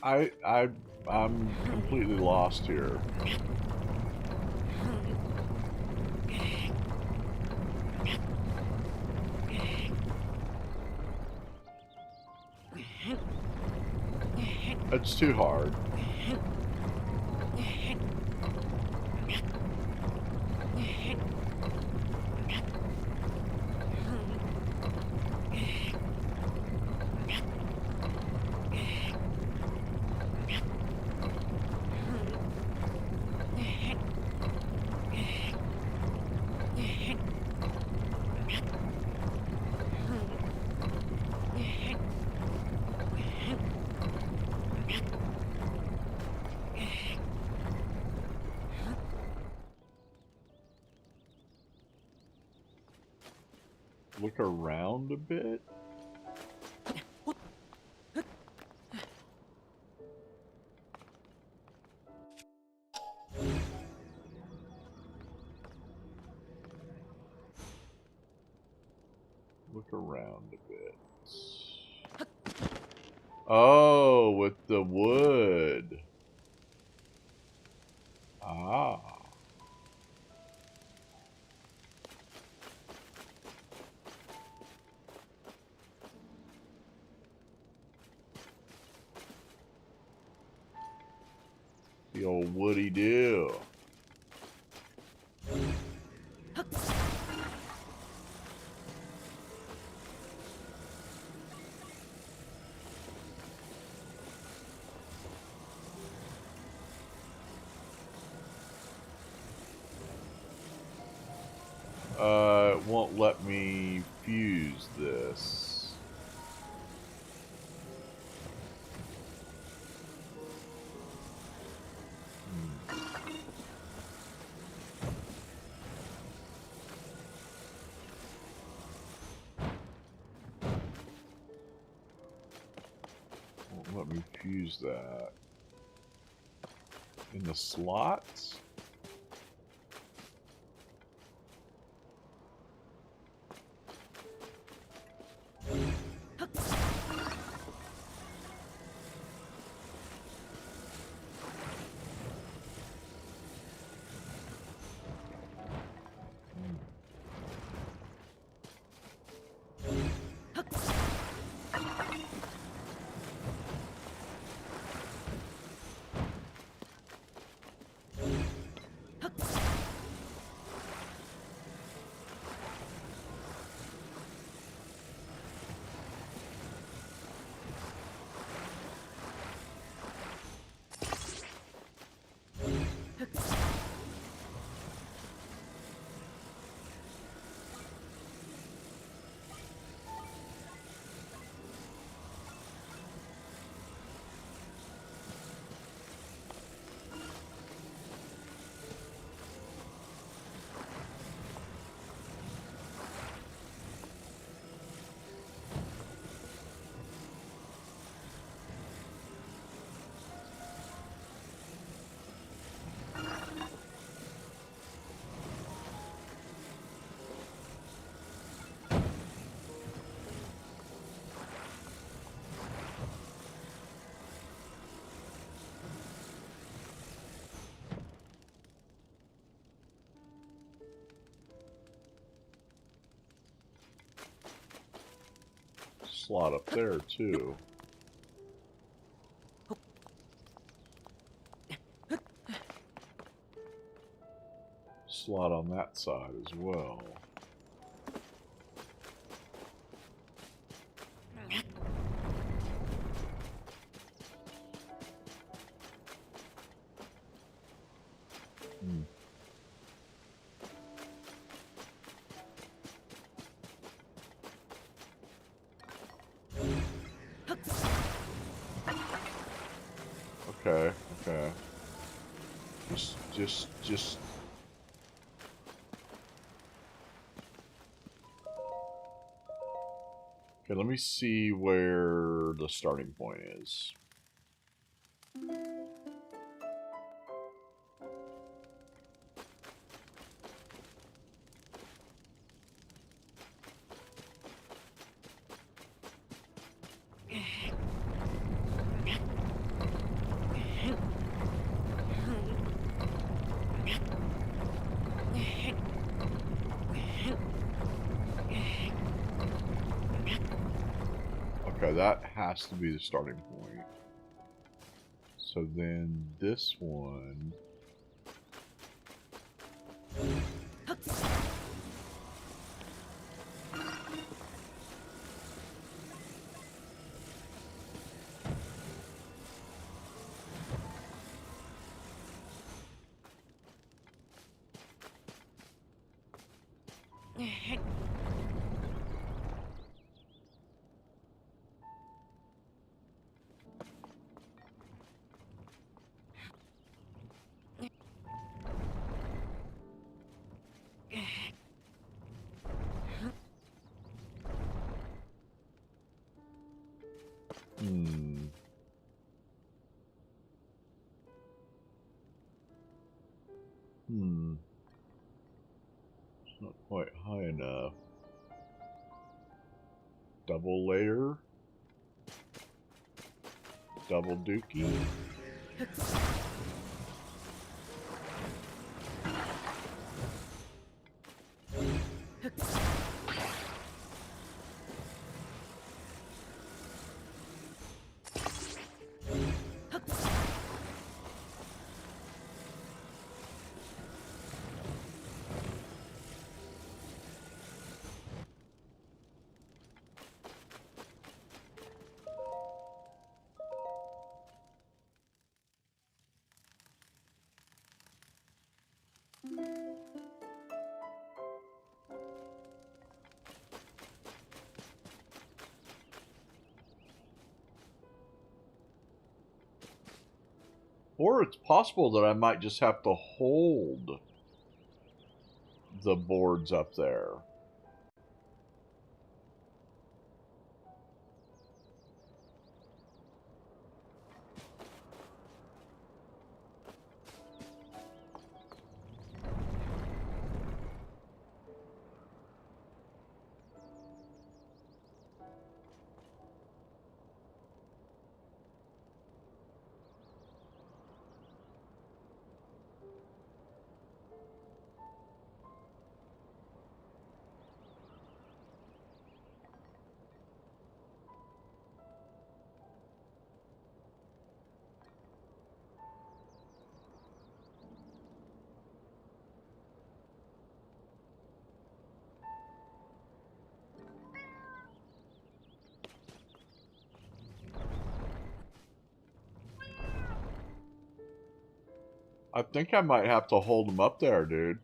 I'm completely lost here. It's too hard. Look around a bit. Look around a bit. Oh, with the wood. Ah. The old woody do. It won't let me fuse this. Won't let me fuse that. In the slots? Slot up there too. Slot on that side as well. Okay, okay. Just. Okay, let me see where the starting point is. that has to be the starting point. So then this one... Hmm. It's not quite high enough. Double layer. Double dookie. Or it's possible that I might just have to hold the boards up there. I think I might have to hold them up there, dude.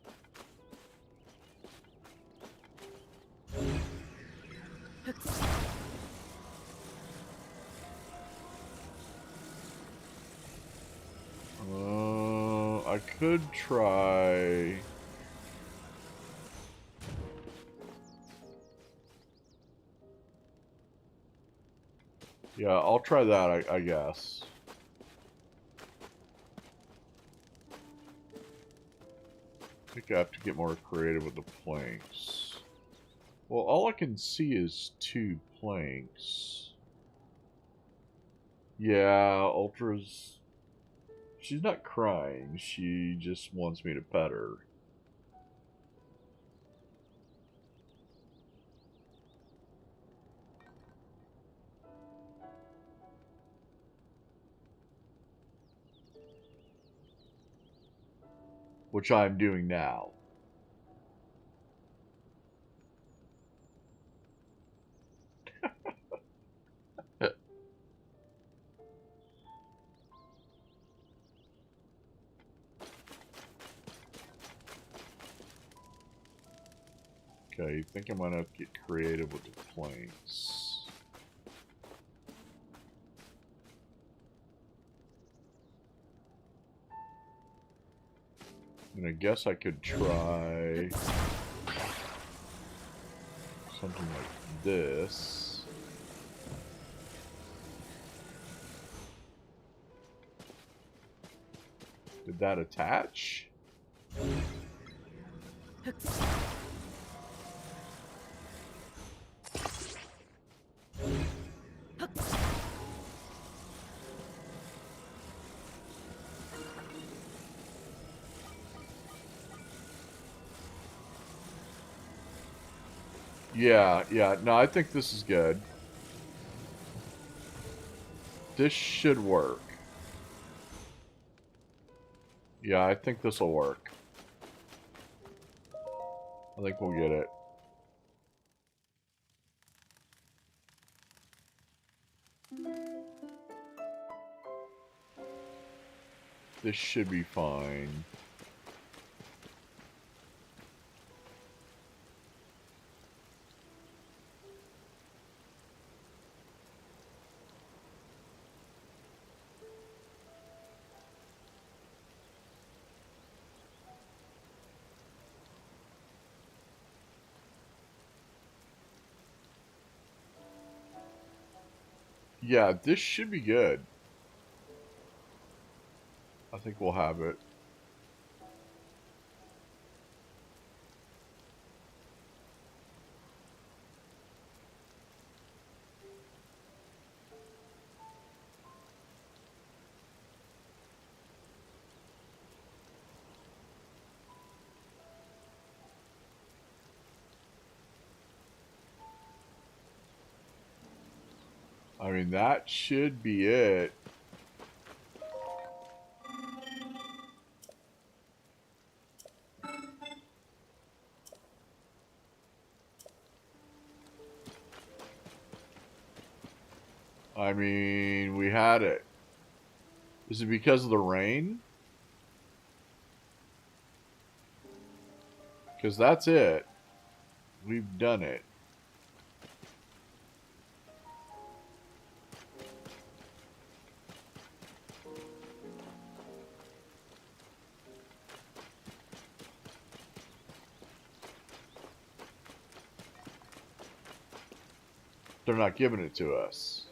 I could try... Yeah, I'll try that, I guess. I think I have to get more creative with the planks. Well, all I can see is 2 planks. Yeah, Ultra's... She's not crying, she just wants me to pet her. Which I'm doing now. Okay, I think I'm gonna have to get creative with the planks. And I guess I could try something like this. Did that attach? Yeah, no, I think this is good. This should work. Yeah, I think this will work. I think we'll get it. This should be fine. Yeah, this should be good. I think we'll have it. I mean, that should be it. I mean, we had it. Is it because of the rain? Because that's it. We've done it. They're not giving it to us.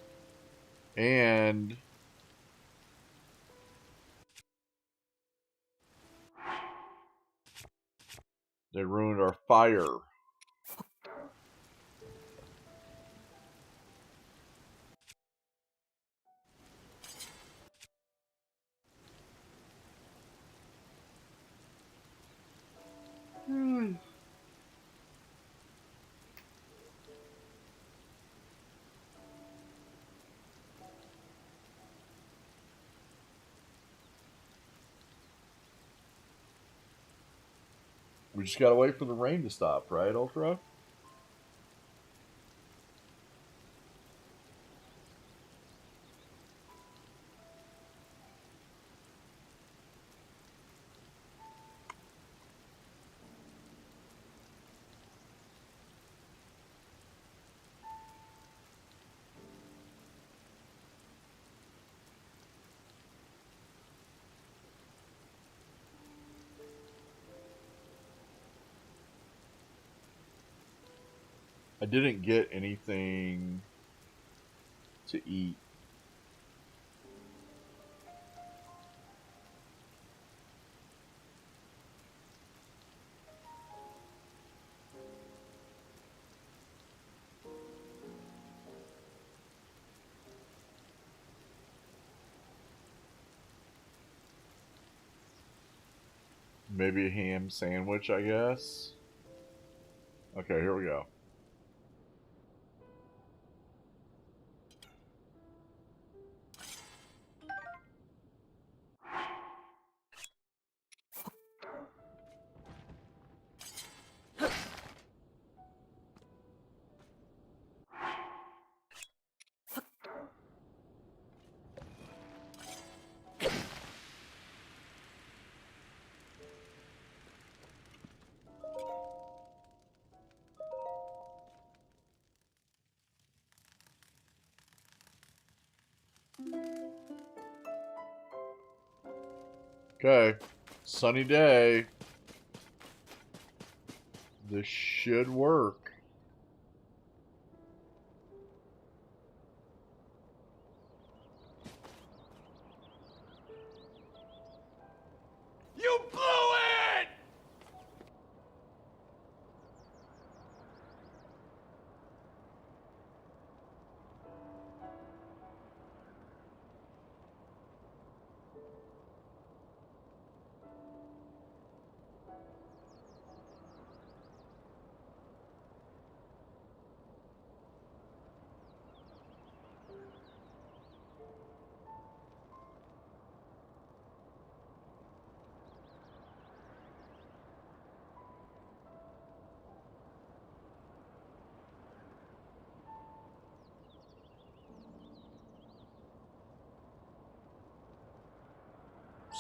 And they ruined our fire. We just gotta wait for the rain to stop, right, Ultra? I didn't get anything to eat. Maybe a ham sandwich, I guess. Okay, here we go. Okay, sunny day. This should work. You blew it!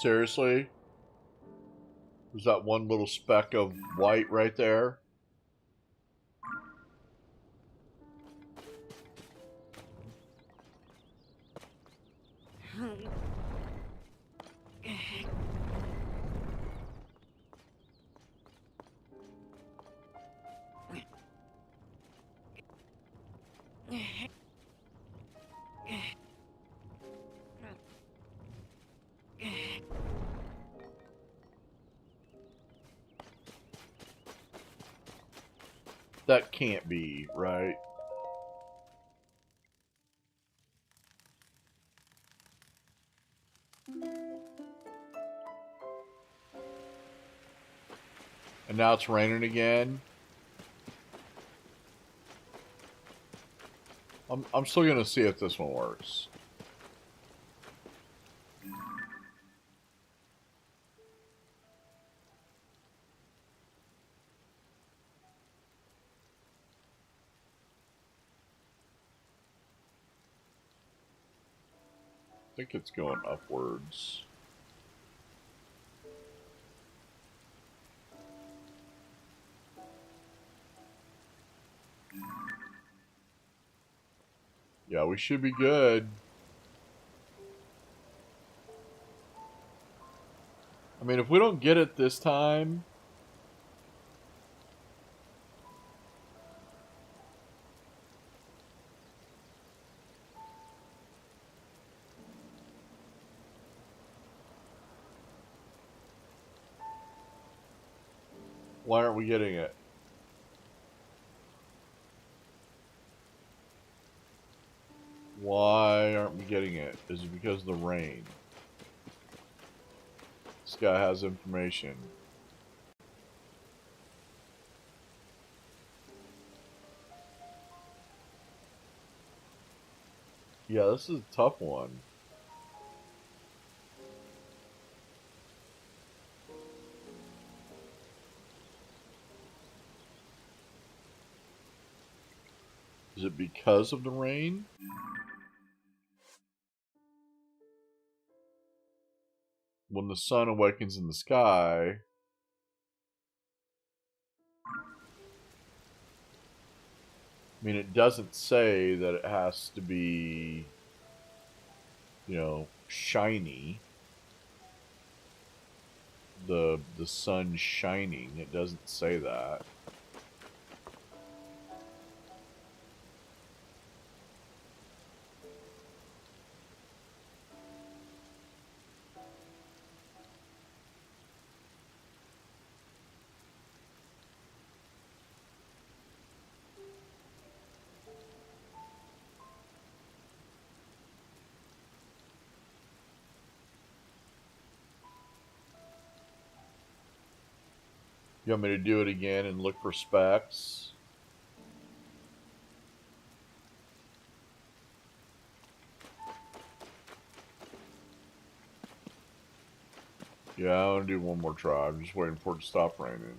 Seriously? There's that one little speck of white right there. That can't be, right? And now it's raining again. I'm still gonna see if this one works. I think it's going upwards. Yeah, we should be good. I mean, if we don't get it this time... Why aren't we getting it? Why aren't we getting it? Is it because of the rain? This guy has information. Yeah, this is a tough one. Is it because of the rain? When the sun awakens in the sky... I mean, it doesn't say that it has to be, you know, shiny. The sun shining. It doesn't say that. You want me to do it again and look for specs? Yeah, I'm gonna do one more try. I'm just waiting for it to stop raining.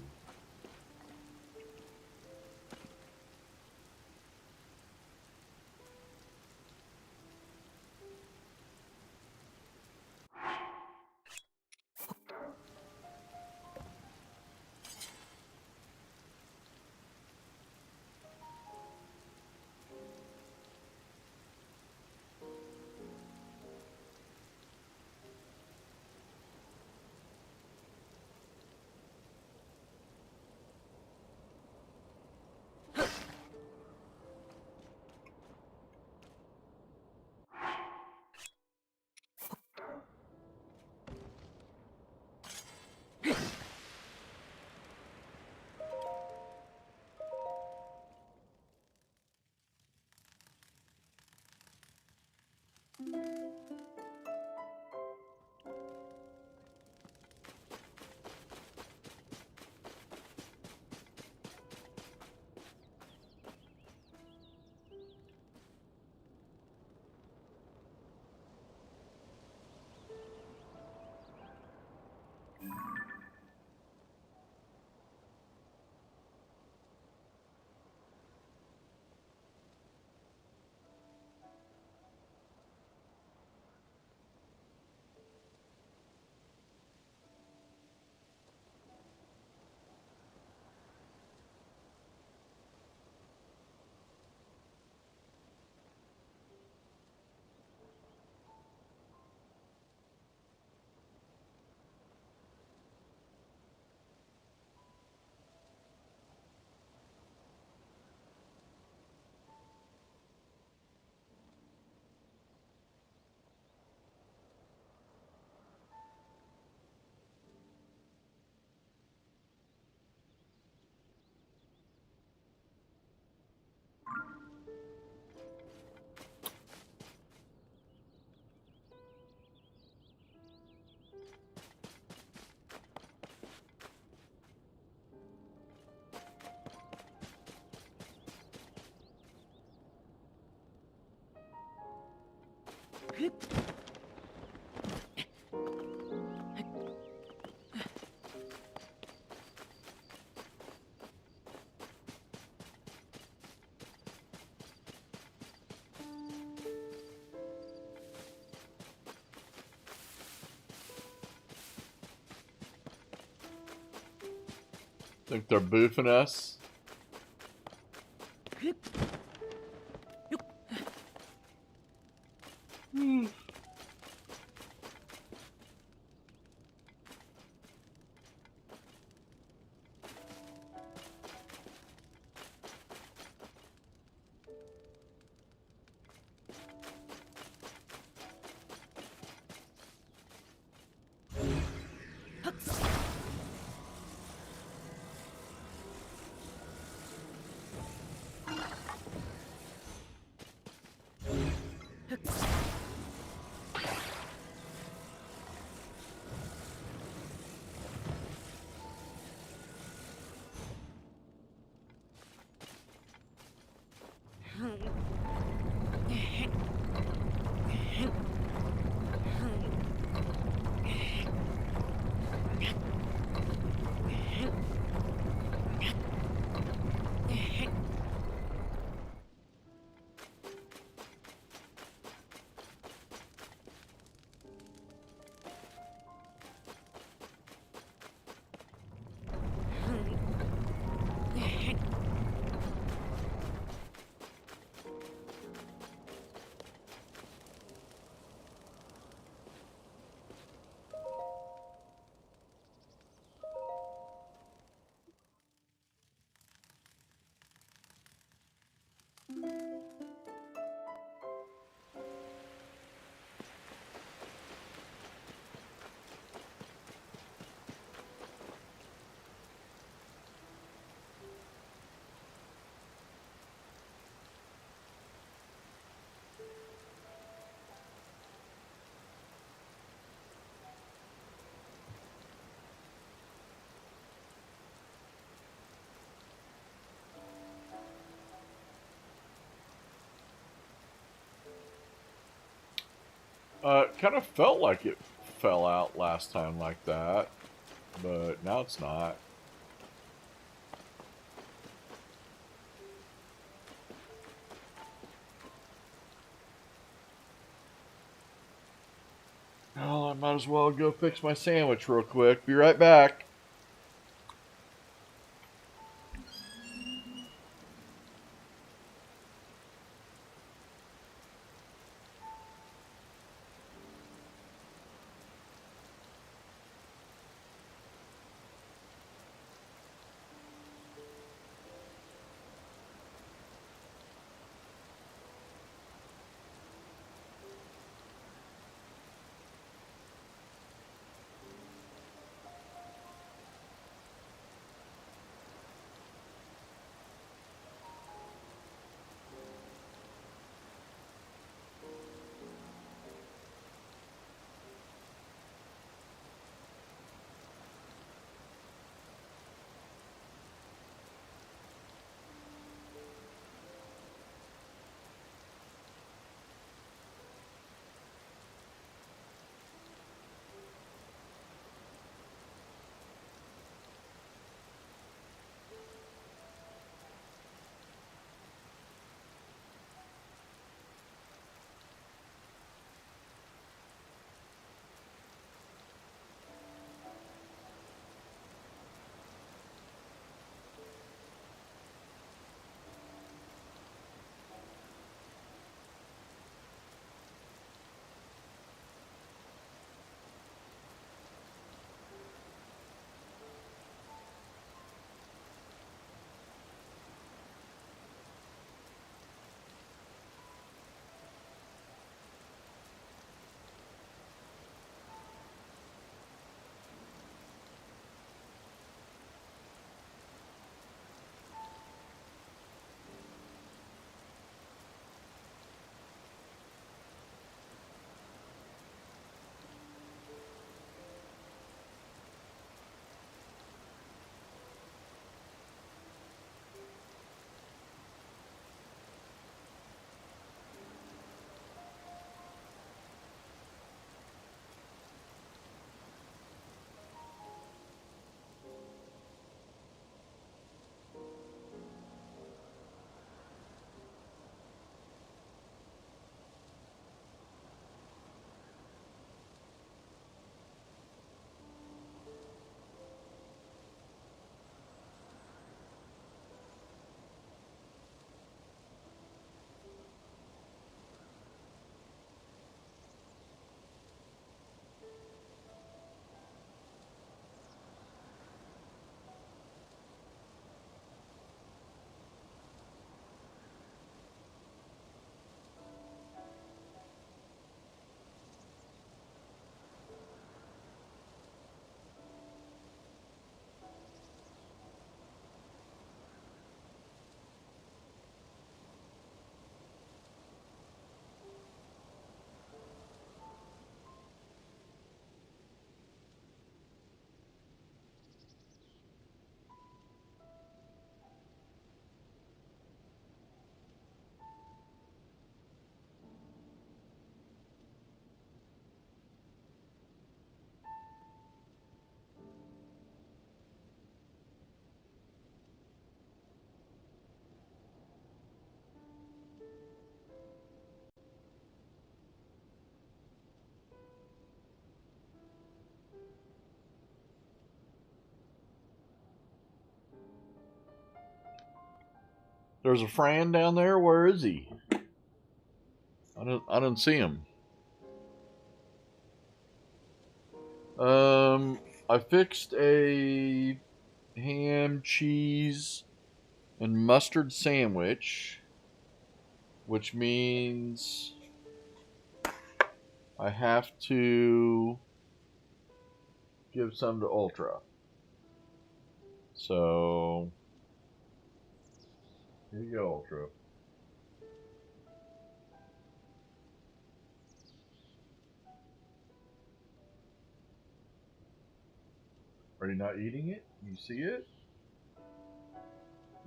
Think they're boofing us? It kind of felt like it fell out last time like that, but now it's not. Oh, I might as well go fix my sandwich real quick. Be right back. There's a Fran down there. Where is he? I don't see him. I fixed a ham, cheese, and mustard sandwich, which means I have to give some to Ultra. So, here you go, Ultra. Are you not eating it? You see it?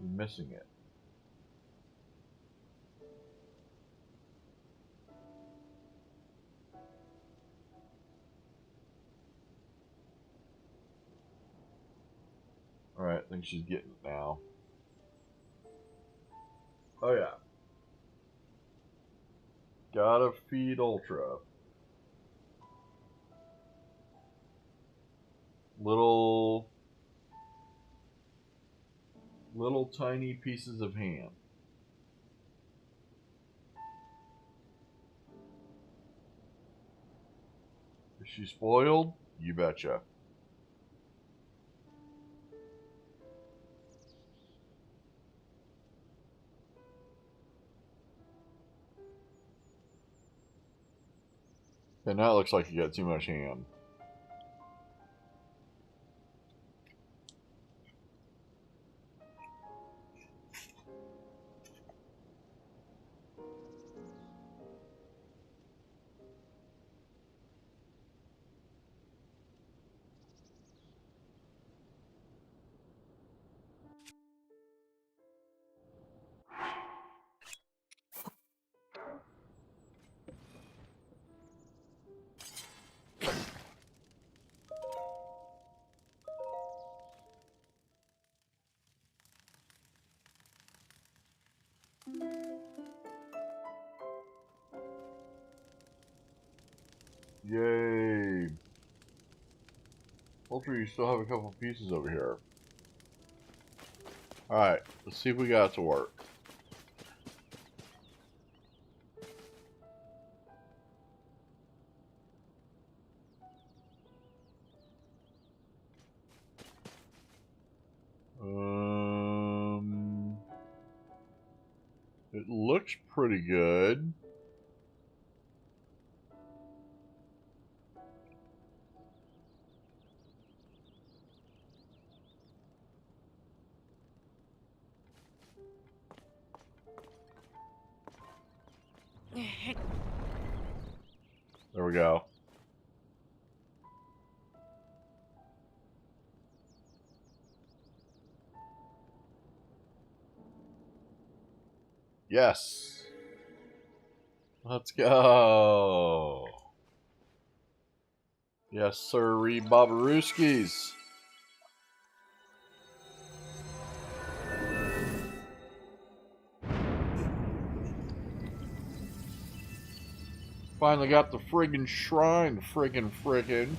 You're missing it. Alright, I think she's getting it now. Oh yeah. Gotta feed Ultra. Little tiny pieces of ham. Is she spoiled? You betcha. And now it looks like you got too much ham. Yay. Ultra, you still have a couple pieces over here. Alright, let's see if we got it to work. It looks pretty good. There we go. Yes. Let's go. Yes, sir. Babarooskis. Finally got the friggin' shrine, friggin'.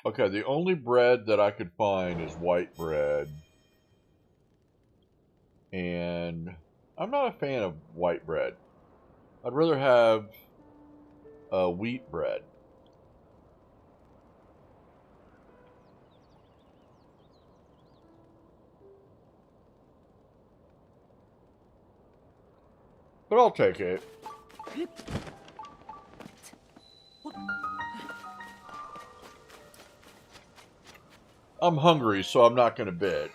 Okay, the only bread that I could find is white bread. And I'm not a fan of white bread. I'd rather have wheat bread. But I'll take it. I'm hungry, so I'm not gonna bitch.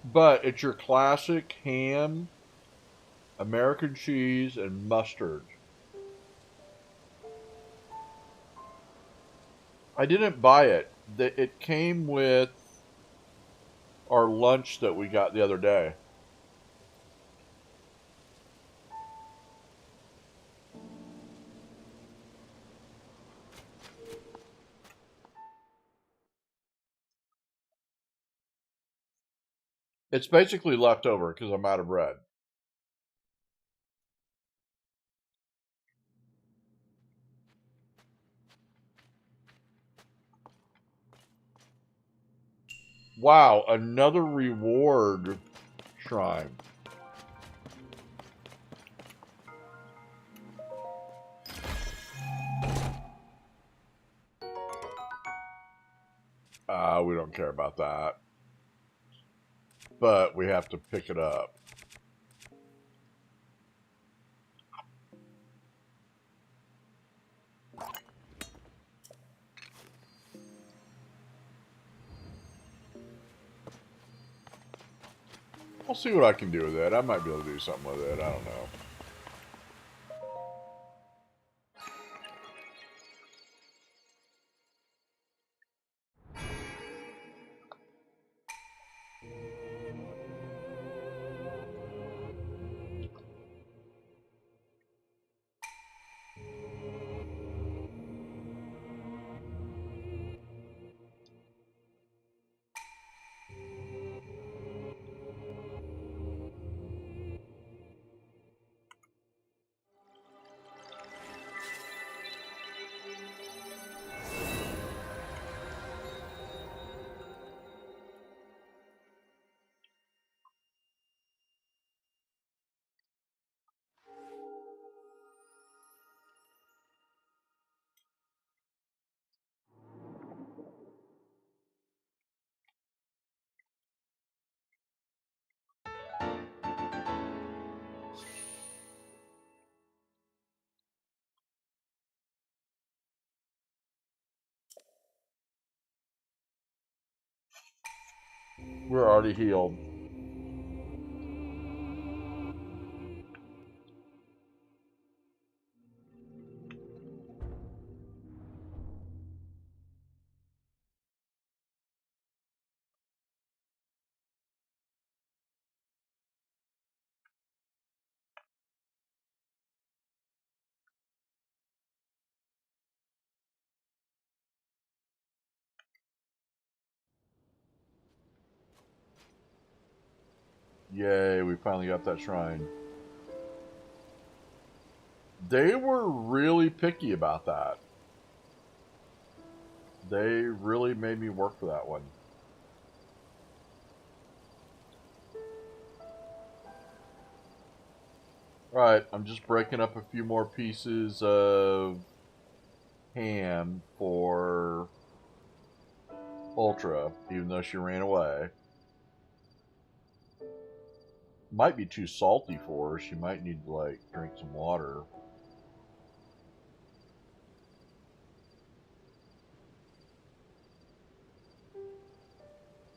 But it's your classic ham, American cheese, and mustard. I didn't buy it. It came with our lunch that we got the other day. It's basically left over because I'm out of bread. Wow, another reward shrine. We don't care about that. But we have to pick it up. I'll see what I can do with it. I might be able to do something with it. I don't know. We're already healed. Yay, we finally got that shrine. They were really picky about that. They really made me work for that one. Alright, I'm just breaking up a few more pieces of ham for Ultra, even though she ran away. Might be too salty for her. She might need to, like, drink some water.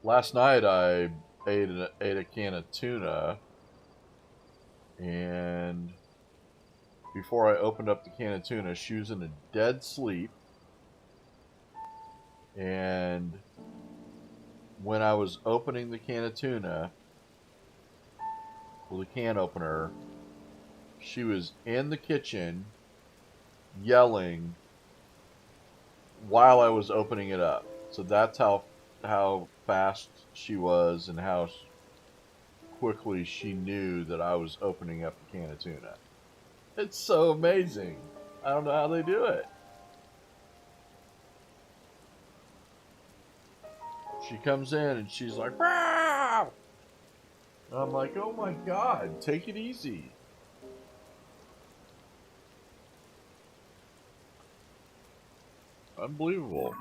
Last night I ate a can of tuna, and before I opened up the can of tuna, she was in a dead sleep. And when I was opening the can of tuna with a can opener, she was in the kitchen yelling while I was opening it up. So that's how fast she was and how quickly she knew that I was opening up the can of tuna. It's so amazing. I don't know how they do it. She comes in and she's like, "Wow!" And I'm like, oh my god, take it easy. Unbelievable.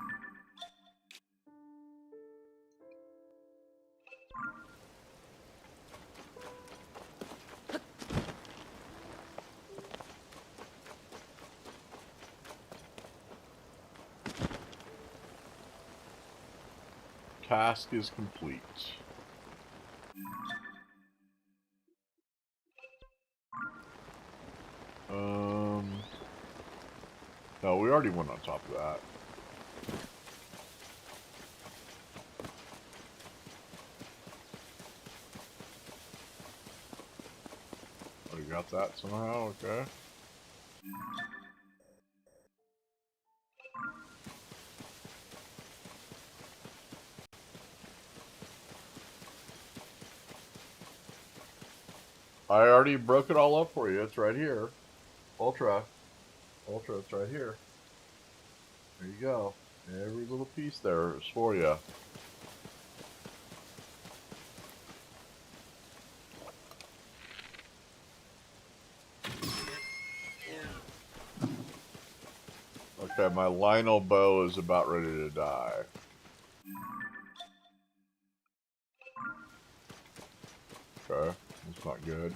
Task is complete. No, we already went on top of that. Oh, you got that somehow? Okay. I already broke it all up for you. It's right here. Ultra. Ultra, it's right here. There you go. Every little piece there is for you. Okay, my Lionel bow is about ready to die. Okay, that's not good.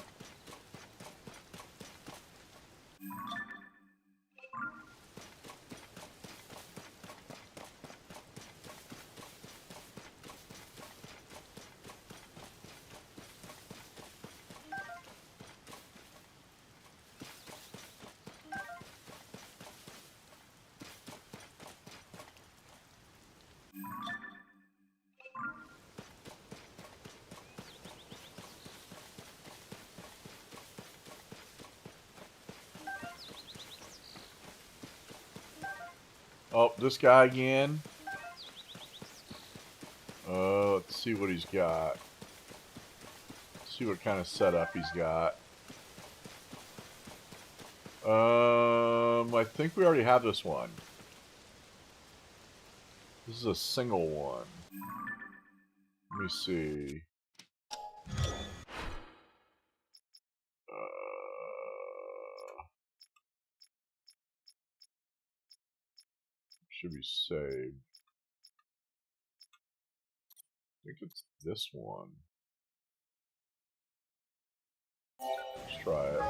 Oh, this guy again. Let's see what he's got. Let's see what kind of setup he's got. I think we already have this one. This is a single one. Let me see. Should be saved. I think it's this one. Let's try it.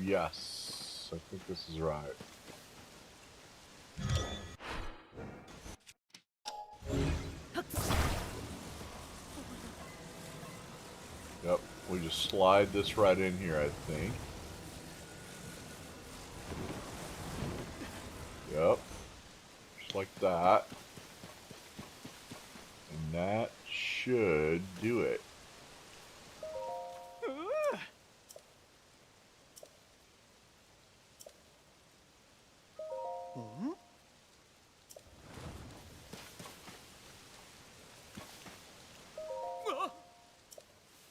Yes. I think this is right. Yep, we just slide this right in here, I think. Yep. Just like that. And that should do it.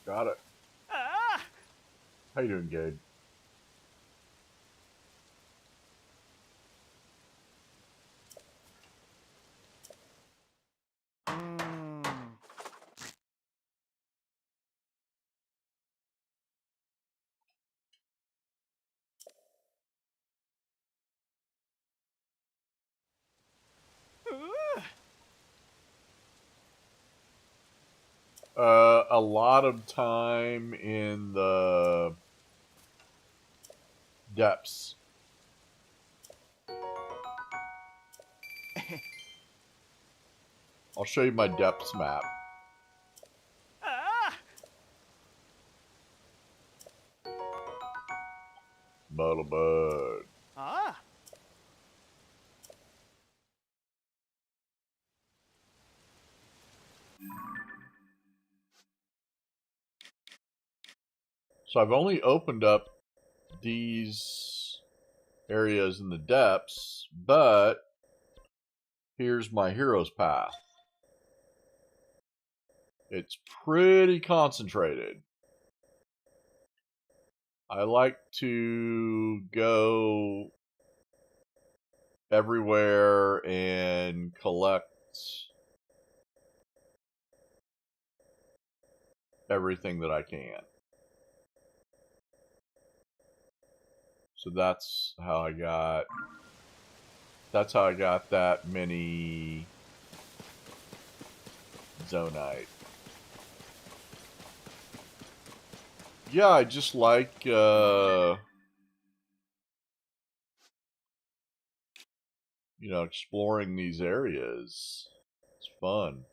Got it. How you doing, Gabe? A lot of time in the depths. I'll show you my depths map. Buttlebud. So I've only opened up these areas in the depths, but here's my hero's path. It's pretty concentrated. I like to go everywhere and collect everything that I can. So that's how I got that many Zonite. Yeah, I just like you know, exploring these areas. It's fun.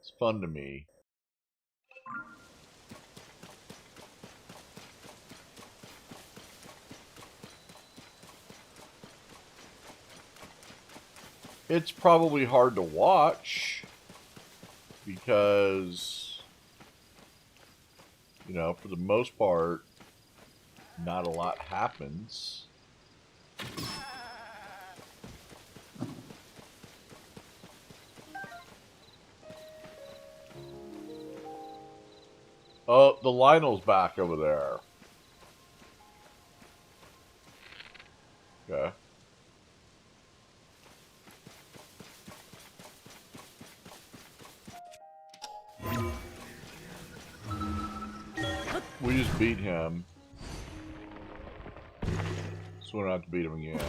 It's fun to me. It's probably hard to watch because, you know, for the most part, not a lot happens. Oh, the Lionel's back over there. Okay. We just beat him. So we don't have to beat him again.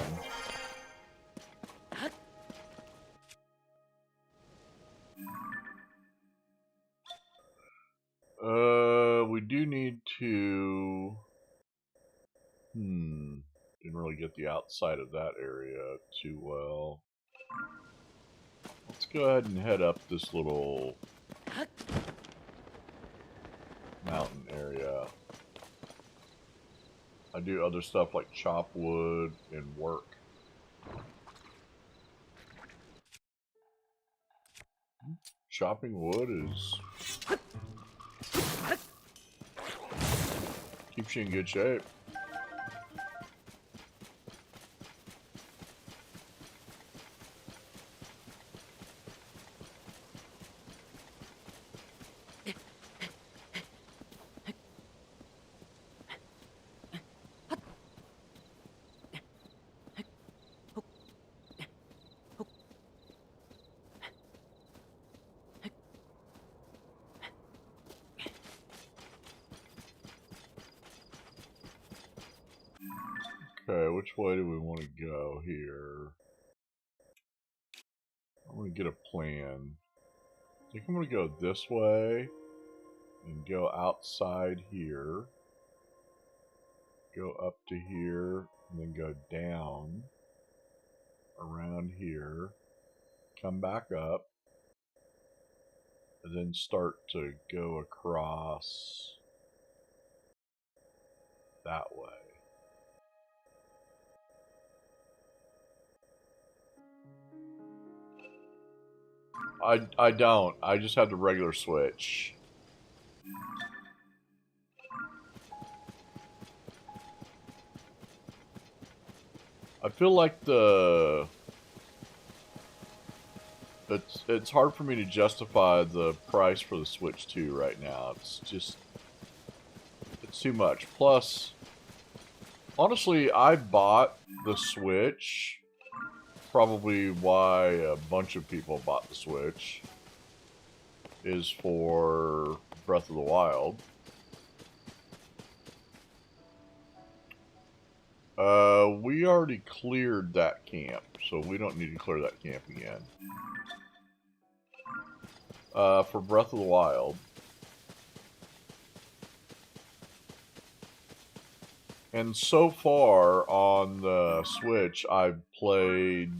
We do need to... Didn't really get the outside of that area too well. Let's go ahead and head up this little mountain area. I do other stuff like chop wood and work. Chopping wood keeps you in good shape. Okay, which way do we want to go here? I'm going to get a plan. I think I'm going to go this way and go outside here. Go up to here and then go down around here. Come back up. And then start to go across that way. I don't. I just have the regular Switch. I feel like it's hard for me to justify the price for the Switch 2 right now. It's too much. Plus, honestly, I bought the Switch. Probably why a bunch of people bought the Switch is for Breath of the Wild. We already cleared that camp, so we don't need to clear that camp again. For Breath of the Wild. And so far on the Switch, I've played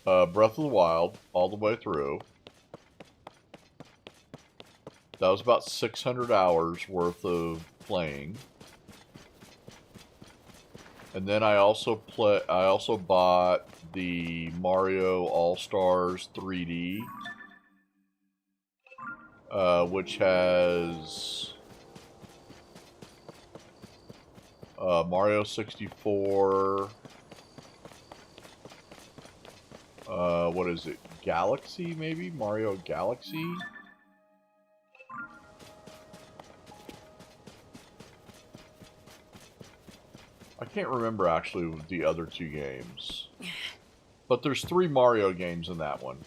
Breath of the Wild all the way through. That was about 600 hours worth of playing. And then I also bought the Mario All-Stars 3D, which has Mario 64. What is it? Galaxy, maybe? Mario Galaxy? I can't remember actually the other two games. But there's 3 Mario games in that one.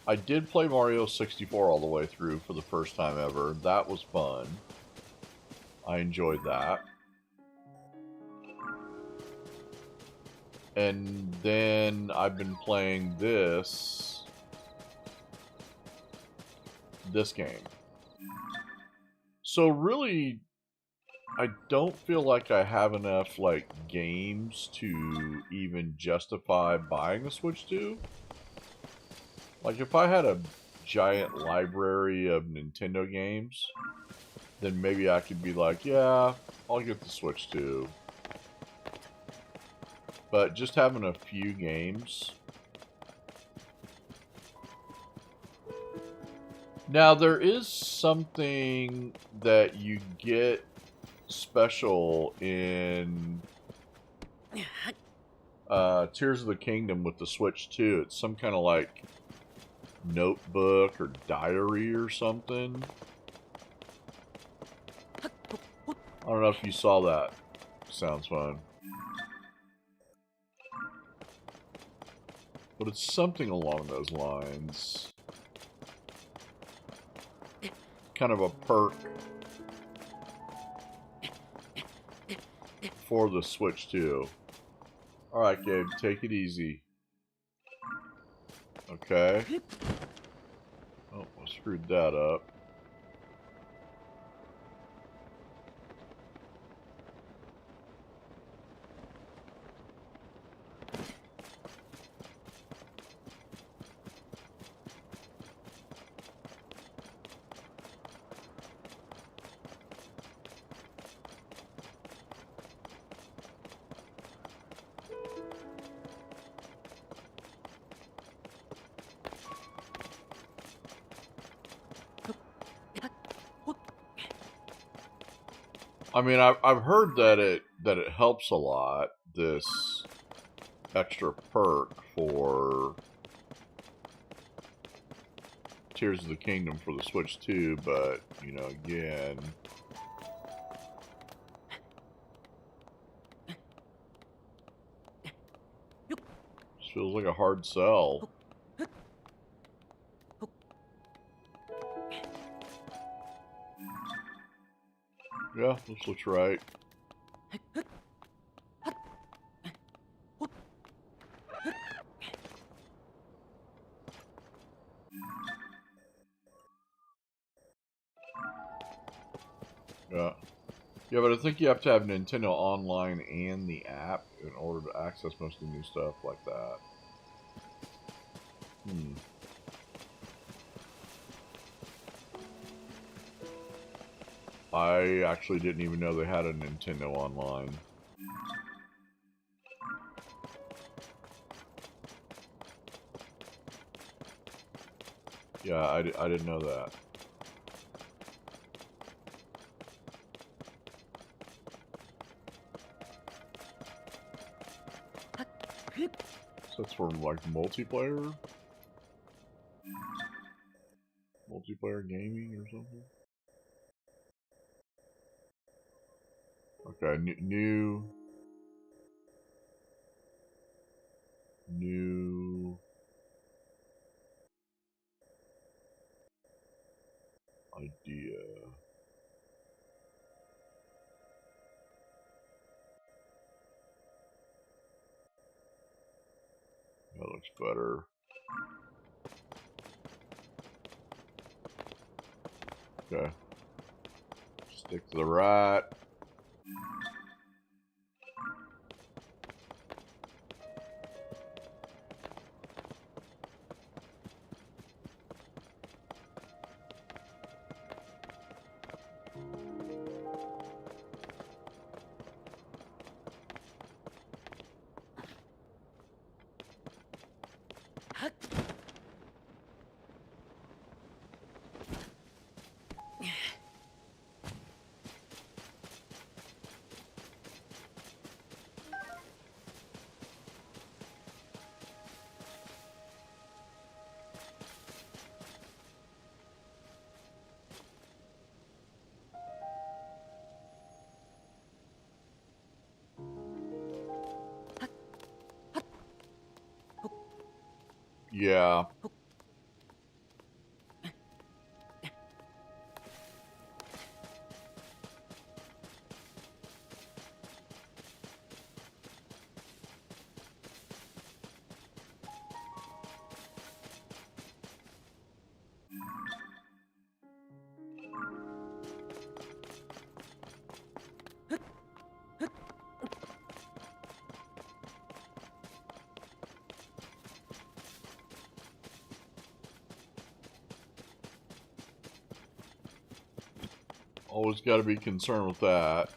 I did play Mario 64 all the way through for the first time ever. That was fun. I enjoyed that. And then I've been playing this game. So really, I don't feel like I have enough like games to even justify buying a Switch 2. Like if I had a giant library of Nintendo games, then maybe I could be like, yeah, I'll get the Switch 2. But just having a few games. Now there is something that you get special in Tears of the Kingdom with the Switch 2. It's some kind of like notebook or diary or something. I don't know if you saw that. Sounds fun. But it's something along those lines. Kind of a perk for the Switch 2. Alright, Gabe, take it easy. Okay. Oh, I screwed that up. I mean, I've heard that it helps a lot, this extra perk for Tears of the Kingdom for the Switch 2, but, you know, again, just feels like a hard sell. Yeah, this looks right. Yeah. Yeah, but I think you have to have Nintendo Online and the app in order to access most of the new stuff like that. I actually didn't even know they had a Nintendo Online. Yeah, I didn't know that. So it's for like multiplayer? Multiplayer gaming or something? Okay, new idea. That looks better. Okay. Stick to the right. Yeah. Always got to be concerned with that.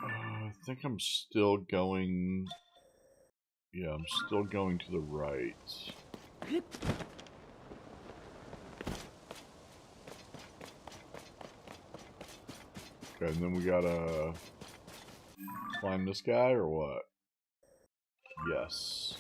I think I'm still going... Yeah, I'm still going to the right. Okay, and then we gotta climb this guy, or what? Yes.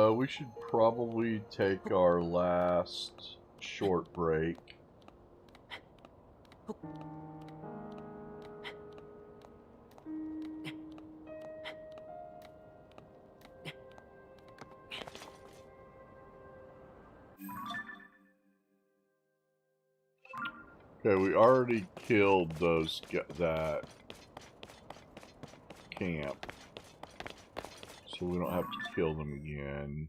We should probably take our last short break. Okay, we already killed that camp, so we don't have to kill them again.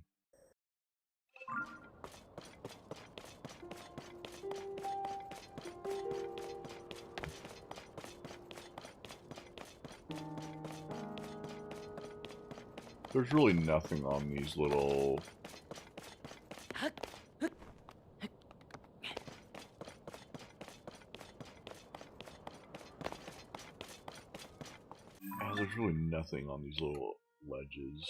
There's really nothing on these little... there's really nothing on these little ledges.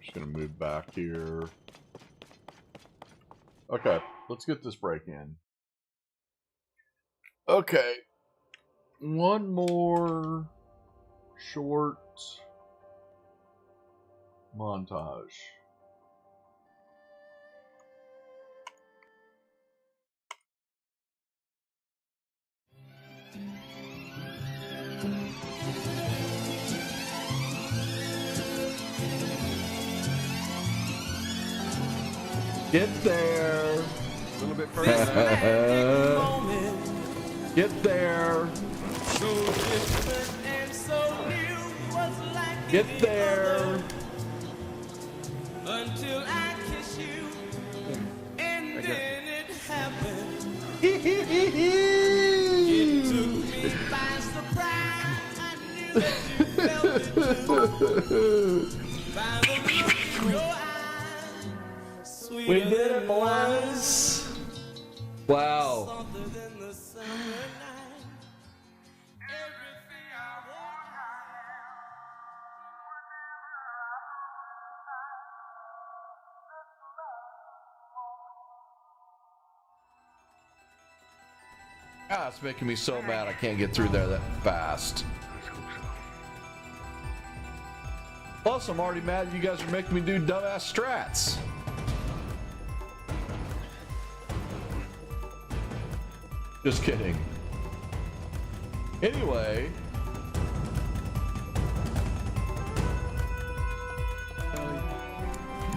Just gonna move back here. Okay, let's get this break in. Okay, one more short montage. Get there. A little bit further. Get there. So different and so new was like Get there. until I kiss you, and then it happened. It took me by surprise. I knew that you felt it too. By the look in your eyes, sweeter We did it, than wine, boys. Wow. softer than the summer night. Everything I want. Ah, it's making me so mad I can't get through there that fast. Plus, I'm already mad you guys are making me do dumbass strats. Just kidding. Anyway.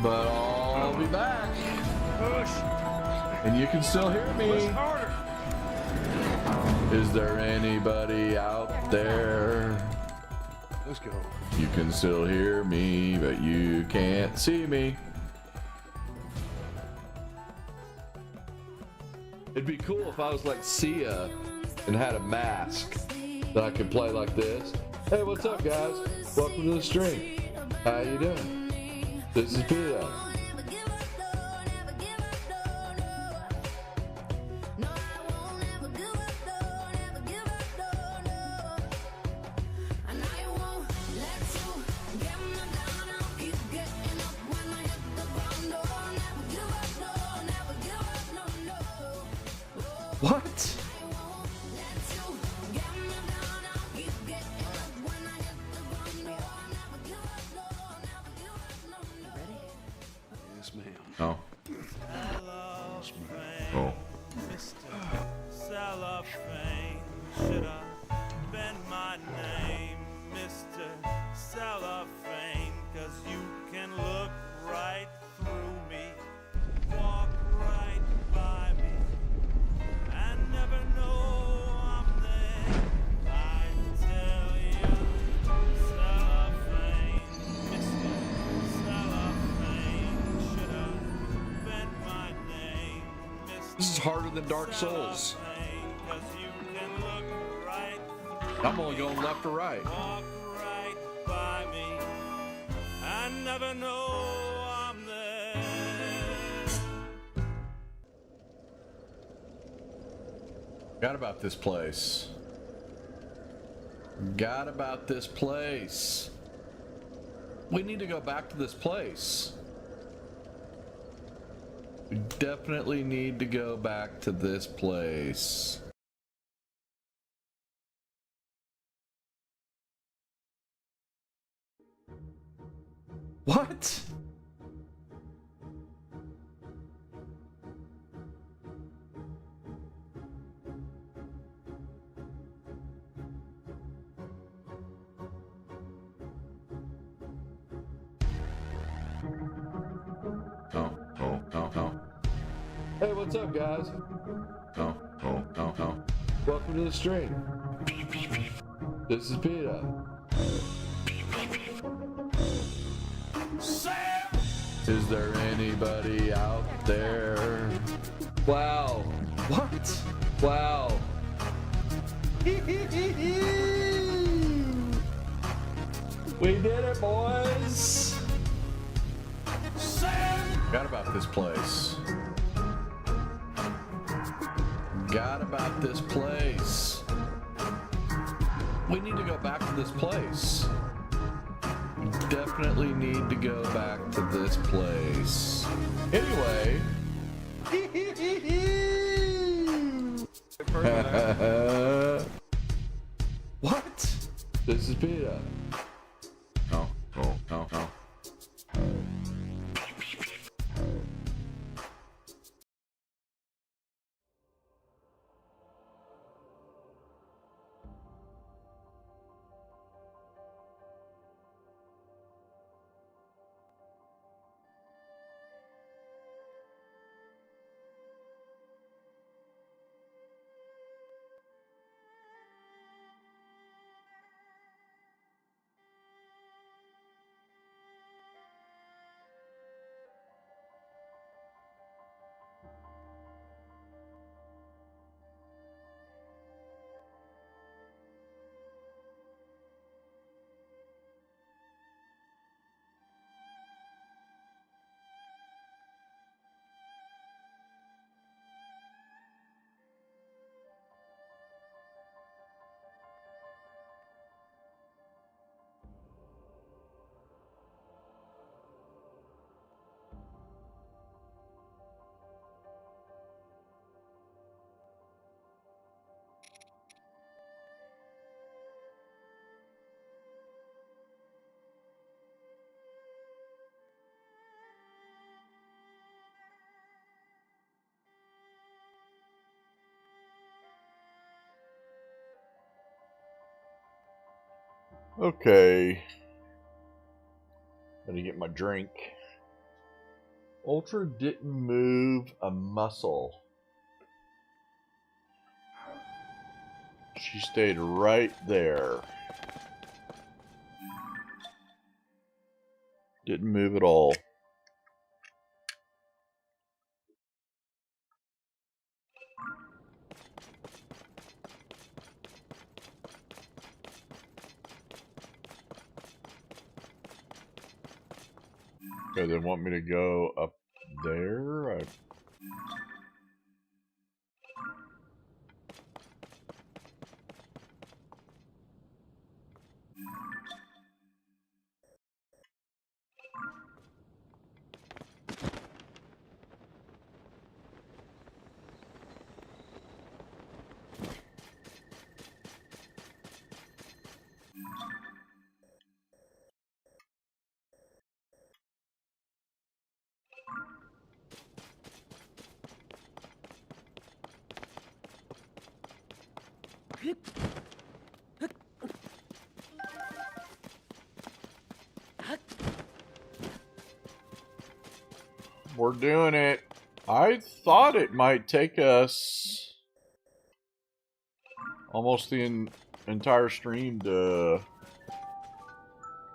But I'll be back. And you can still hear me. Is there anybody out there? Let's go. You can still hear me, but you can't see me. It'd be cool if I was like Sia and had a mask that I could play like this. Hey, what's up, guys? Welcome to the stream. How you doing? This is Peter. What? Yes, ma'am. Oh. Oh. Cellophane, should have been my name, Mr. Cellophane, 'cause you can look right This is harder than Dark Souls. I'm only going left or right. Walk right by me. I never know I'm there. Forgot about this place. Forgot about this place. We need to go back to this place. We definitely need to go back to this place. What? Hey, what's up, guys? Welcome to the stream. This is Peter. Is there anybody out there? Wow. What? Wow. We did it, boys. Forgot about this place. Forgot about this place. We need to go back to this place. We definitely need to go back to this place. Anyway. What? This is Peter. No. Okay. Gotta get my drink. Ultra didn't move a muscle. She stayed right there. Didn't move at all. Okay, they want me to go up there? We're doing it. I thought it might take us almost the entire stream to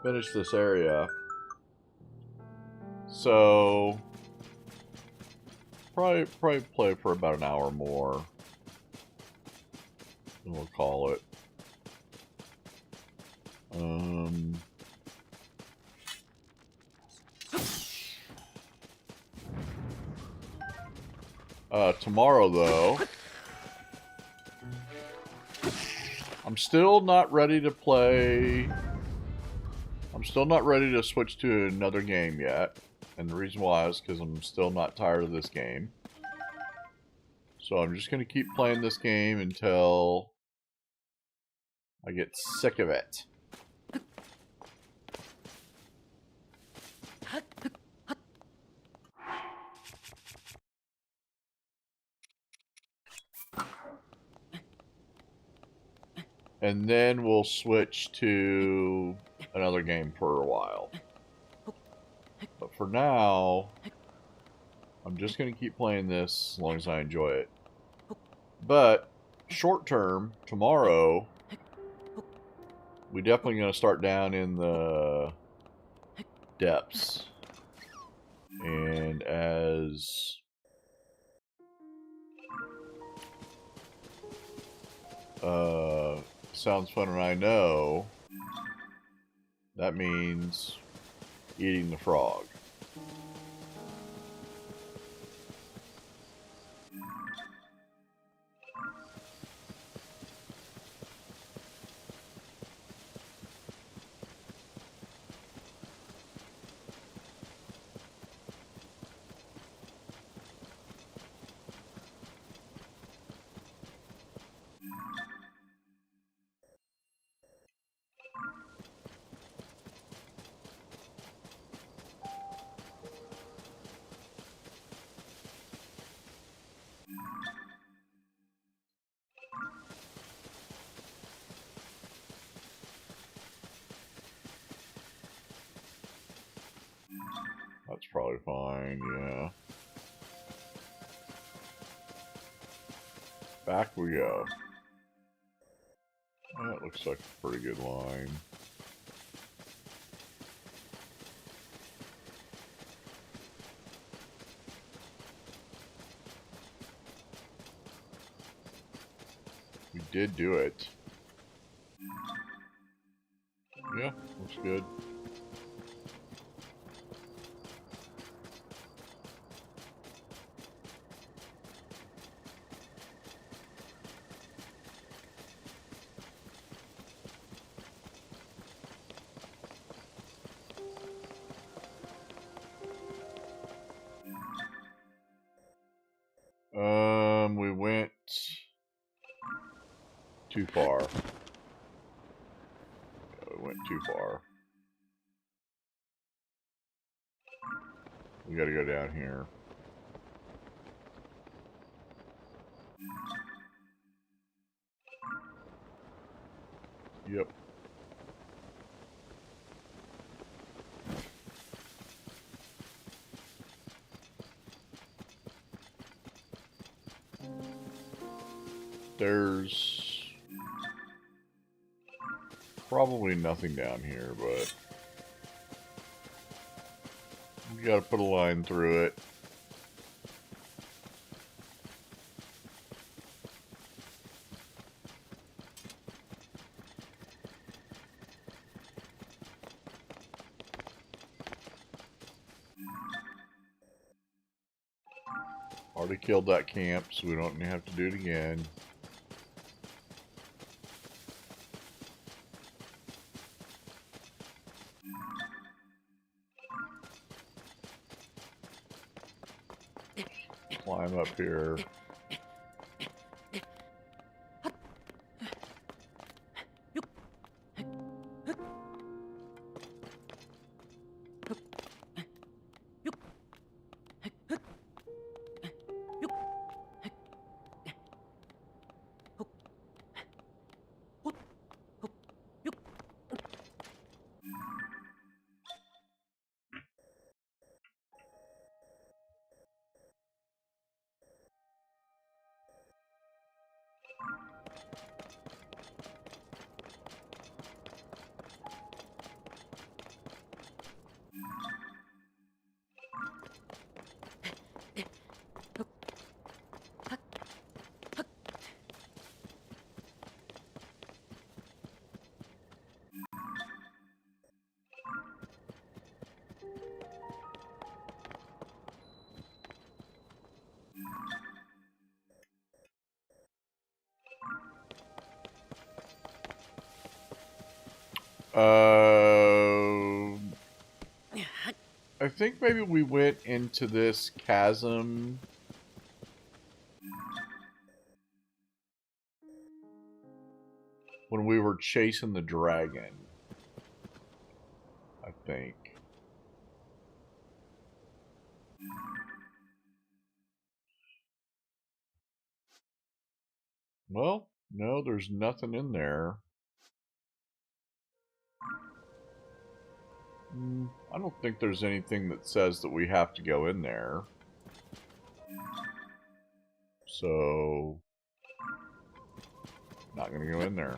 finish this area. So Probably play for about an hour more. And we'll call it. Tomorrow though, I'm still not ready to play. I'm still not ready to switch to another game yet. And the reason why is because I'm still not tired of this game. So I'm just going to keep playing this game until I get sick of it. And then we'll switch to another game for a while. But for now, I'm just going to keep playing this as long as I enjoy it. But short term, tomorrow, we definitely going to start down in the depths. And as sounds fun and I know, that means eating the frog. That's probably fine, yeah. Back we go. That looks like a pretty good line. We did do it. Yeah, looks good. We went too far. Yeah, we went too far. We gotta go down here. Yep. There's probably nothing down here, but we gotta put a line through it. Already killed that camp, so we don't have to do it again. Climb up here. I think maybe we went into this chasm when we were chasing the dragon. I think. Well, no, there's nothing in there. I don't think there's anything that says that we have to go in there. So, not gonna go in there.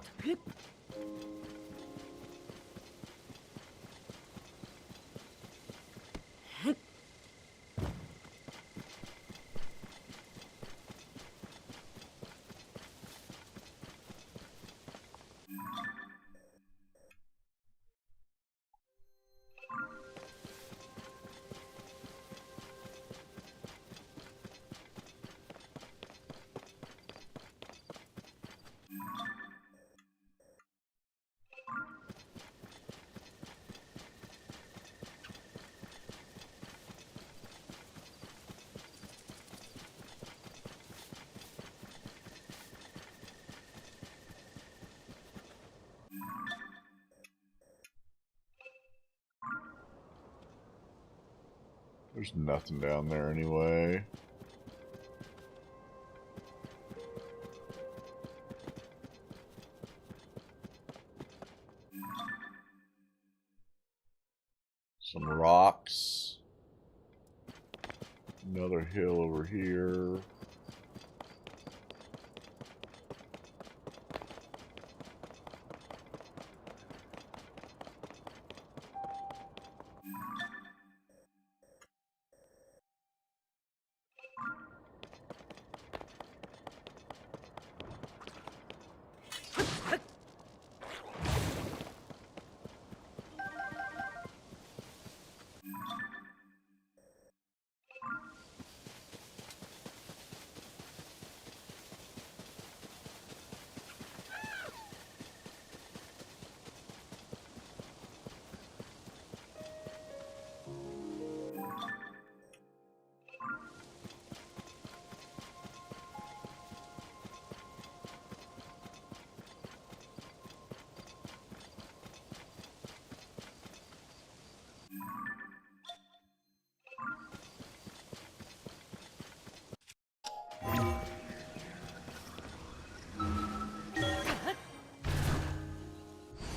There's nothing down there anyway. Some rocks. Another hill over here.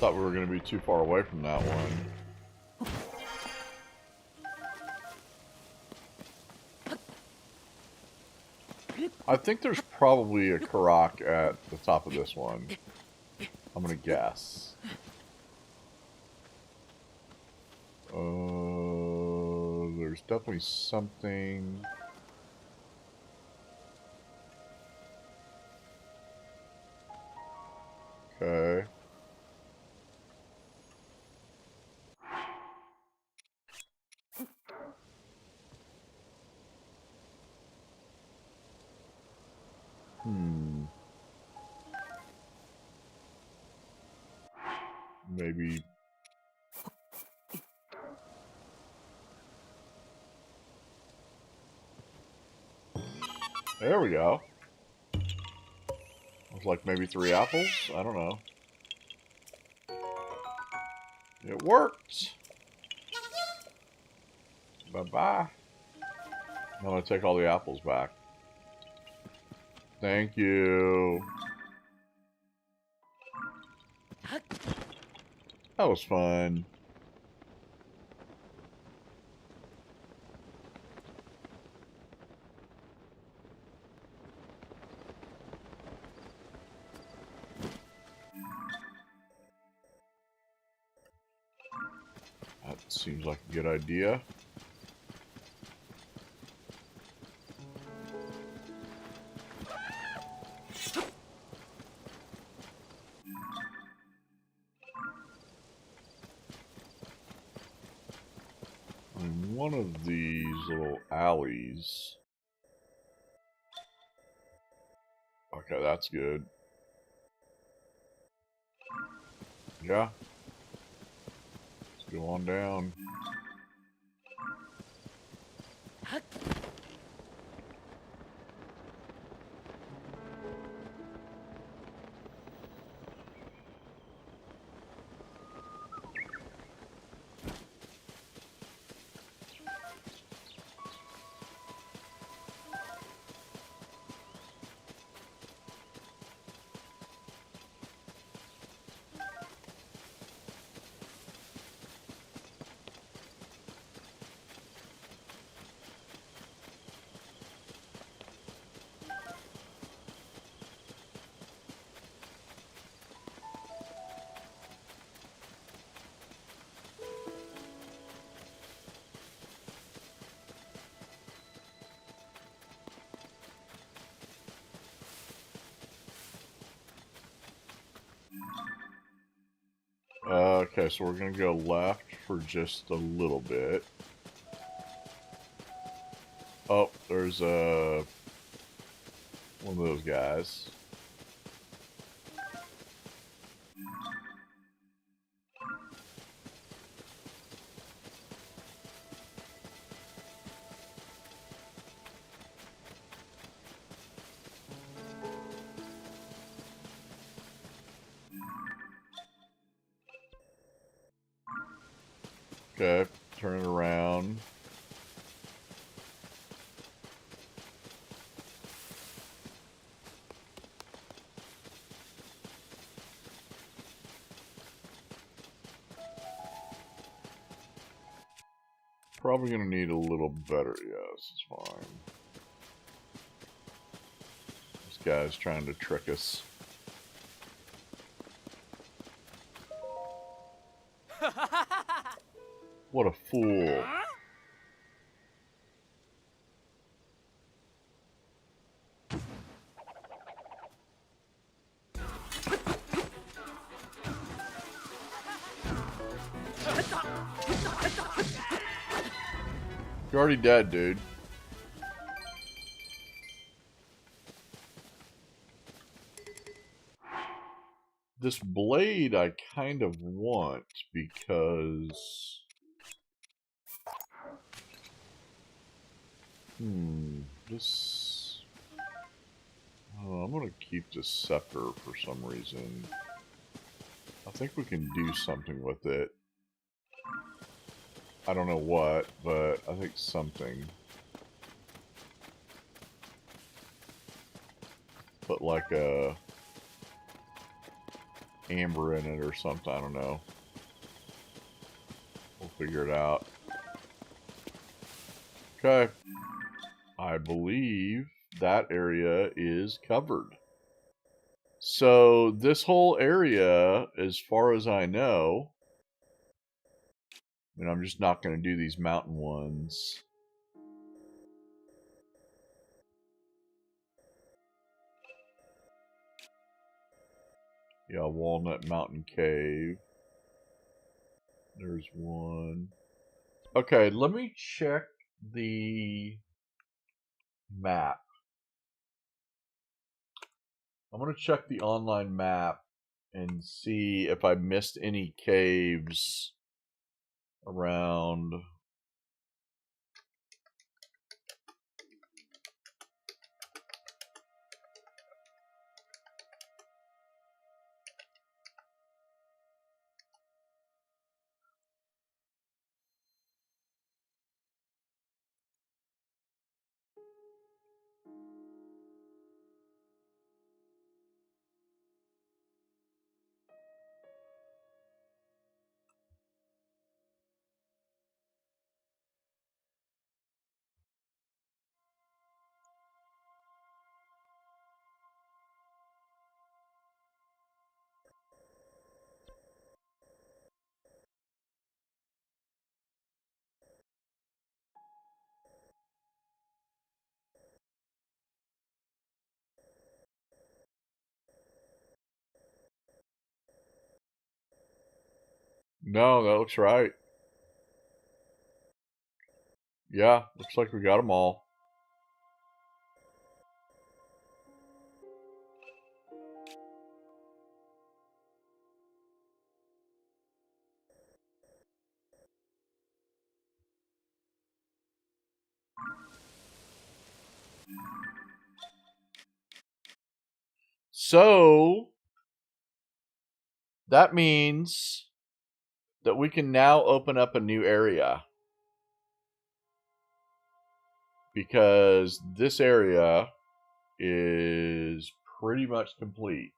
Thought we were going to be too far away from that one. I think there's probably a Karak at the top of this one. I'm going to guess. There's definitely something. Okay. Maybe. There we go. It's like maybe 3 apples? I don't know. It worked! Bye-bye. I'm gonna take all the apples back. Thank you. That was fun. That seems like a good idea. In one of these little alleys. Okay, that's good. Yeah. Go on down. Okay, so we're gonna go left for just a little bit. Oh, there's one of those guys. Okay, turn it around. Probably gonna need a little better. Yeah, this is fine. This guy's trying to trick us. What a fool. You're already dead, dude. This blade I kind of want because... this... Oh, I'm gonna keep this scepter for some reason. I think we can do something with it. I don't know what, but I think something. Put like a amber in it or something, I don't know. We'll figure it out. Okay. I believe that area is covered. So this whole area, as far as I know, and I'm just not going to do these mountain ones. Yeah, Walnut Mountain Cave. There's one. Okay, let me check the map. I'm going to check the online map and see if I missed any caves around. No, that looks right. Yeah, looks like we got them all. So that means that we can now open up a new area. Because this area is pretty much complete,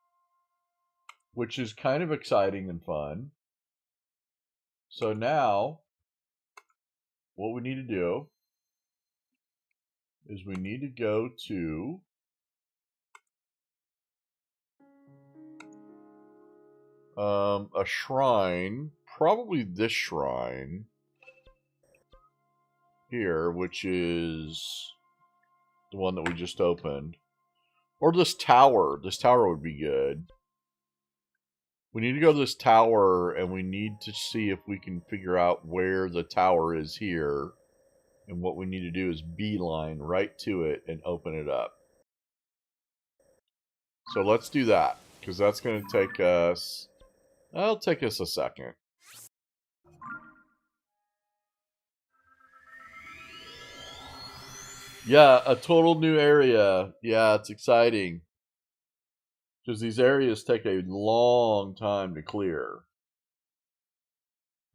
which is kind of exciting and fun. So now, what we need to do is we need to go to a shrine, probably this shrine here, which is the one that we just opened. Or this tower. This tower would be good. We need to go to this tower, and we need to see if we can figure out where the tower is here. And what we need to do is beeline right to it and open it up. So let's do that, because that's going to take us... That'll take us a second. Yeah, a total new area. Yeah, it's exciting. Because these areas take a long time to clear.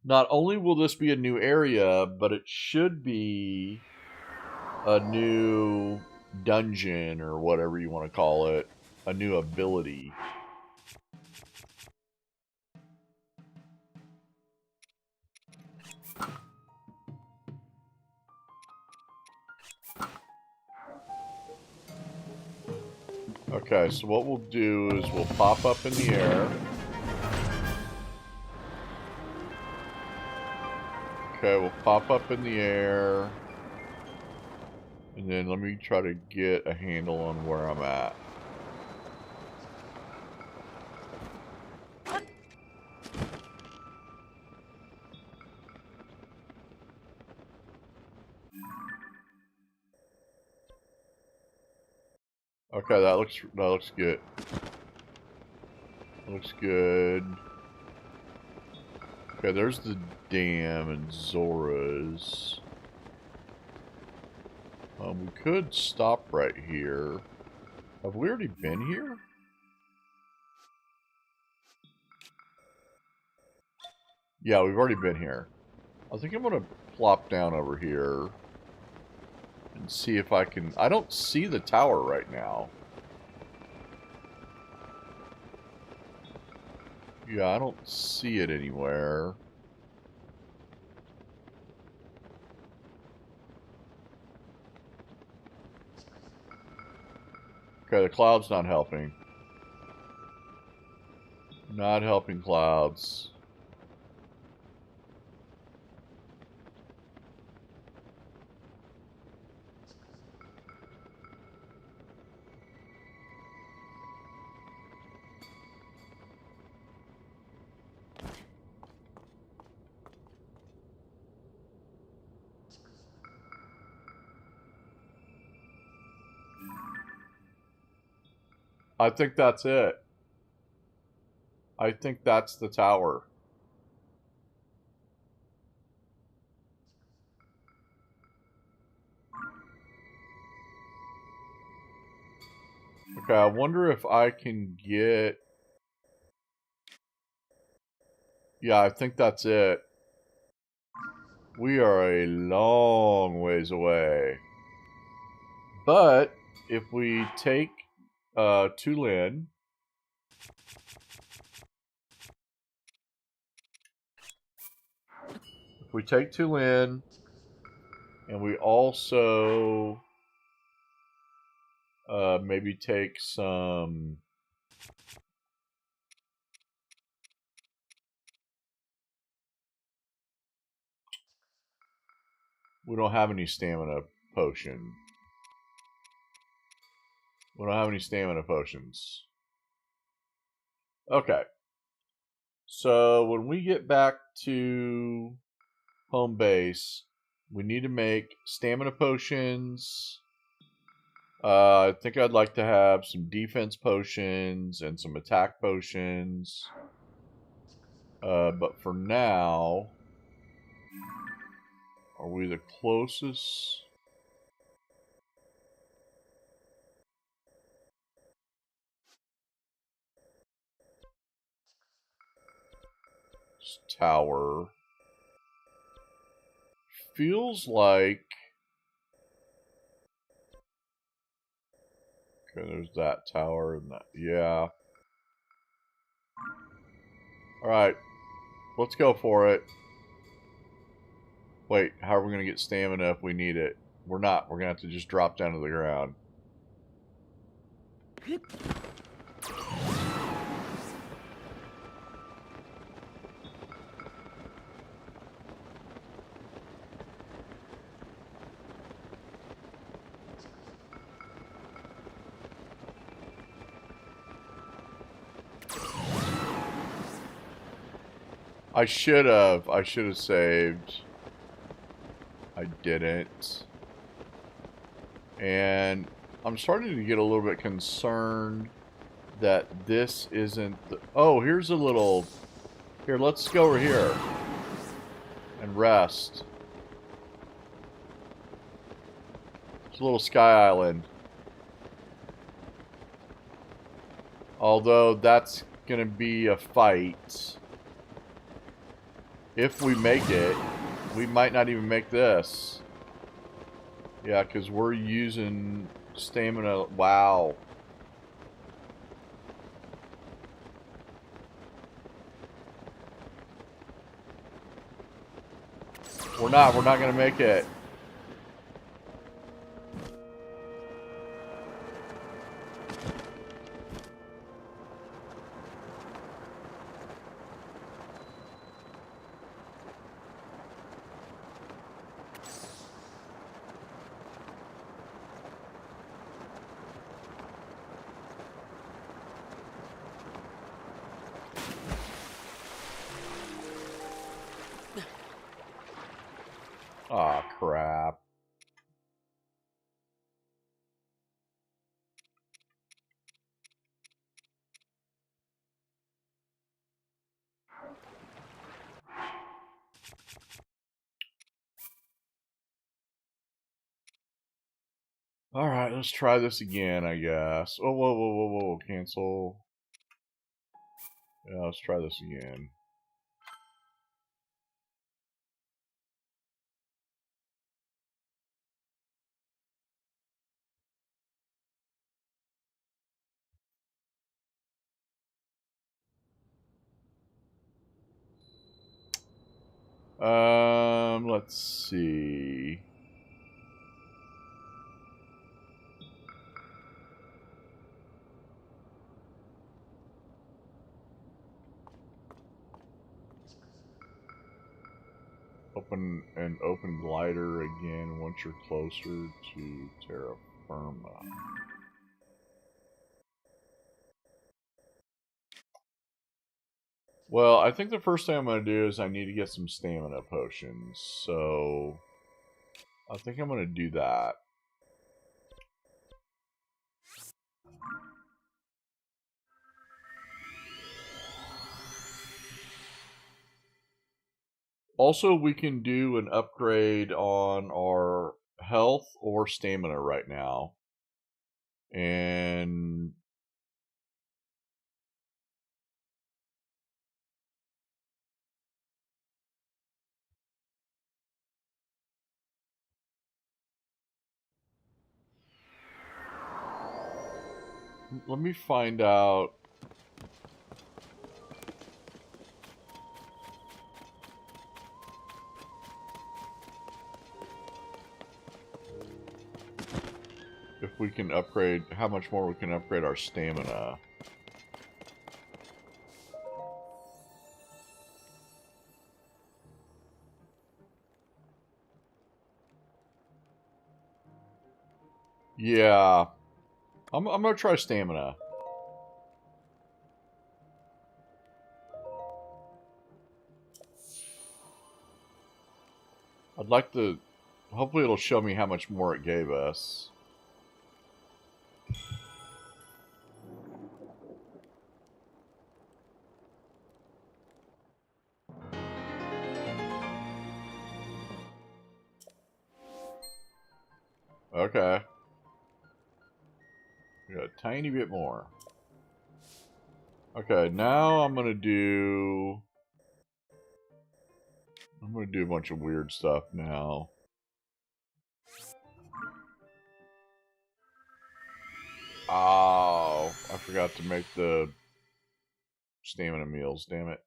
Not only will this be a new area, but it should be a new dungeon or whatever you want to call it. A new ability. Okay, so what we'll do is we'll pop up in the air. Okay, we'll pop up in the air. And then let me try to get a handle on where I'm at. Okay, that looks good. Looks good. Okay, there's the dam and Zora's. We could stop right here. Have we already been here? Yeah, we've already been here. I think I'm gonna plop down over here and see if I can... I don't see the tower right now. Yeah, I don't see it anywhere. Okay, the cloud's not helping. Not helping clouds. I think that's it. I think that's the tower. Okay, I wonder if I can get... Yeah, I think that's it. We are a long ways away. But if we take Tulin, and we also maybe take some... We don't have any stamina potion. We don't have any stamina potions. Okay. So when we get back to home base, we need to make stamina potions. I think I'd like to have some defense potions and some attack potions. But for now, are we the closest? tower. Feels like... Okay, there's that tower and that. Yeah. Alright. Let's go for it. Wait, how are we going to get stamina if we need it? We're not. We're going to have to just drop down to the ground. I should have saved. I didn't. And I'm starting to get a little bit concerned that this isn't the... Oh, here's a little... Here, let's go over here. And rest. It's a little sky island. Although that's gonna be a fight. If we make it, we might not even make this. Yeah, because we're using stamina. Wow. We're not gonna make it. Aw, crap. Alright, let's try this again, I guess. Oh, whoa. Cancel. Yeah, let's try this again. Let's see. Open glider again once you're closer to terra firma. Well, I think the first thing I'm going to do is I need to get some stamina potions. So, I think I'm going to do that. Also, we can do an upgrade on our health or stamina right now. And let me find out. If we can upgrade, how much more we can upgrade our stamina. Yeah. I'm gonna try stamina. I'd like to... Hopefully it'll show me how much more it gave us. Okay. We got a tiny bit more. Okay, now I'm gonna do... I'm gonna do a bunch of weird stuff now. Oh, I forgot to make the stamina meals, damn it.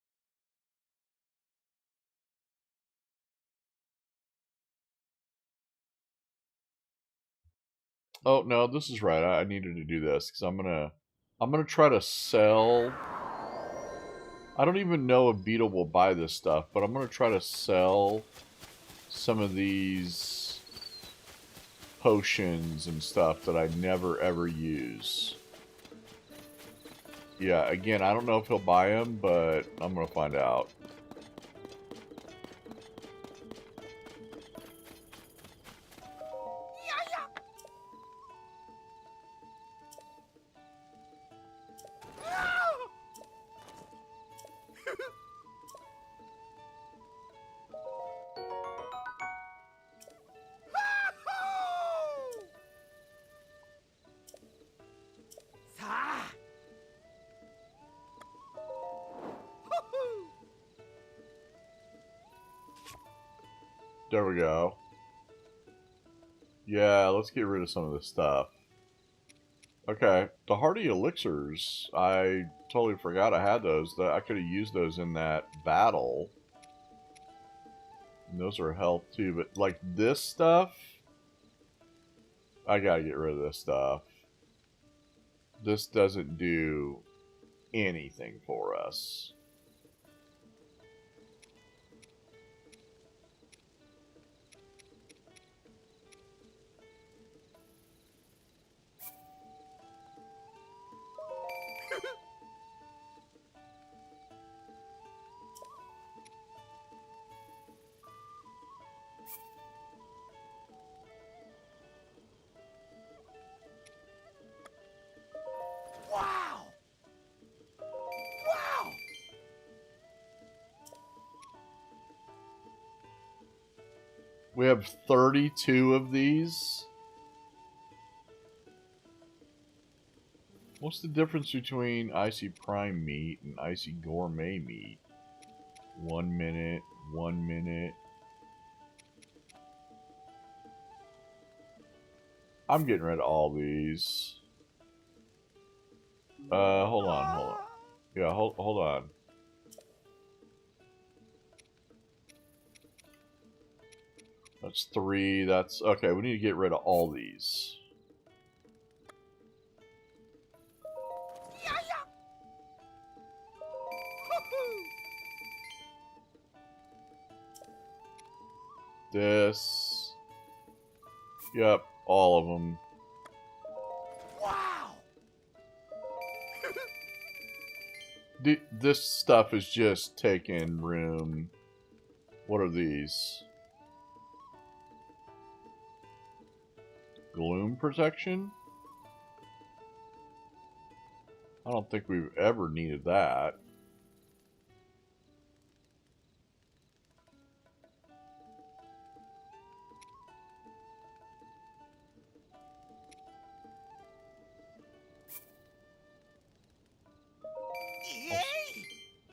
Oh no, this is right. I needed to do this because I'm gonna try to sell. I don't even know if Beetle will buy this stuff, but I'm gonna try to sell some of these potions and stuff that I never ever use. Yeah, again, I don't know if he'll buy them, but I'm gonna find out. There we go. Yeah, let's get rid of some of this stuff. Okay, the hardy elixirs, I totally forgot I had those. I could have used those in that battle. And those are health too, but like this stuff, I gotta get rid of this stuff. This doesn't do anything for us. Wow! Wow! We have 32 of these. What's the difference between icy prime meat and icy gourmet meat? 1 minute, 1 minute. I'm getting rid of all these. Hold on. Yeah, hold on. That's 3, that's... Okay, we need to get rid of all these. This. Yep, all of them. Wow! This stuff is just taking room. What are these? Gloom protection? I don't think we've ever needed that.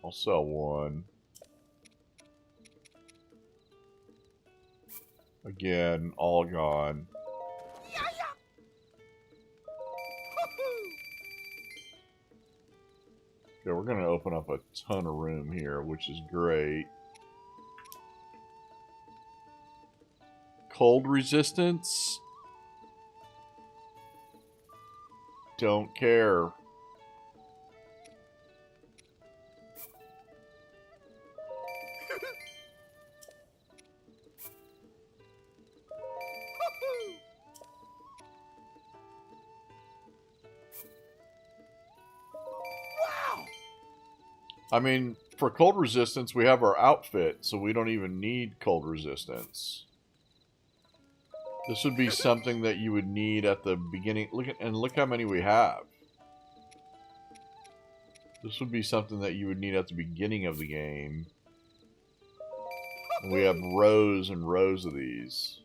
I'll sell one. Again, all gone. Okay, we're gonna open up a ton of room here, which is great. Cold resistance? Don't care. I mean, for cold resistance, we have our outfit, so we don't even need cold resistance. This would be something that you would need at the beginning. Look how many we have. This would be something that you would need at the beginning of the game. And we have rows and rows of these.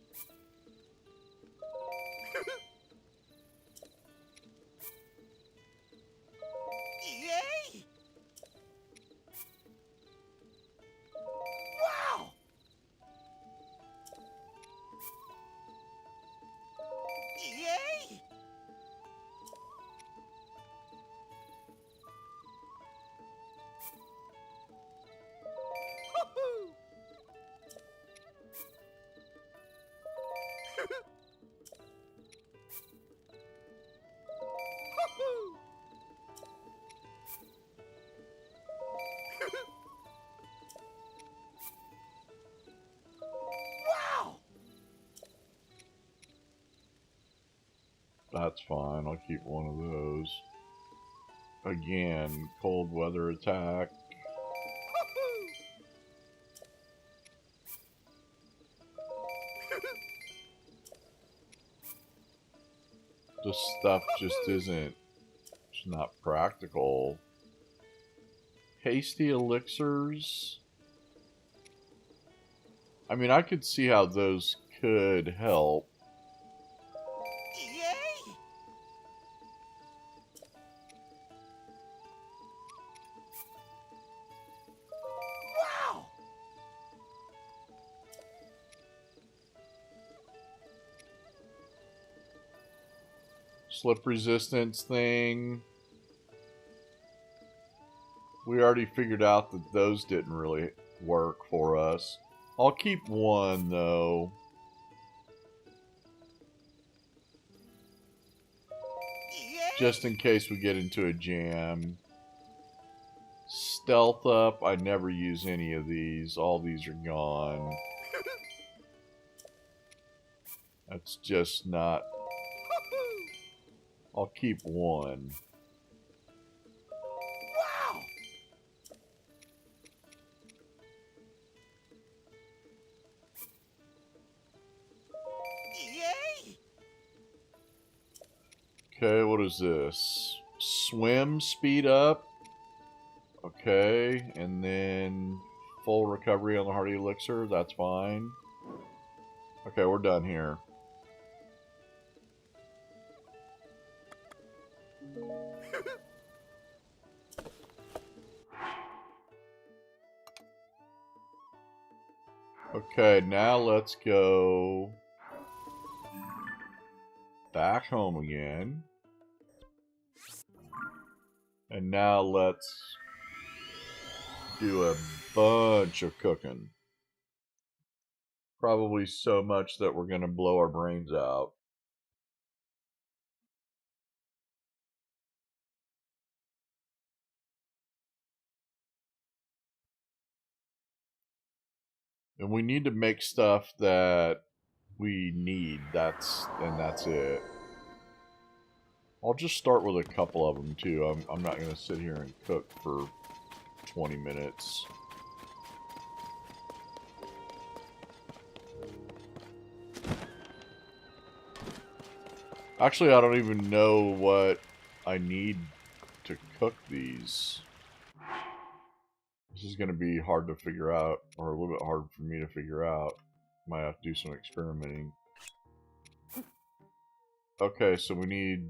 That's fine. I'll keep one of those. Again, cold weather attack. This stuff just isn't. It's not practical. Hasty elixirs. I mean, I could see how those could help. Yay! Wow! Slip resistance thing. We already figured out that those didn't really work for us. I'll keep one, though. Yay! Just in case we get into a jam. Stealth up. I never use any of these. All these are gone. That's just not... I'll keep one. Wow! Yay! Okay, what is this? Swim speed up. Okay, and then full recovery on the Hardy Elixir. That's fine. Okay, we're done here. Okay, now let's go back home again. And now let's do a bunch of cooking. Probably so much that we're going to blow our brains out. And we need to make stuff that we need. That's it. I'll just start with a couple of them too. I'm not going to sit here and cook for 20 minutes. Actually, I don't even know what I need to cook these. This is going to be hard to figure out, or a little bit hard for me to figure out. Might have to do some experimenting. Okay, so we need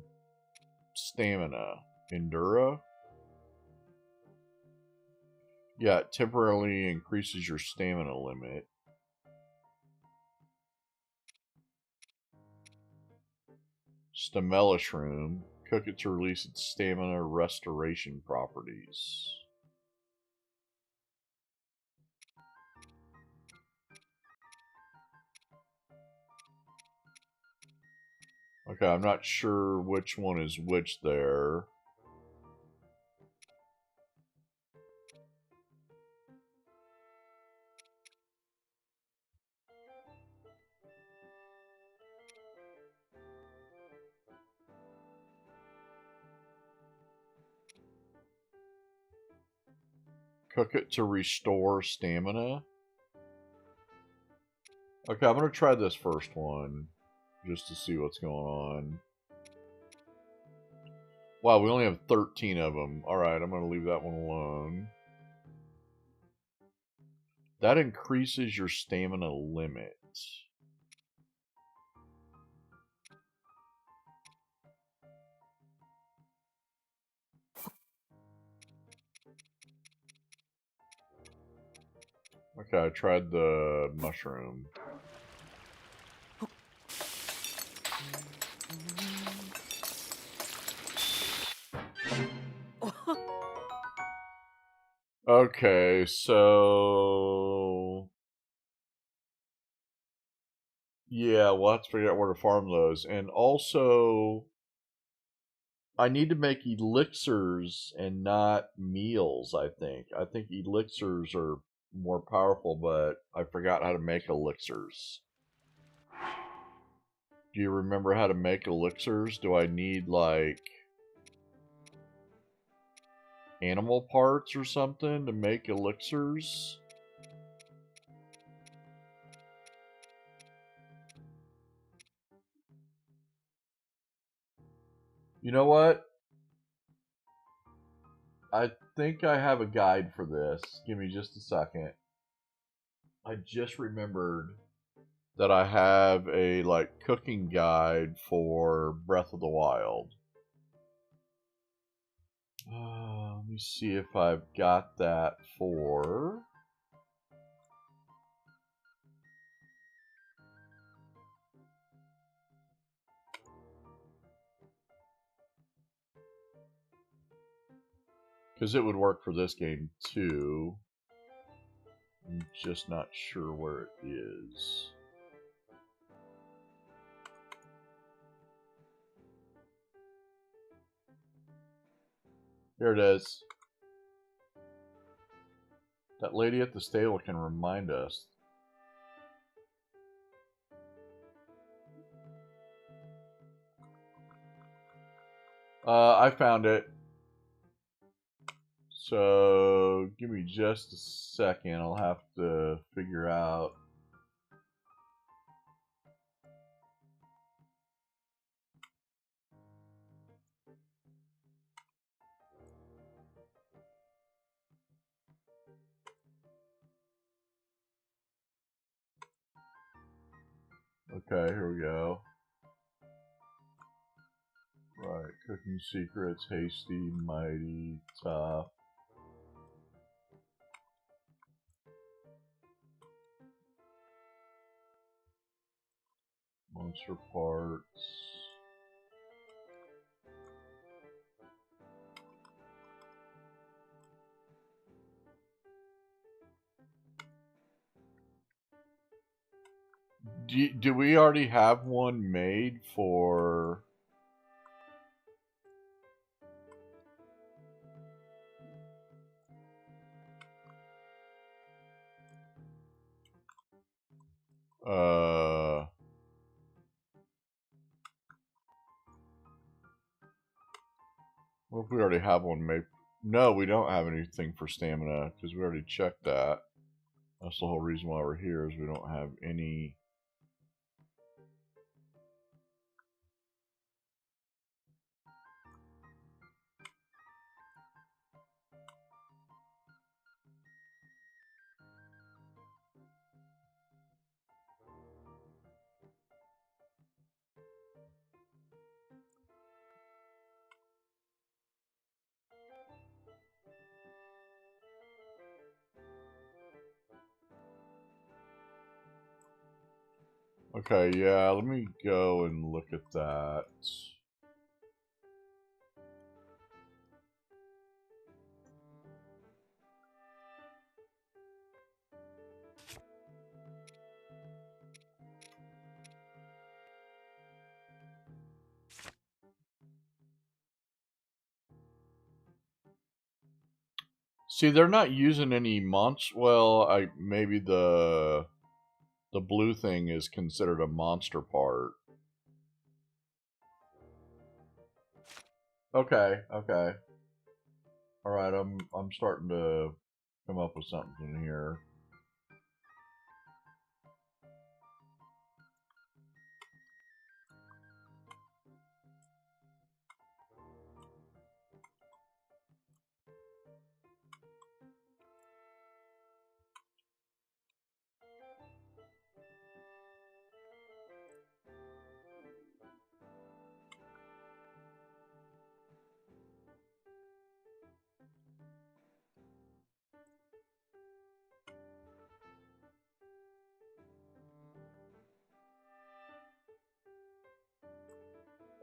stamina. Endura? Yeah, it temporarily increases your stamina limit. Stamella Shroom. Cook it to release its stamina restoration properties. Okay, I'm not sure which one is which there. Cook it to restore stamina. Okay, I'm going to try this first one, just to see what's going on. Wow, we only have 13 of them. Alright, I'm going to leave that one alone. That increases your stamina limit. Okay, I tried the mushroom. Okay, so... yeah, we'll have to figure out where to farm those. And also, I need to make elixirs and not meals, I think. I think elixirs are more powerful, but I forgot how to make elixirs. Do you remember how to make elixirs? Do I need, like, animal parts or something to make elixirs? You know what? I think I have a guide for this. Give me just a second. I just remembered that I have a like cooking guide for Breath of the Wild. Let me see if I've got that for... Because it would work for this game too. I'm just not sure where it is. Here it is. That lady at the stable can remind us. I found it. So, give me just a second. I'll have to figure out. Okay, here we go. Right, cooking secrets, hasty, mighty, tough. Monster parts. Do we already have one made for... What if we already have one made? No, we don't have anything for stamina because we already checked that. That's the whole reason why we're here, is we don't have any. Okay, yeah, let me go and look at that. See, they're not using any monster. Well, maybe the blue thing is considered a monster part. Okay, okay. All right, I'm starting to come up with something here.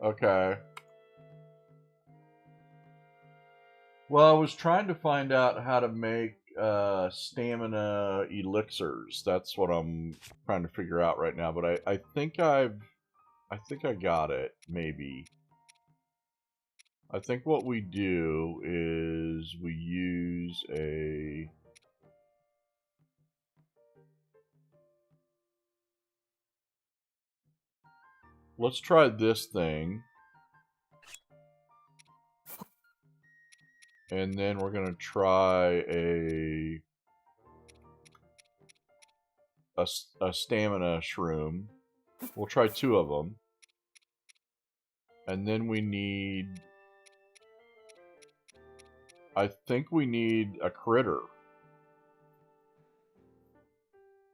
Okay. Well, I was trying to find out how to make stamina elixirs. That's what I'm trying to figure out right now. But I think I got it. Maybe. I think what we do is we use a... let's try this thing. And then we're going to try a stamina shroom. We'll try 2 of them. And then we need... I think we need a critter.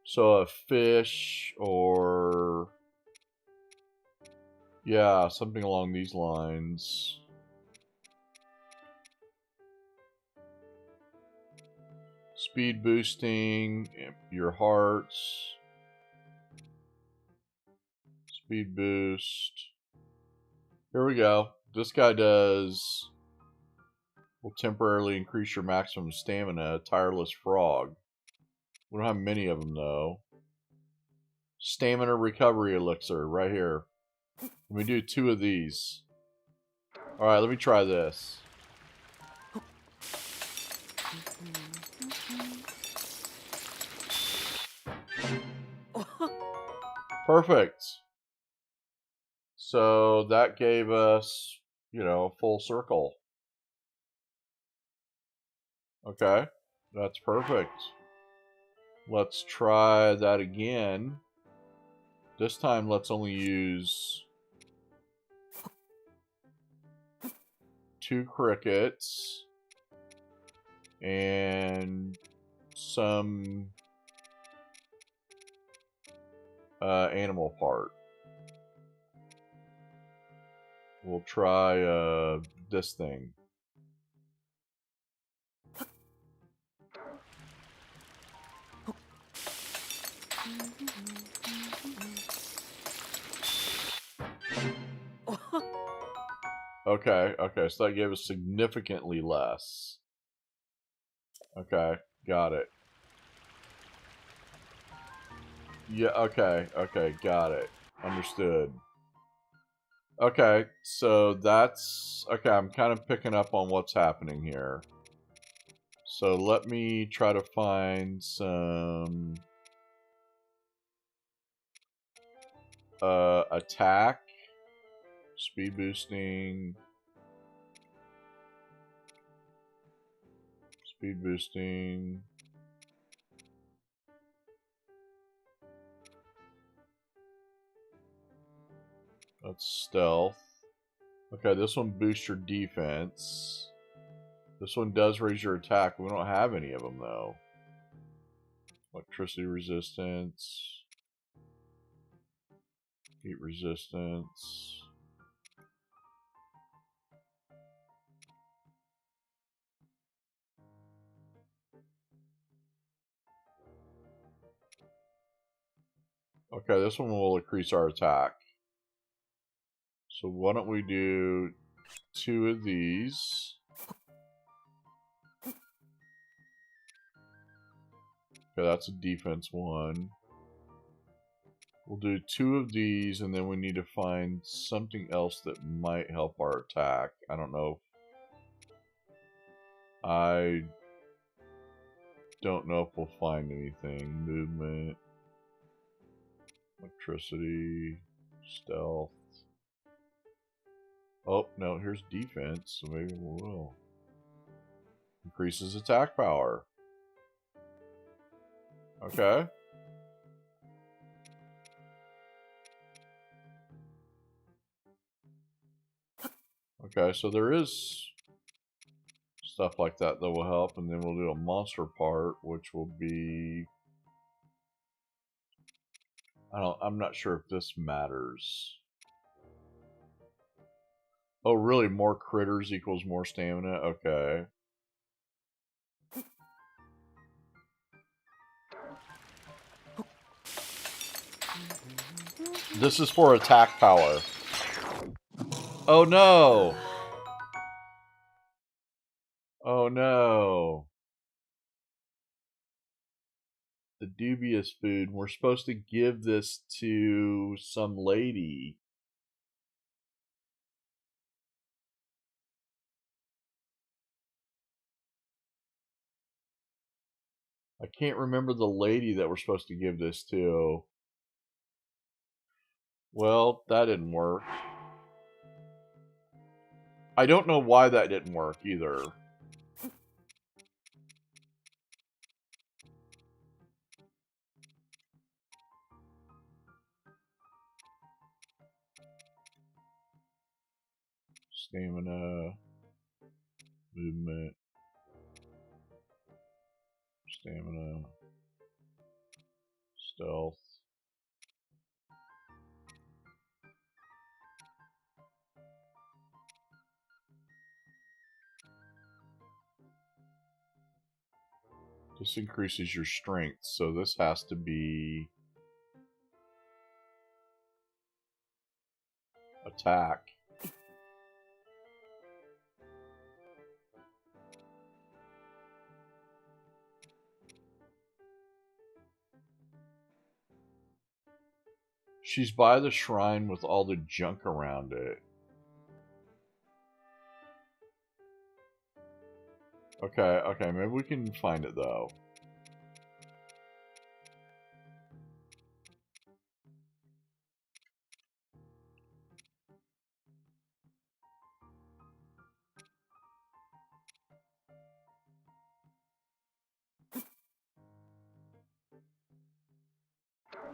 So a fish or... yeah, something along these lines. Speed boosting, your hearts. Speed boost. Here we go. This guy does... will temporarily increase your maximum stamina. Tireless frog. We don't have many of them though. Stamina recovery elixir right here. Let me do 2 of these. Alright, let me try this. Perfect. So that gave us, you know, full circle. Okay, that's perfect. Let's try that again. This time, let's only use 2 crickets and some animal part. We'll try this thing. Okay, okay, so that gave us significantly less. Okay, got it. Yeah, okay, okay, got it. Understood. Okay, so that's... okay, I'm kind of picking up on what's happening here. So let me try to find some... attack. Speed boosting. Speed boosting. That's stealth. Okay, this one boosts your defense. This one does raise your attack. We don't have any of them, though. Electricity resistance. Heat resistance. Okay, this one will increase our attack. So why don't we do 2 of these. Okay, that's a defense one. We'll do 2 of these, and then we need to find something else that might help our attack. I don't know. I don't know if we'll find anything. Movement. Electricity. Stealth. Oh, no, here's defense, so maybe we will. Increases attack power. Okay. Okay, so there is stuff like that that will help, and then we'll do a monster part, which will be... I'm not sure if this matters. Oh, really? More critters equals more stamina? Okay. This is for attack power. Oh no! Oh no. The dubious food. We're supposed to give this to some lady. I can't remember the lady that we're supposed to give this to. Well, that didn't work. I don't know why that didn't work either. Stamina, movement, stamina, stealth. This increases your strength, so this has to be attack. She's by the shrine with all the junk around it. Okay, maybe we can find it though.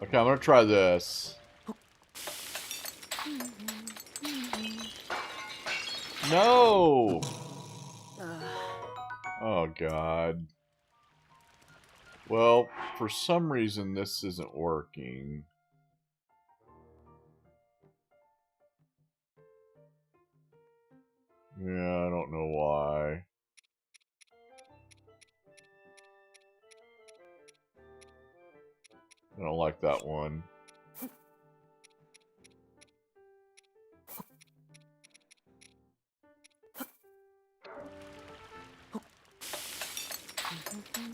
Okay, I'm gonna try this. No! Oh god. Well, for some reason this isn't working. Yeah, I don't know why. I don't like that one.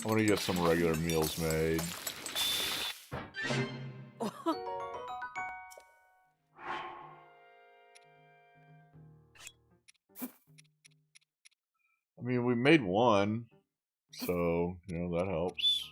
I want to get some regular meals made. I mean, we made one, so, you know, that helps.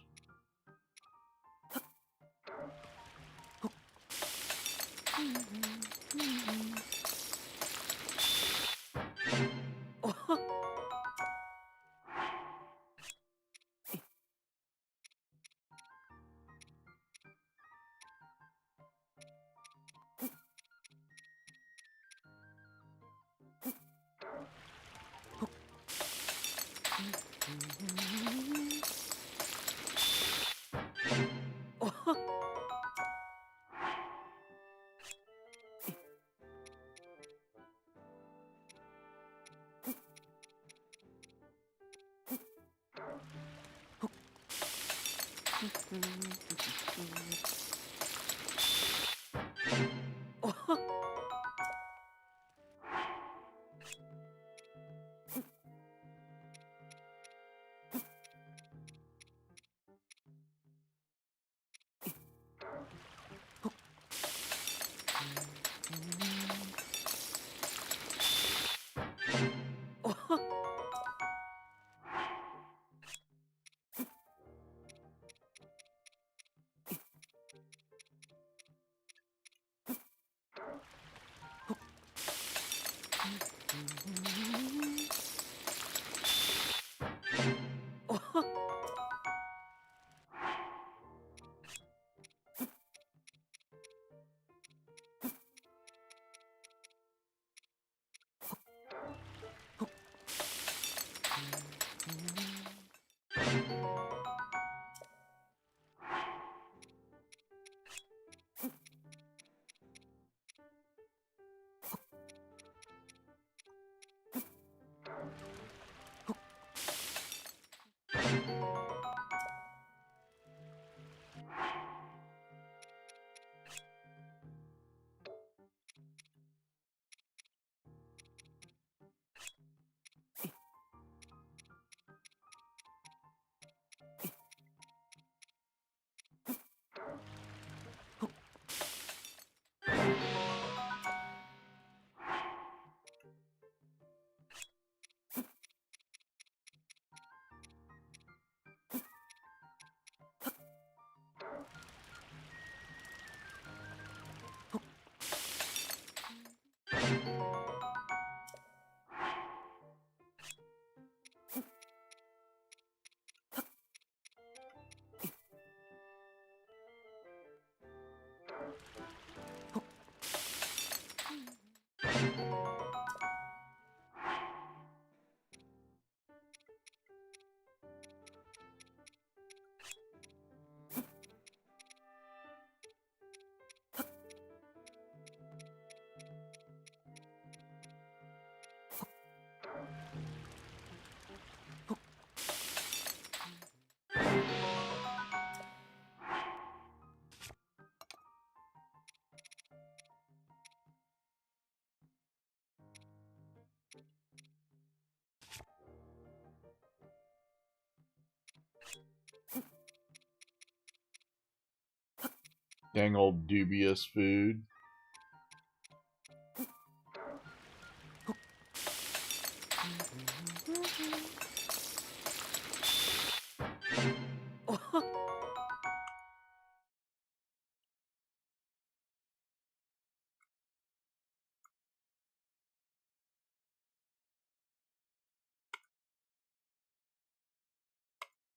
Dang old dubious food.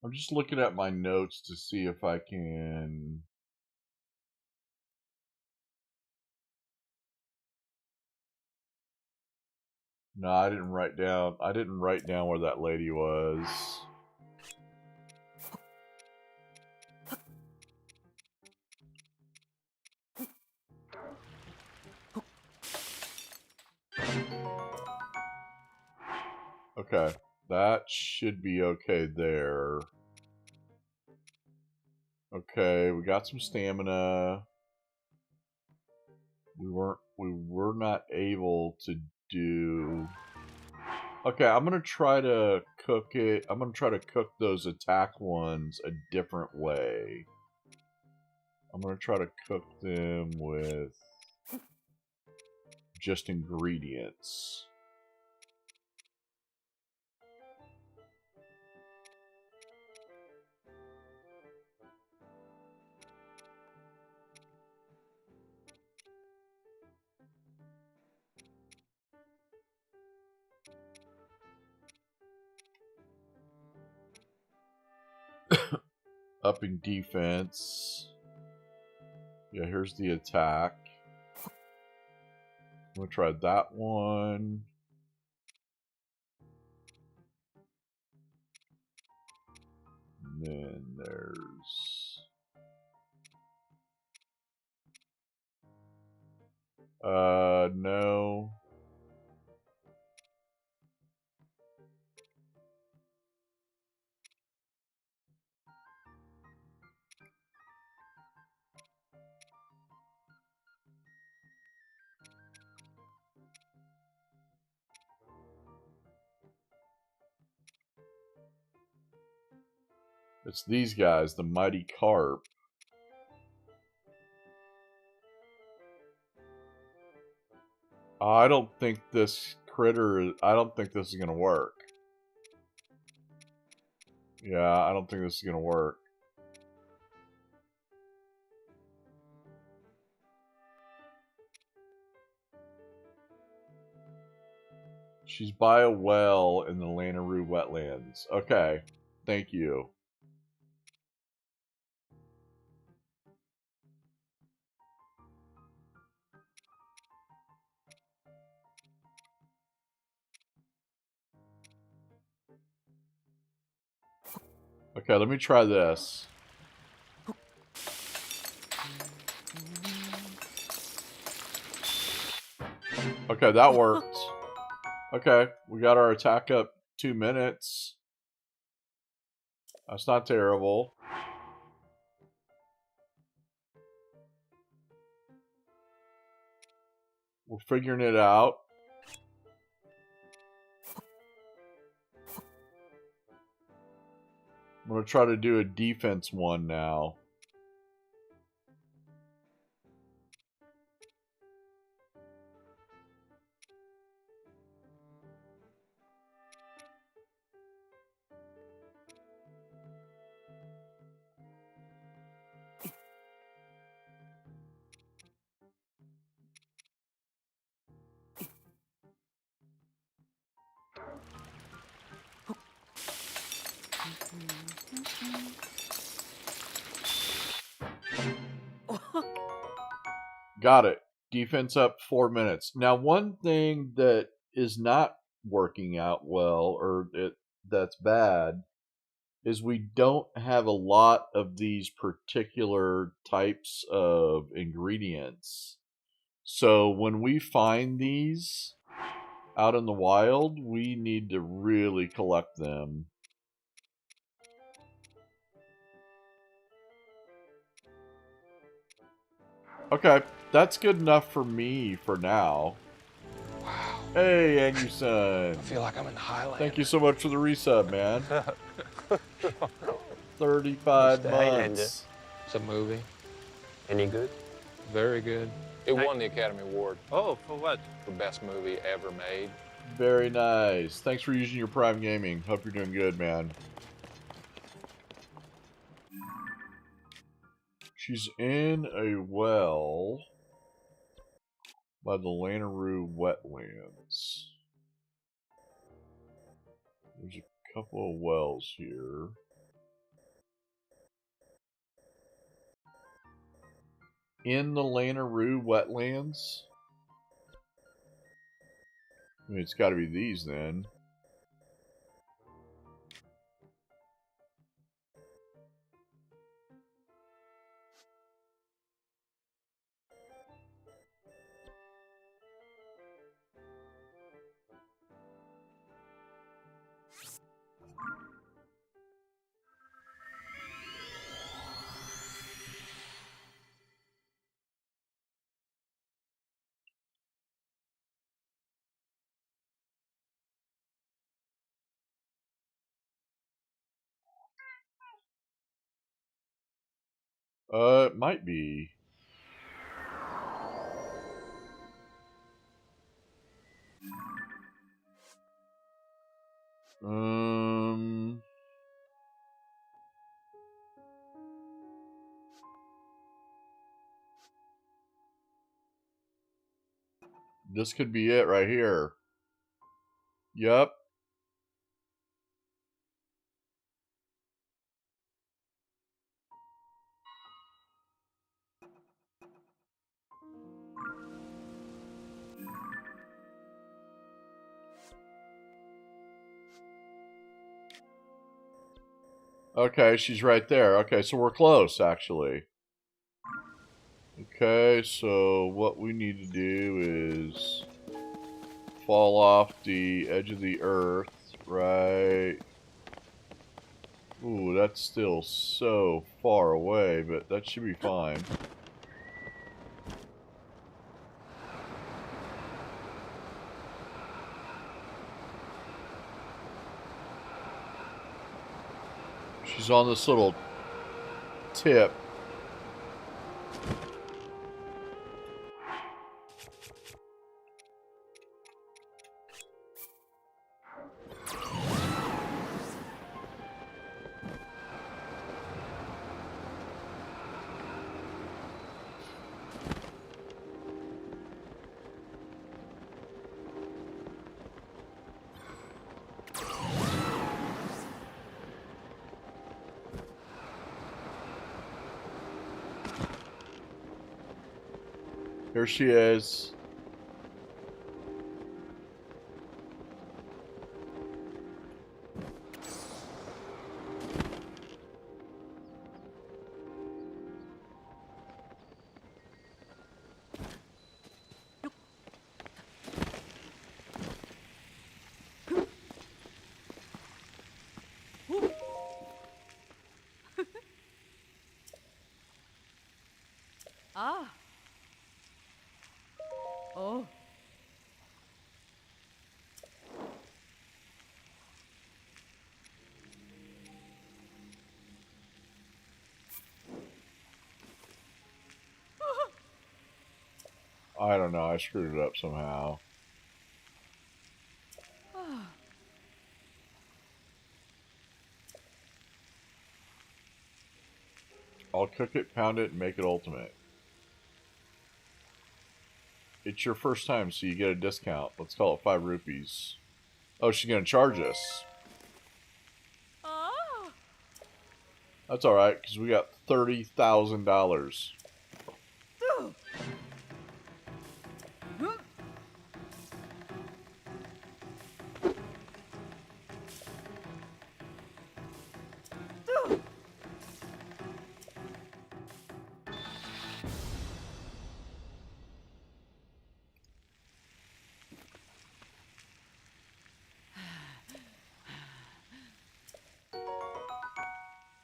I'm just looking at my notes to see if I can... No, I didn't write down where that lady was. Okay, that should be okay there. Okay, we got some stamina. We were not able to do... Okay, I'm gonna try to cook it. I'm gonna try to cook those attack ones a different way. I'm gonna try to cook them with just ingredients. Upping defense. Yeah, here's the attack. I'm gonna try that one. And then there's... no. It's these guys, the mighty carp. I don't think this is gonna work. Yeah, I don't think this is gonna work. She's by a well in the Lanaroo wetlands. Okay, thank you. Okay, let me try this. Okay, that worked. Okay, we got our attack up 2 minutes. That's not terrible. We're figuring it out. I'm going to try to do a defense one now. Got it. Defense up 4 minutes. Now, one thing that is not working out well, or that's bad, is we don't have a lot of these particular types of ingredients. So when we find these out in the wild, we need to really collect them. Okay, that's good enough for me for now. Wow. Hey, Anderson. I feel like I'm in Highland. Thank you so much for the resub, man. 35 Hey, Linda. months. It's a movie. Any good? Very good. It won the Academy Award Oh, for what? for best movie ever made. Very nice. Thanks for using your Prime Gaming. Hope you're doing good, man. She's in a well by the Lanaroo wetlands. There's a couple of wells here. In the Lanaroo wetlands? I mean, it's got to be these then. It might be. This could be it right here. Yep. Okay, she's right there. Okay, so we're close, actually. Okay, so what we need to do is fall off the edge of the earth, right? Ooh, that's still so far away, but that should be fine. She's on this little tip. Here she is. Ah. Oh. I don't know, I screwed it up somehow. I'll cook it, pound it, and make it ultimate. It's your first time, so you get a discount. Let's call it 5 rupees. Oh, she's gonna charge us. Oh. That's alright, because we got $30,000.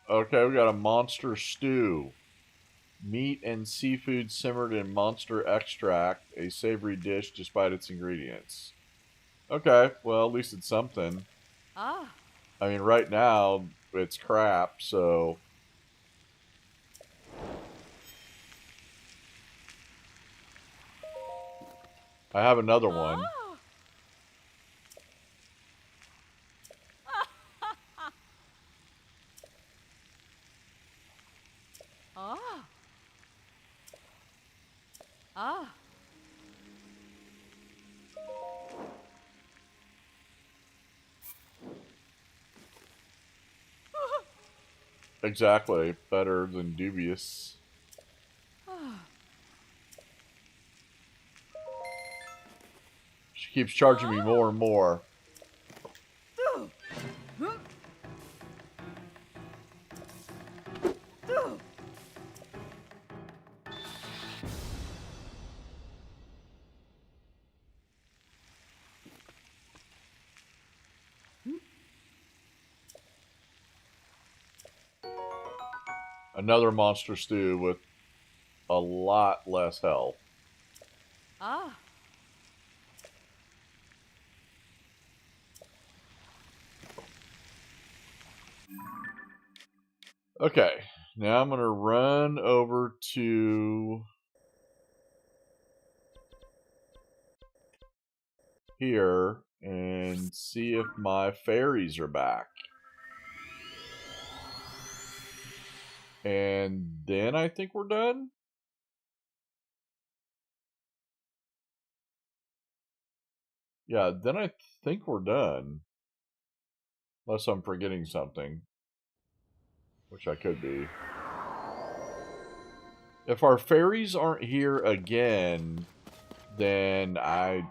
Okay, we got a monster stew. Meat and seafood simmered in monster extract, a savory dish despite its ingredients. Okay, well, at least it's something. Ah. I mean, right now, it's crap, so... I have another one. Ah. Ah. Exactly. Better than dubious. She keeps charging me more and more. Another monster stew with a lot less health. Ah. Okay, now I'm going to run over to here and see if my fairies are back. And then I think we're done. Yeah, then I think we're done. Unless I'm forgetting something. Which I could be. If our fairies aren't here again, then I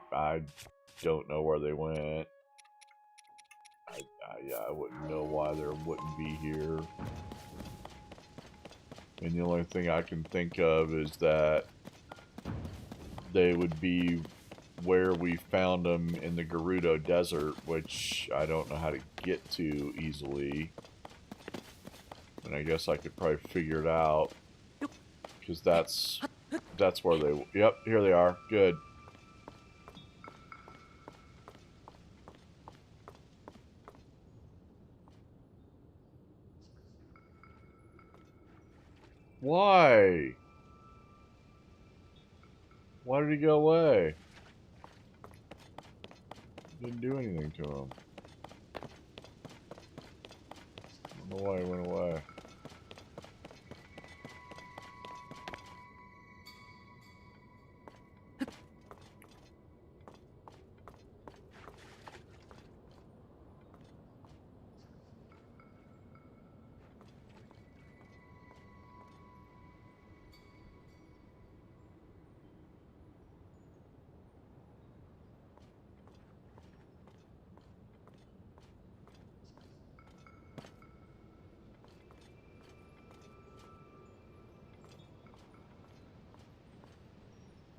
don't know where they went. Yeah, I wouldn't know why they wouldn't be here. And the only thing I can think of is that they would be where we found them in the Gerudo Desert, which I don't know how to get to easily. And I guess I could probably figure it out. Because that's where they... Yep, here they are. Good. Why? Why did he go away? Didn't do anything to him. I don't know why he went away.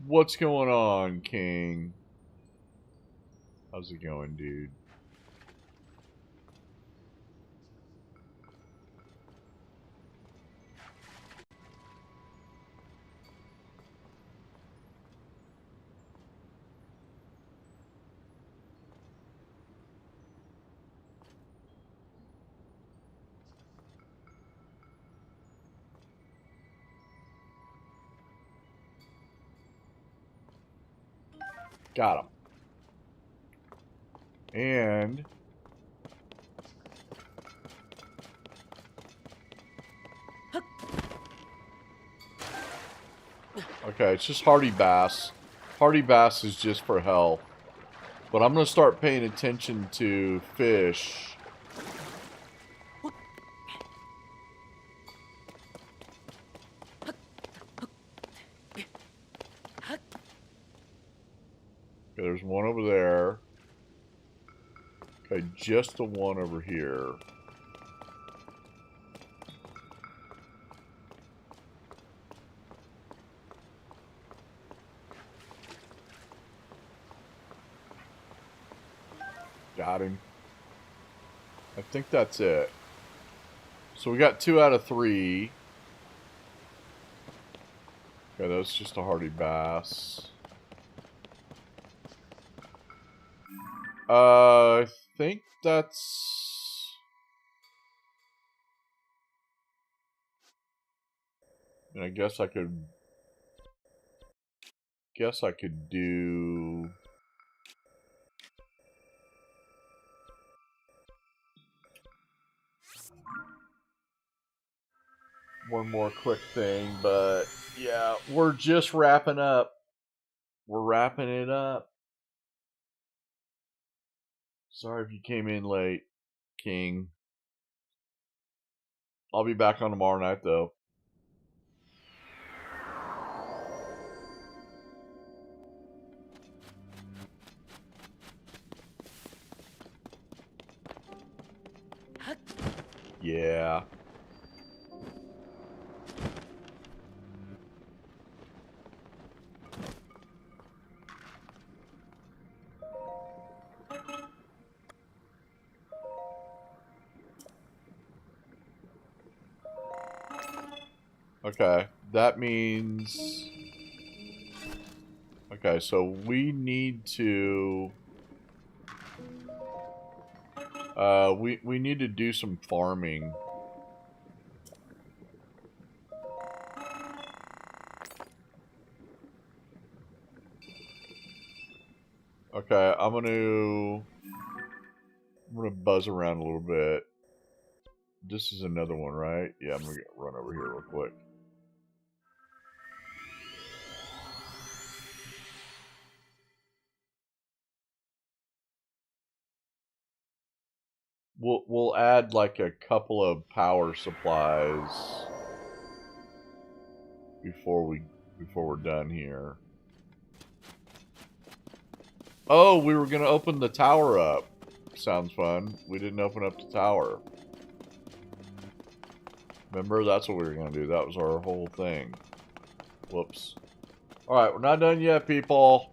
What's going on, King? How's it going, dude? Got him. And... Okay, it's just Hardy Bass. Hardy Bass is just for health. But I'm going to start paying attention to fish. Okay, there's one over there. Okay, just the one over here. Got him. I think that's it. So we got 2 out of 3. Okay, that's just a Hardy Bass. I think that's... And I guess I could guess I could do... one more quick thing, but yeah, we're just wrapping up. We're wrapping it up. Sorry if you came in late, King. I'll be back on tomorrow night, though. Yeah. Okay, that means... Okay, so we need to... we need to do some farming. Okay, I'm gonna buzz around a little bit. This is another one, right? Yeah, I'm gonna run over here real quick. We'll add like a couple of power supplies before we're done here. Oh, we were gonna open the tower up. Sounds fun. We didn't open up the tower. Remember, that's what we were gonna do. That was our whole thing. Whoops. Alright, we're not done yet, people.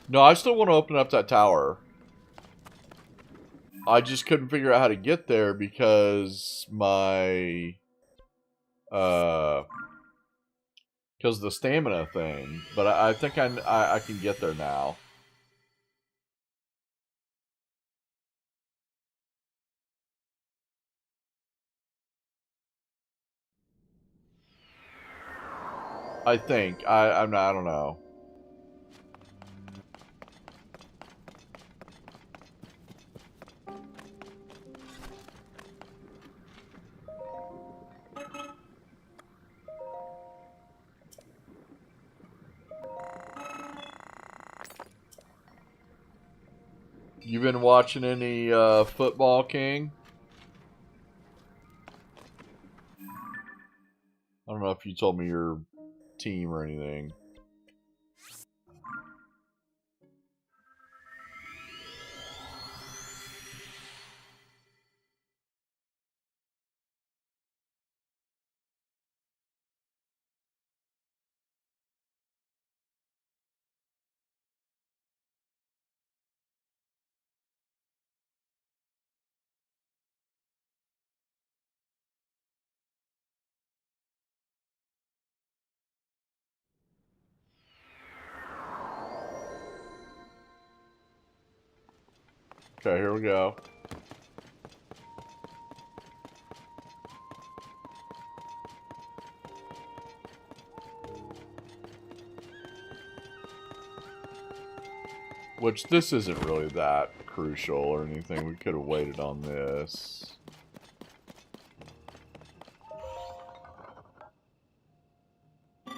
No, I still want to open up that tower. I just couldn't figure out how to get there because my... because the stamina thing. But I think I can get there now. I think. I'm not, I don't know. You been watching any football, King? I don't know if you told me your team or anything. Okay, here we go. Which, this isn't really that crucial or anything. We could have waited on this.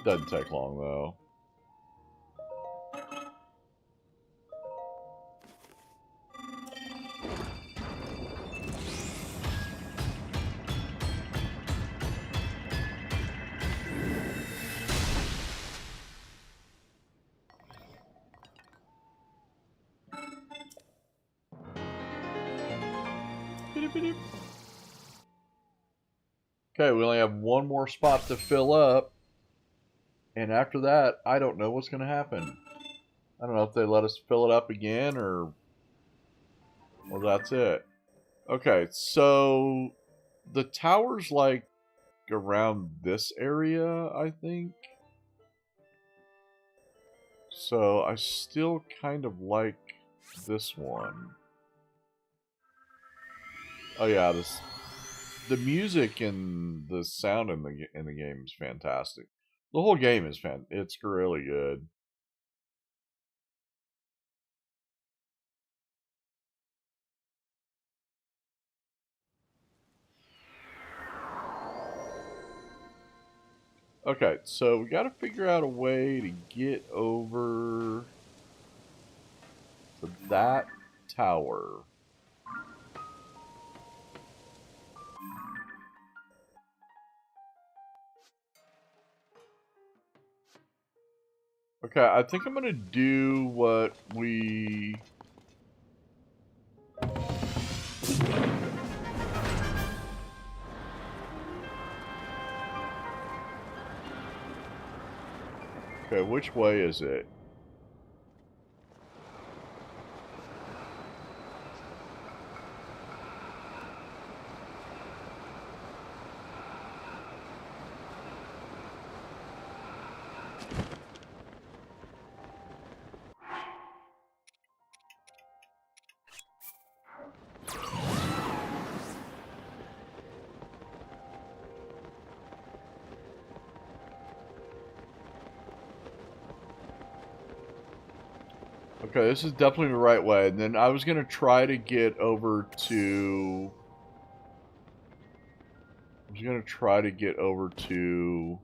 Doesn't take long, though. Okay, we only have one more spot to fill up. And after that, I don't know what's going to happen. I don't know if they let us fill it up again or that's it. Okay, so the tower's like around this area, I think. So I still kind of like this one. Oh yeah, the music and the sound in the game is fantastic. The whole game is it's really good. Okay, so we got to figure out a way to get over to that tower. Okay, I think I'm gonna do what we... Okay, which way is it? Okay, this is definitely the right way. And then I was gonna try to get over to... I was gonna try to get over to...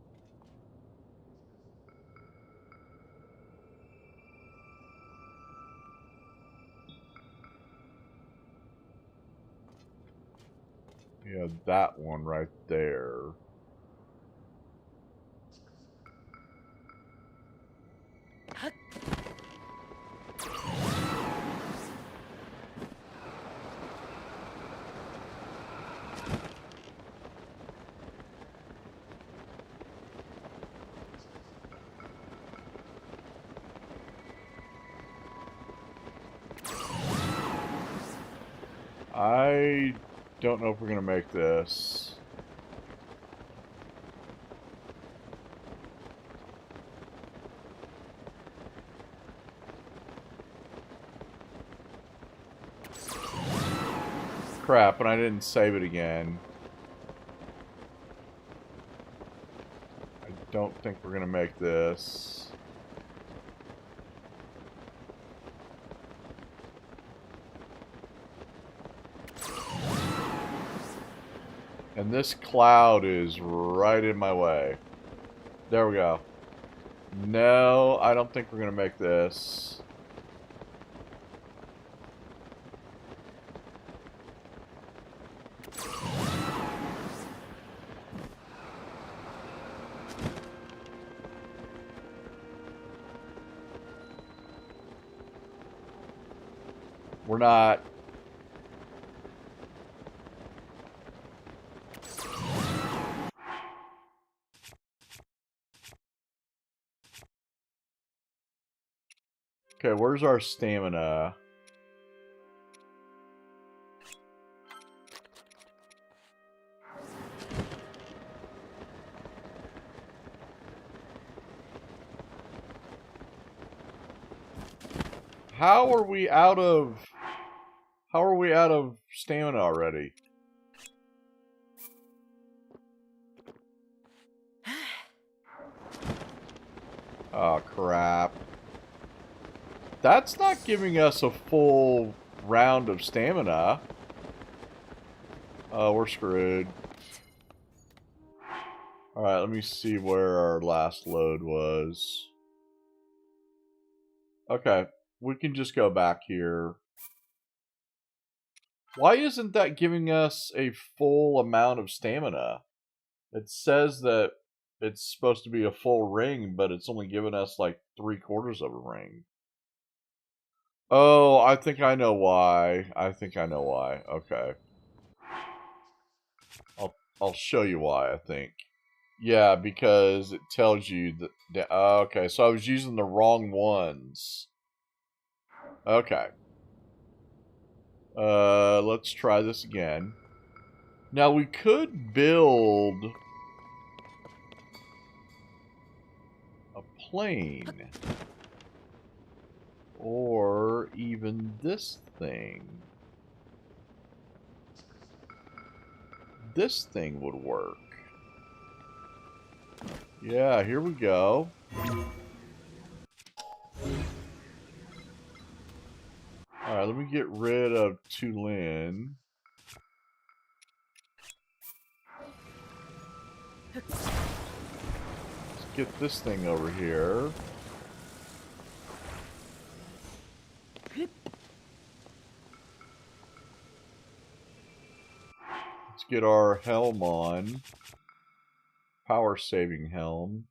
Yeah, that one right there. I don't know if we're gonna make this. Crap, and I didn't save it again. I don't think we're gonna make this. And this cloud is right in my way. There we go. No, I don't think we're gonna make this. We're not. Okay, where's our stamina? How are we out of... How are we out of stamina already? Oh, crap. That's not giving us a full round of stamina. Oh, we're screwed. Alright, let me see where our last load was. Okay, we can just go back here. Why isn't that giving us a full amount of stamina? It says that it's supposed to be a full ring, but it's only giving us like 3/4 of a ring. Oh, I think I know why. I think I know why. Okay. I'll show you why, I think. Yeah, because it tells you that okay, so I was using the wrong ones. Okay. Let's try this again. Now we could build a plane. even this thing. This thing would work. Yeah, here we go. Alright, let me get rid of Tulin. Let's get this thing over here. Let's get our helm on. Power saving helm.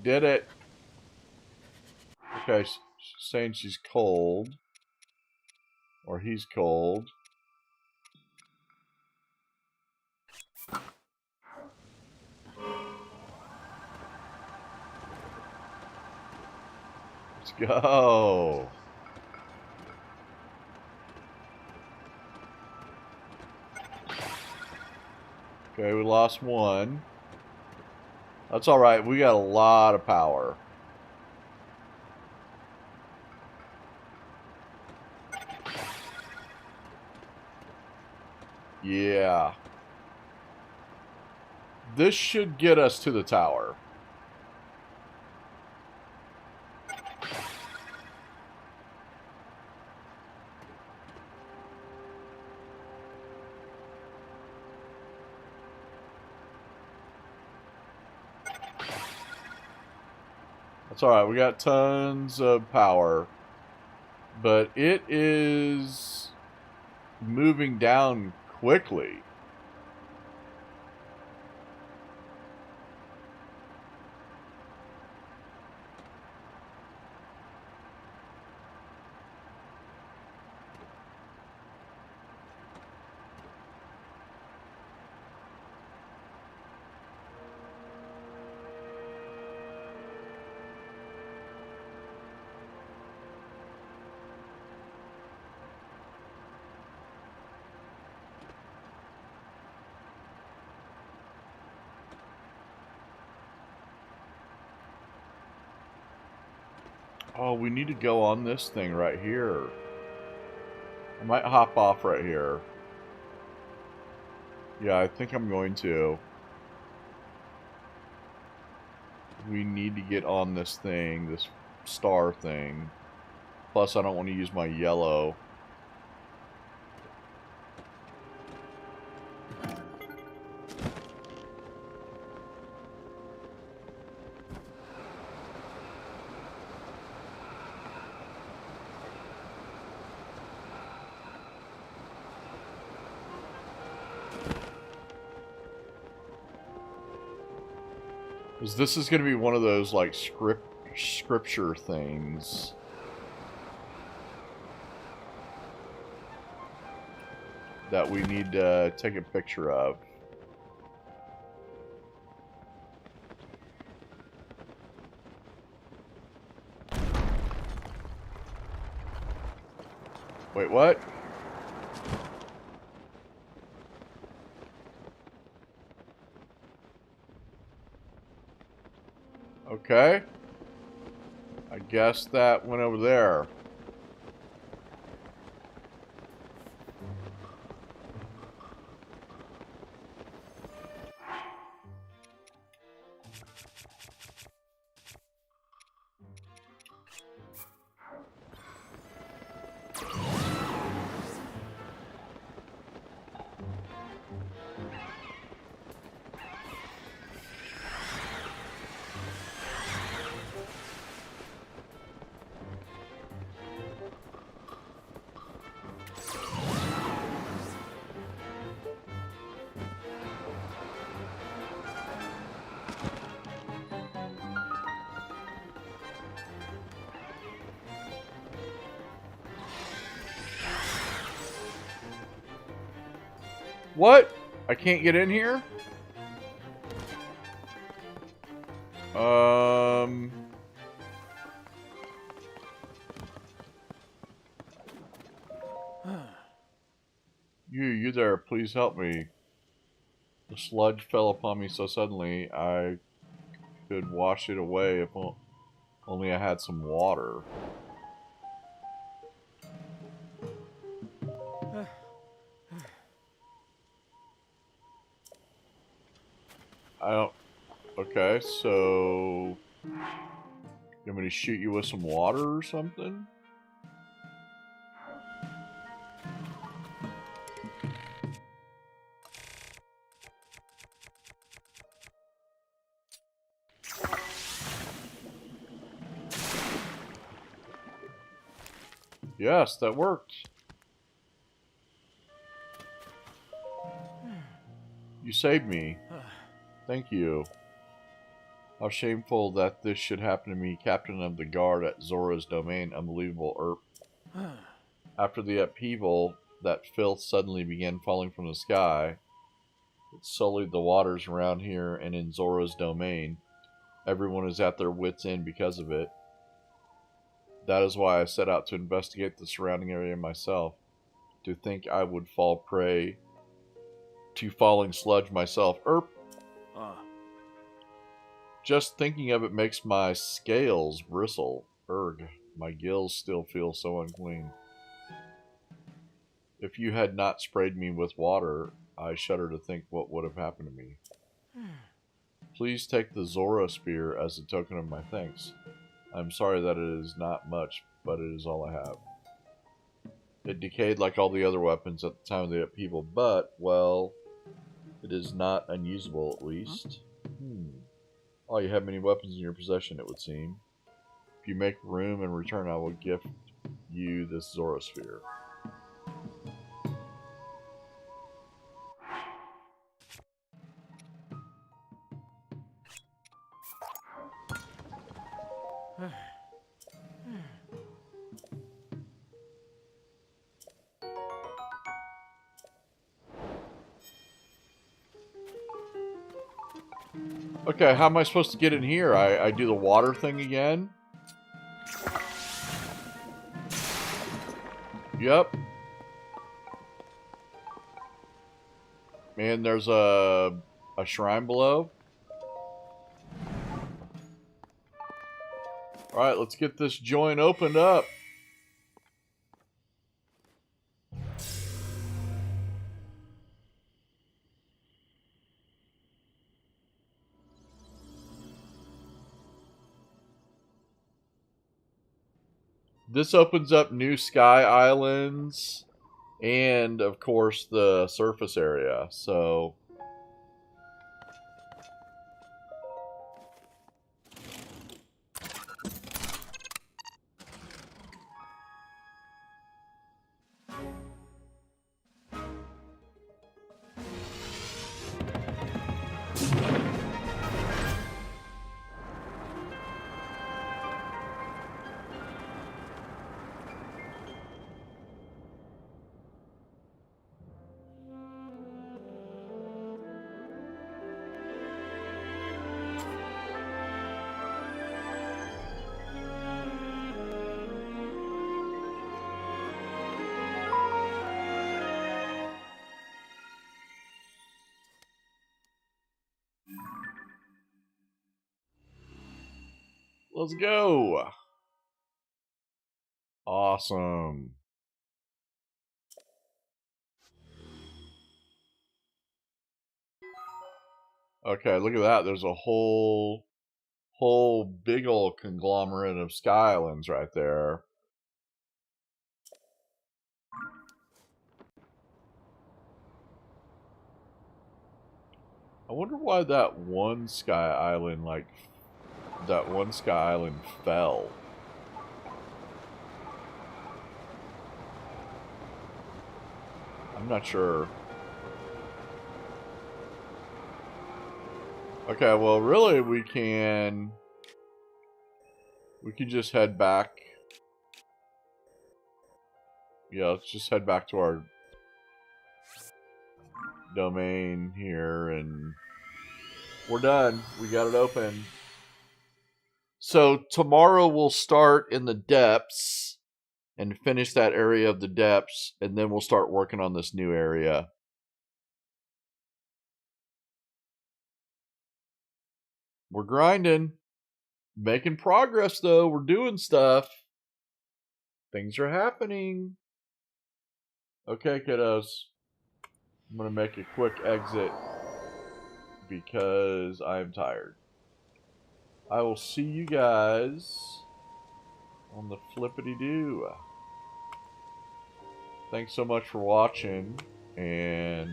Did it! Okay, she's saying she's cold. Or he's cold. Let's go! Okay, we lost one. That's alright, we got a lot of power. Yeah. This should get us to the tower. That's alright, we got tons of power. But it is moving down quickly. Oh, we need to go on this thing right here. I might hop off right here. Yeah, I think I'm going to. We need to get on this thing, this star thing. Plus, I don't want to use my yellow. Because this is going to be one of those, like, scripture things. That we need to take a picture of. Wait, what? Okay. I guess that went over there. What? I can't get in here? You there, please help me. The sludge fell upon me so suddenly, I could wash it away Only I had some water. I don't... Okay, so... You want me to shoot you with some water or something? Yes, that worked. You saved me. Thank you. How shameful that this should happen to me, captain of the guard at Zora's domain. Unbelievable, Erp. After the upheaval, that filth suddenly began falling from the sky. It sullied the waters around here and in Zora's domain. Everyone is at their wits' end because of it. That is why I set out to investigate the surrounding area myself. To think I would fall prey to falling sludge myself. Erp. Just thinking of it makes my scales bristle. Erg. My gills still feel so unclean. If you had not sprayed me with water, I shudder to think what would have happened to me. Please take the Zora spear as a token of my thanks. I'm sorry that it is not much, but it is all I have. It decayed like all the other weapons at the time of the upheaval, but, well, it is not unusable at least. Oh, you have many weapons in your possession, it would seem. If you make room in return, I will gift you this Zora sphere. Okay, how am I supposed to get in here? I do the water thing again? Yep. And there's a shrine below. Alright, let's get this joint opened up. This opens up new sky islands and, of course, the surface area. So, let's go. Awesome. Okay, look at that. There's a whole big old conglomerate of sky islands right there. I wonder why that one sky island, fell. I'm not sure. Okay, well, really, we can just head back. Yeah, let's just head back to our domain here, and we're done. We got it open. So tomorrow we'll start in the depths and finish that area of the depths, and then we'll start working on this new area. We're grinding. making progress, though. We're doing stuff. Things are happening. Okay, kiddos. I'm going to make a quick exit because I'm tired. I will see you guys on the flippity-doo. Thanks so much for watching. And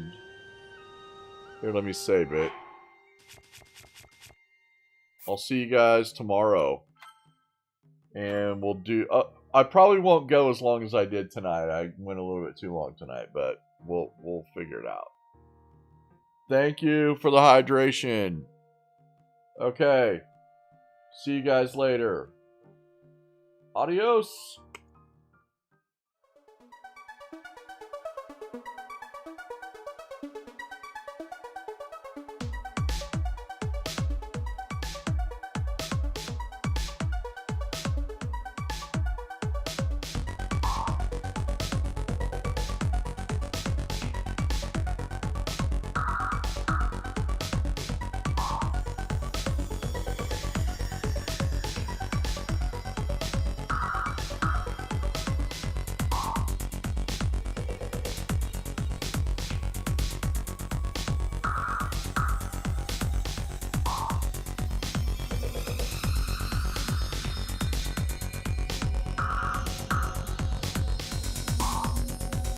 here, let me save it. I'll see you guys tomorrow. And we'll do... I probably won't go as long as I did tonight. I went a little bit too long tonight, but we'll figure it out. Thank you for the hydration. Okay. See you guys later. Adios.